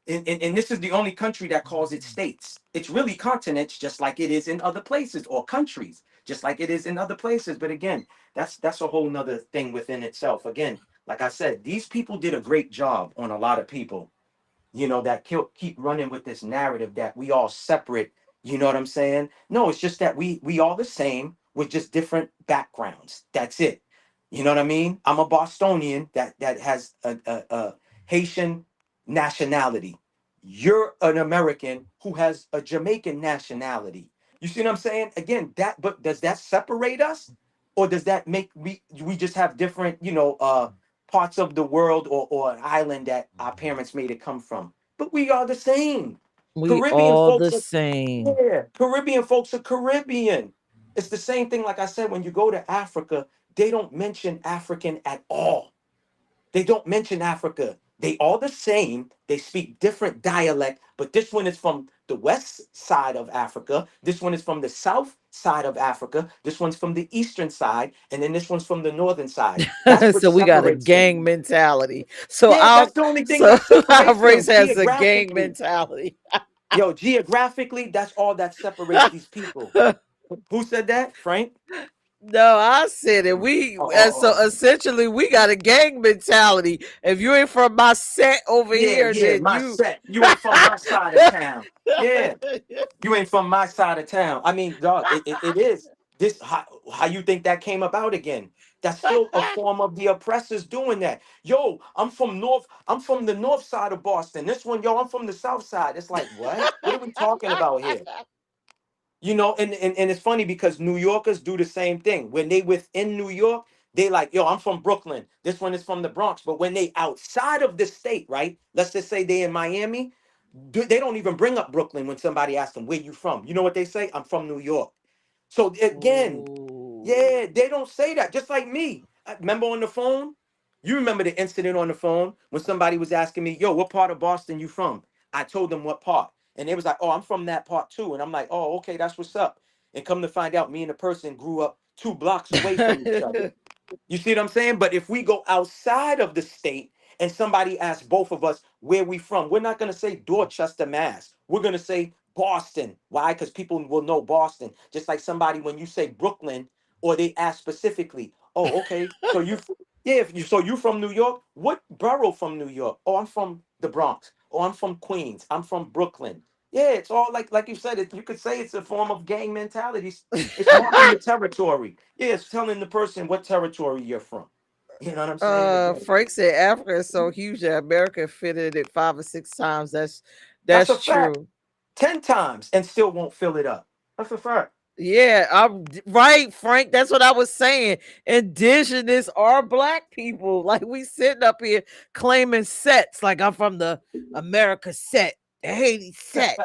And this is the only country that calls it states. It's really continents, just like it is in other places, or countries, just like it is in other places. But again, that's a whole nother thing within itself. Again, like I said, these people did a great job on a lot of people, that keep running with this narrative that we all separate. You know what I'm saying? No, it's just that we all the same with just different backgrounds. That's it. You know what I mean? I'm a Bostonian that has a Haitian nationality. You're an American who has a Jamaican nationality. You see what I'm saying? Again, but does that separate us? Or does that make we just have different, parts of the world, or an island that our parents made it come from? But we are the same. We Caribbean all the folks are, same. yeah, Caribbean folks are Caribbean. It's the same thing, like I said, when you go to Africa, they don't mention African at all. They don't mention Africa. They all the same. They speak different dialect, but this one is from the west side of Africa. This one is from the south side of Africa. This one's from the eastern side, and then this one's from the northern side. That's what So we got a separates them. gang mentality. So Yeah, our that's the only thing so that our separates race them has a gang geographically. mentality. Yo, geographically, that's all that separates these people. Who said that? Frank? No, I said it. We Oh, so oh, oh. essentially we got a gang mentality. If you ain't from my set over Yeah, here, yeah, then my you set. You ain't from my side of town. Yeah. You ain't from my side of town. I mean, dog, it is. This how you think that came about again? That's still a form of the oppressors doing that. Yo, I'm from the north side of Boston. This one, yo, I'm from the south side. It's like, what? What are we talking about here? And it's funny because New Yorkers do the same thing. When they within New York, they like, yo, I'm from Brooklyn. This one is from the Bronx. But when they outside of the state, right? Let's just say they in Miami, they don't even bring up Brooklyn when somebody asks them, where you from? You know what they say? I'm from New York. So again, Ooh. yeah, they don't say that. Just like me. Remember on the phone? You remember the incident on the phone when somebody was asking me, yo, what part of Boston you from? I told them what part. And they was like, oh, I'm from that part too. And I'm like, oh, okay, that's what's up. And come to find out, me and the person grew up 2 blocks away from each other. You see what I'm saying? But if we go outside of the state and somebody asks both of us where we from, we're not going to say Dorchester, Mass. We're going to say Boston. Why? Because people will know Boston. Just like somebody, when you say Brooklyn, or they ask specifically, oh, okay, so you, yeah, if you, so you from New York? What borough from New York? Oh, I'm from the Bronx. Oh, I'm from Queens. I'm from Brooklyn. Yeah, it's all like you said. You could say it's a form of gang mentality. It's marking the territory. Yeah, it's telling the person what territory you're from. You know what I'm saying? Again, Frank said Africa is so huge that America fitted it 5 or 6 times. that's a That's fact. true. 10 times and still won't fill it up. That's a fact. Yeah, I'm right, Frank. That's what I was saying. Indigenous are black people. Like we sitting up here claiming sets, like I'm from the America set, the Haiti set,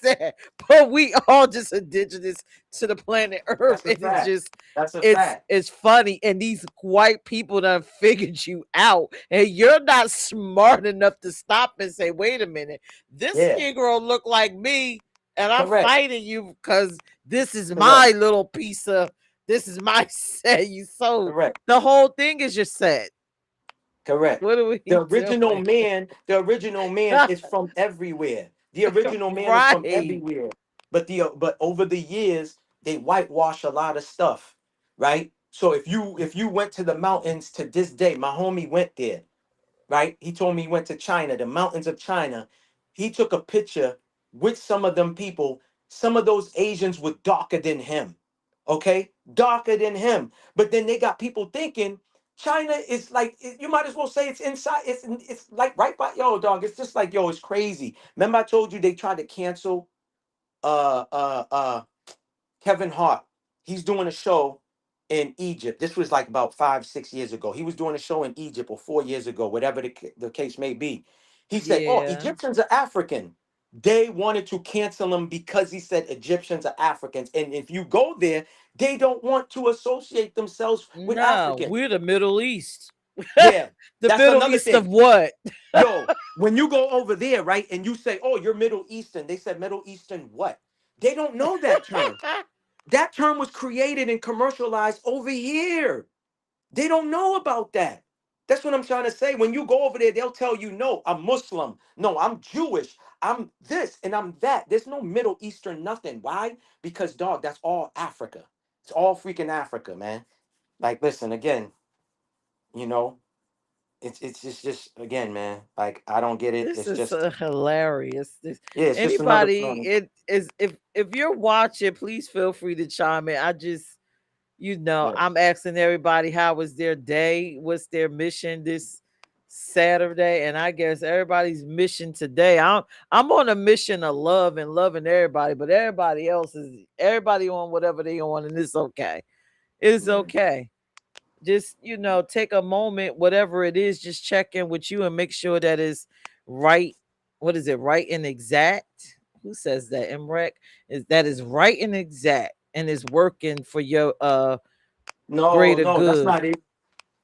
set. But we all just indigenous to the planet Earth. That's a And it's fact. just That's a it's fact. it's funny. And these white people done figured you out. And you're not smart enough to stop and say, wait a minute, this Yeah. Negro look like me. And I'm Correct. fighting you because this is Correct. my little piece of this is my set. You so Correct. the whole thing is your set. Correct. What are we The original doing? man, the original man is from everywhere. The original man is from Right. everywhere. But over the years, they whitewash a lot of stuff, right? So if you went to the mountains to this day, my homie went there, right? He told me he went to China, the mountains of China. He took a picture with some of them people. Some of those Asians were darker than him, okay? Darker than him. But then they got people thinking China is like, you might as well say it's inside. It's like right by, yo, dog. It's just like, yo, it's crazy. Remember I told you they tried to cancel uh uh uh Kevin Hart. He's doing a show in Egypt. This was like about 5, 6 years ago. He was doing a show in Egypt, or 4 years ago, whatever the case may be. He said, oh, Yeah. Egyptians are African. They wanted to cancel him because he said Egyptians are Africans. And if you go there, they don't want to associate themselves with No, Africans. we're the Middle East. Yeah, The that's Middle another East of thing. what? Yo, when you go over there, right, and you say, oh, you're Middle Eastern, they said Middle Eastern what? They don't know that term. That term was created and commercialized over here. They don't know about that. That's what I'm trying to say. When you go over there, they'll tell you, no, I'm Muslim. No, I'm Jewish. I'm this and I'm that. There's no Middle Eastern nothing. Why? Because, dog, that's all Africa. It's all freaking Africa, man. Like, listen, again, you know, it's just again, man. Like, I don't get it. This It's is just, so hilarious. This yeah, it's just another anybody, problem. it is if you're watching, please feel free to chime in. I just Yeah. I'm asking everybody how was their day, what's their mission this Saturday, and I guess everybody's mission today. I'm on a mission of love and loving everybody, but everybody on whatever they on, and it's okay. It's Yeah. okay. Just take a moment, whatever it is, just check in with you and make sure that is right. What is it? Right and exact. Who says that? MREC is that is right and exact and is working for your No, greater no, that's good. not it.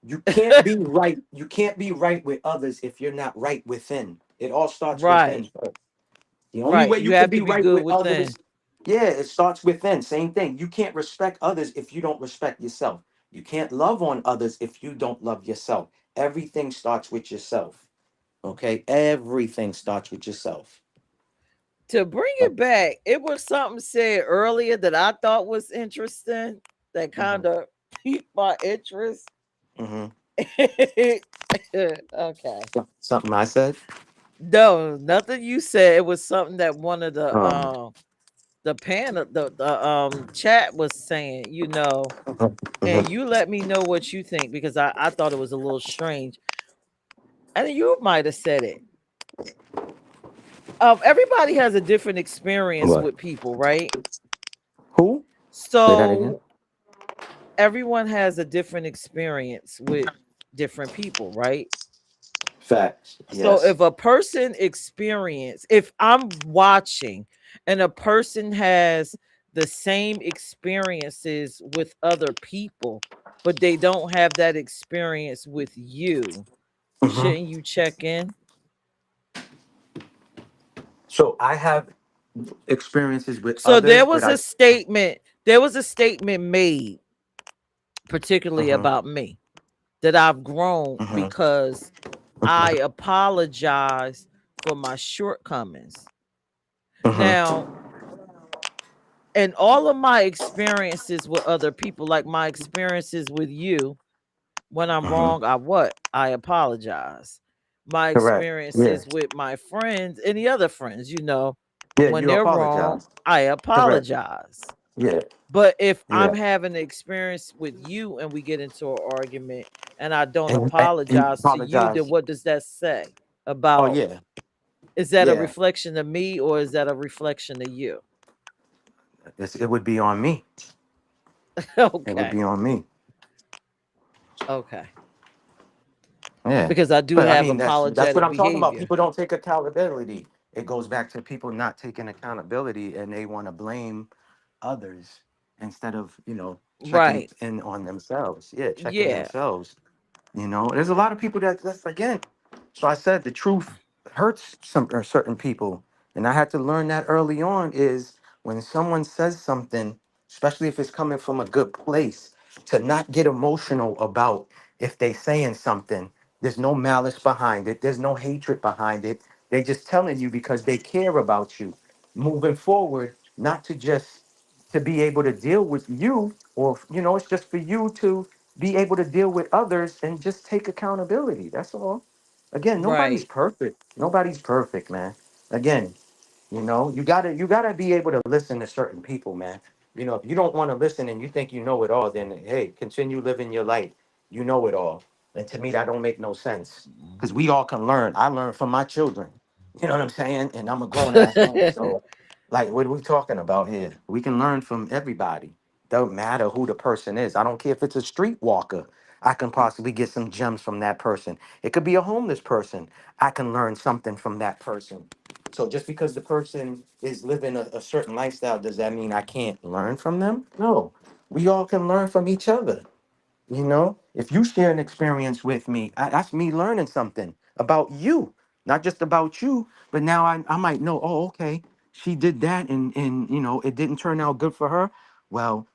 You can't be right. You can't be right with others if you're not right within. It all starts within Right, first. The only right. way You you can have to be be right good with within. others, yeah, it starts within. Same thing. You can't respect others if you don't respect yourself. You can't love on others if you don't love yourself. Everything starts with yourself. Okay? Everything starts with yourself. To bring it back, it was something said earlier that I thought was interesting, that Mm-hmm. kind of piqued my interest. Mm-hmm. Okay. Something I said? No, nothing you said. It was something that one of Um, the panel the chat was saying, and mhm. you let me know what you think because I thought it was a little strange. And you might have said it. Everybody has a different experience What? with people, right? Who? Say that again. So everyone has a different experience with different people, right? Facts. So Yes. if a person if I'm watching and a person has the same experiences with other people, but they don't have that experience with you, Hmm. shouldn't you check in? So I have experiences with So others, but I. there was a statement made particularly Hmm. about me that I've grown Hmm. because I apologize for my shortcomings. Hmm. Now, and all of my experiences with other people, like my experiences with you, when I'm Hmm. wrong, I apologize. My Correct. Yeah. experiences with my friends, any other friends, Yeah. when You they're wrong, apologize. I Correct. apologize. Yeah. But if I'm Yeah. having an experience with you and we get into an argument and I don't And apologize to you, then apologize. what does that say Oh about, yeah. is that a Yeah. reflection of me or is that a reflection of you? It would be on me. It would Okay. be on me. Okay. Yeah. Because I do But I have mean, that's what apologetic I'm talking about. behavior. People don't take accountability. It goes back to people not taking accountability, and they want to blame others instead of checking Right. in on themselves. Yeah, checking Yeah. themselves. There's a lot of people that's again. So I said the truth hurts some or certain people, and I had to learn that early on. Is when someone says something, especially if it's coming from a good place, to not get emotional about if they saying something. There's no malice behind it. There's no hatred behind it. They just telling you because they care about you. Moving forward, not to just to be able to deal with you, or it's just for you to be able to deal with others and just take accountability. That's all. Again, nobody's Right. perfect. Nobody's perfect, man. Again, you gotta be able to listen to certain people, man. If you don't want to listen and you think you know it all, then hey, continue living your life. You know it all. And to me, that don't make no sense. Because we all can learn. I learn from my children. You know what I'm saying? And I'm a grown ass man. So like what are we talking about here? We can learn from everybody. Don't matter who the person is. I don't care if it's a streetwalker. I can possibly get some gems from that person. It could be a homeless person. I can learn something from that person. So just because the person is living a certain lifestyle, does that mean I can't learn from them? No. We all can learn from each other. If you share an experience with me, that's me learning something about you, not just about you, but now I might know, oh, okay, she did that and it didn't turn out good for her. Well,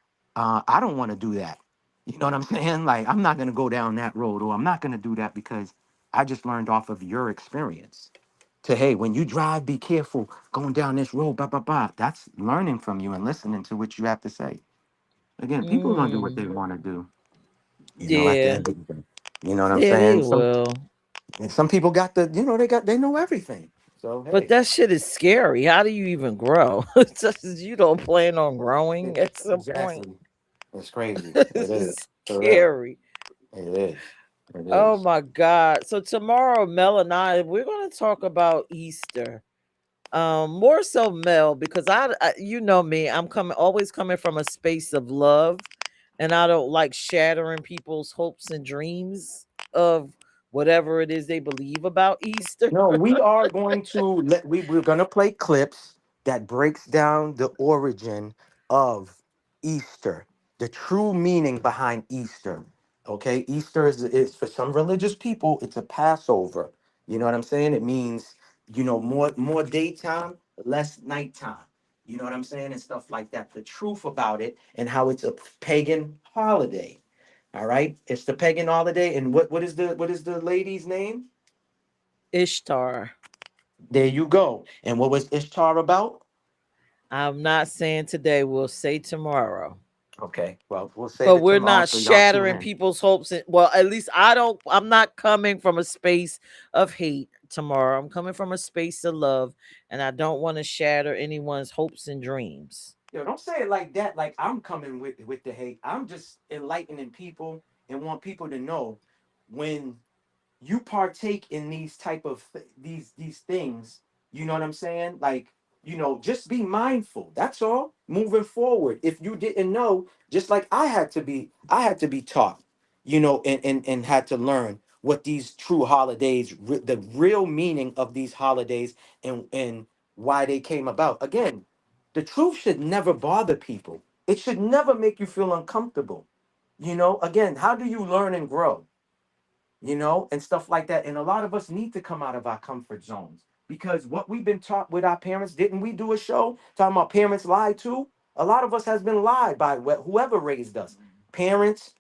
I don't want to do that. You know what I'm saying? Like, I'm not going to go down that road, or I'm not going to do that because I just learned off of your experience. To, hey, when you drive, be careful going down this road, blah, blah, blah. That's learning from you and listening to what you have to say. Again, people are going to do what they Mm, want to do, at the yeah. end of the day. You know what I'm Yeah, they saying? will. And some people got they know everything. So But hey, that shit is scary. How do you even grow? It's just, you don't plan on growing at some point. exactly. It's crazy. It This is. is For real. scary. It is. It Oh is. my God. So tomorrow, Mel and I, we're going to talk about Easter. More so Mel, because you know me, I'm coming always coming from a space of love, and I don't like shattering people's hopes and dreams of whatever it is they believe about Easter. No, we are going to we're gonna play clips that breaks down the origin of Easter, the true meaning behind Easter. Okay, Easter is for some religious people, it's a Passover. You know what I'm saying? It means, more daytime, less nighttime. You know what I'm saying? And stuff like that. The truth about it and how it's a pagan holiday. All right. It's the pagan holiday. And what is the lady's name? Ishtar. There you go. And what was Ishtar about? I'm not saying today, we'll say tomorrow. Okay, well, we'll save But it we're tomorrow, not so y'all tune shattering in. people's hopes. Well, at least I don't, I'm not coming from a space of hate tomorrow. I'm coming from a space of love, and I don't want to shatter anyone's hopes and dreams. Yo, don't say it like that. Like I'm coming with the hate. I'm just enlightening people and want people to know when you partake in these type of these things. You know what I'm saying? Like, just be mindful. That's all. Moving forward, if you didn't know, just like I had to be taught, and had to learn what these true holidays, the real meaning of these holidays, and why they came about. Again, the truth should never bother people. It should never make you feel uncomfortable. Again, how do you learn and grow? And stuff like that. And a lot of us need to come out of our comfort zones because what we've been taught with our parents, didn't we do a show talking about parents lie too? A lot of us has been lied by whoever raised us. Parents,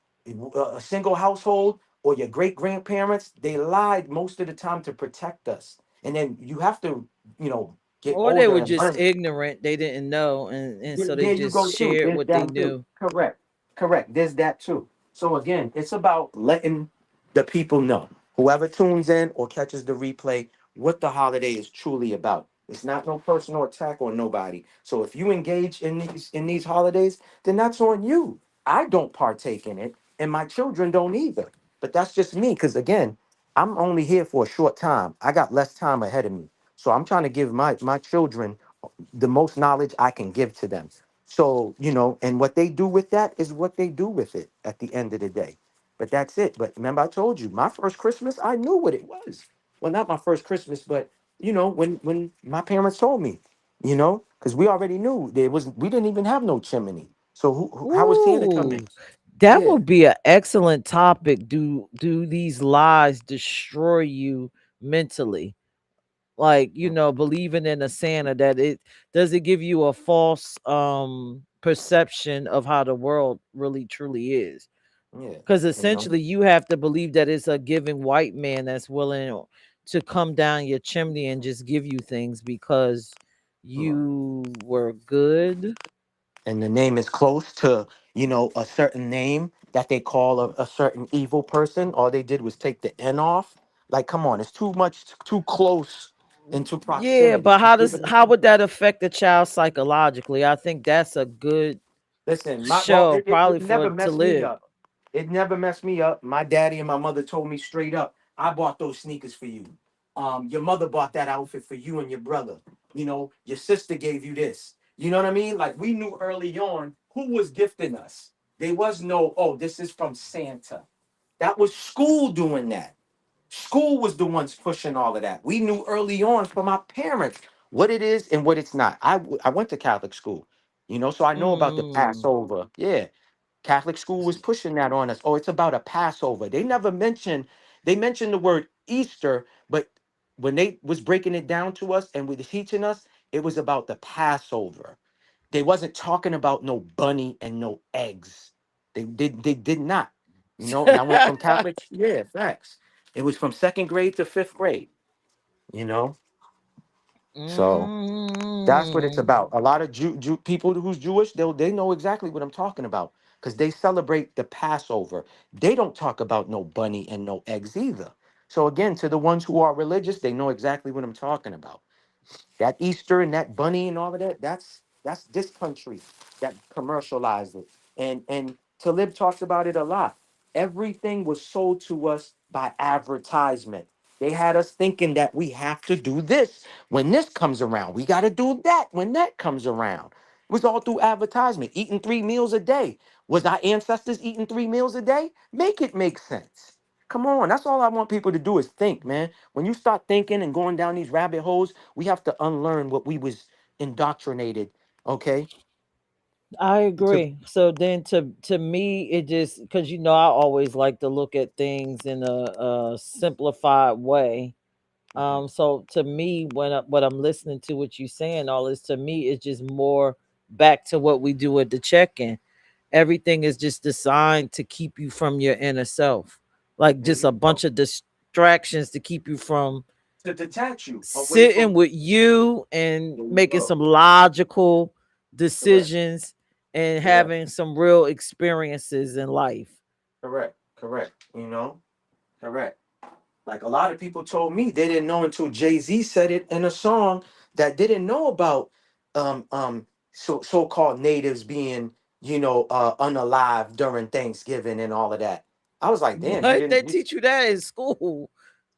a single household, or your great grandparents, they lied most of the time to protect us. And then you have to, you know, get Or they older were and just learn. ignorant. They didn't know, and so they There you just go too. shared There's what they that too. knew. Correct. Correct. There's that too. So again, it's about letting the people know, whoever tunes in or catches the replay, what the holiday is truly about. It's not no personal attack on nobody. So if you engage in these holidays, then that's on you. I don't partake in it, and my children don't either. But that's just me, because again, I'm only here for a short time. I got less time ahead of me. So I'm trying to give my children the most knowledge I can give to them. So, and what they do with that is what they do with it at the end of the day. But that's it. But remember, I told you, my first Christmas, I knew what it was. Well, not my first Christmas, but when my parents told me, because we already knew we didn't even have no chimney. So how was Santa coming? Ooh, that Yeah. would be an excellent topic. Do these lies destroy you mentally? Like, believing in a Santa, that it does it give you a false perception of how the world really truly is? Yeah. Because You know, essentially you have to believe that it's a giving white man that's willing to come down your chimney and just give you things because right. you were good. And the name is close to, a certain name that they call a certain evil person. All they did was take the N off. Like, come on, it's too much, too close into Yeah, proximity. but You see what I'm how saying? would that affect the child psychologically? I think that's a good Listen, show it probably for never to messed me live. up. It never messed me up. My daddy and my mother told me straight up, I bought those sneakers for you. Your mother bought that outfit for you and your brother. Your sister gave you this. You know what I mean? Like we knew early on who was gifting us. There was no, oh, this is from Santa. That was school doing that. School was the ones pushing all of that. We knew early on from our parents what it is and what it's not. I went to Catholic school, so I know about the Mm. Passover. Yeah, Catholic school was pushing that on us. Oh, it's about a Passover. They mentioned the word Easter, but when they was breaking it down to us and was teaching us, it was about the Passover. They wasn't talking about no bunny and no eggs. They did not. And I went from Catholic, yeah, facts. It was from second grade to fifth grade, you know. So that's what it's Mm. about. A lot of people who's Jewish, they know exactly what I'm talking about because they celebrate the Passover. They don't talk about no bunny and no eggs either. So again, to the ones who are religious, they know exactly what I'm talking about. That Easter and that bunny and all of that, that's this country that commercialized it. And Talib talks about it a lot. Everything was sold to us by advertisement. They had us thinking that we have to do this when this comes around. We got to do that when that comes around. It was all through advertisement. Eating 3 meals a day. Was our ancestors eating 3 meals a day? Make it make sense. Come on, that's all I want people to do is think, man. When you start thinking and going down these rabbit holes, we have to unlearn what we was indoctrinated. Okay. I To, agree. So then to me it just because I always like to look at things in a simplified way. Mhm. So to me, what I'm listening to what you saying, all this to me is just more back to what we do at the check-in. Everything is just designed to keep you from your inner self, like There just you a go. bunch of distractions to keep you from To detach you away sitting from. with you and There you making go. some logical Correct. decisions and Correct. having some real experiences in life. Correct. Correct. Correct. Like a lot of people told me they didn't know until Jay-Z said it in a song that didn't know about so-called natives being, unalive during Thanksgiving and all of that. I was like, damn, you What? They didn't. teach you that in school?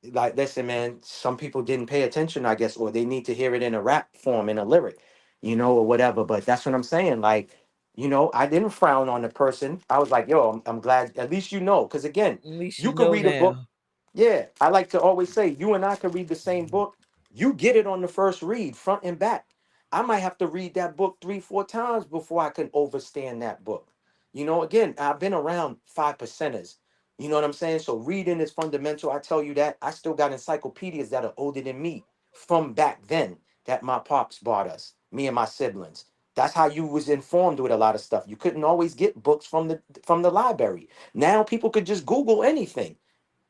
Like, listen, man, some people didn't pay attention, I guess, or they need to hear it in a rap form, in a lyric, or whatever. But that's what I'm saying. Like, I didn't frown on the person. I was like, yo, I'm glad at least because again, At least you you could know read a book. now. Yeah, I like to always say, you and I could read the same book. You get it on the first read, front and back. I might have to read that book 3, 4 times before I can understand that book. You know, again, I've been around 5%ers. You know what I'm saying? So reading is fundamental. I tell you that. I still got encyclopedias that are older than me from back then that my pops bought us, me and my siblings. That's how you was informed with a lot of stuff. You couldn't always get books from the library. Now people could just Google anything.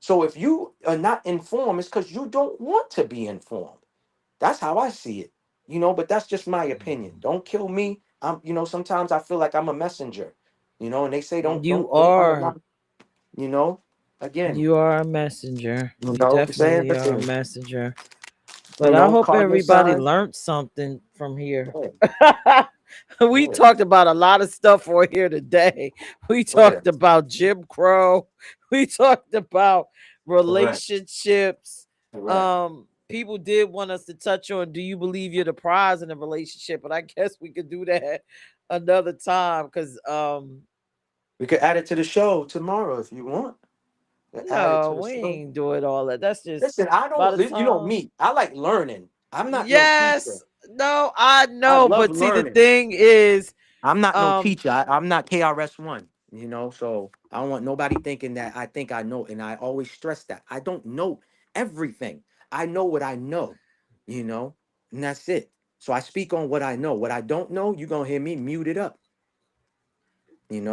So if you are not informed, it's because you don't want to be informed. That's how I see it. You know, but that's just my opinion. Don't kill me. Sometimes I feel like I'm a messenger. And they say You don't fight a are. lot. You know, again, You are a messenger. you You know what I'm saying? definitely are a Listen, messenger. But I hope cardinal everybody sign. learned something from here. Yeah, We yeah, talked about a lot of stuff on here today. We yeah. talked about Jim Crow. We talked about Correct, relationships. correct. People did want us to touch on, do you believe you're the prize in a relationship? But I guess we could do that another time because We could add it to the show tomorrow if you want. Add it to no, the we show. ain't doing all that. That's just Listen, I by don't. the You know time. me. I like learning. I'm not no teacher. Yes, no, I I know, love but see, the learning. thing is, I'm not no um, teacher. I'm not KRS-One, so I don't want nobody thinking that I think I know. And I always stress that I don't know everything. I know what I know, you know, and that's it. So I speak on what I know. What I don't know, you're going to hear me mute it up, you know.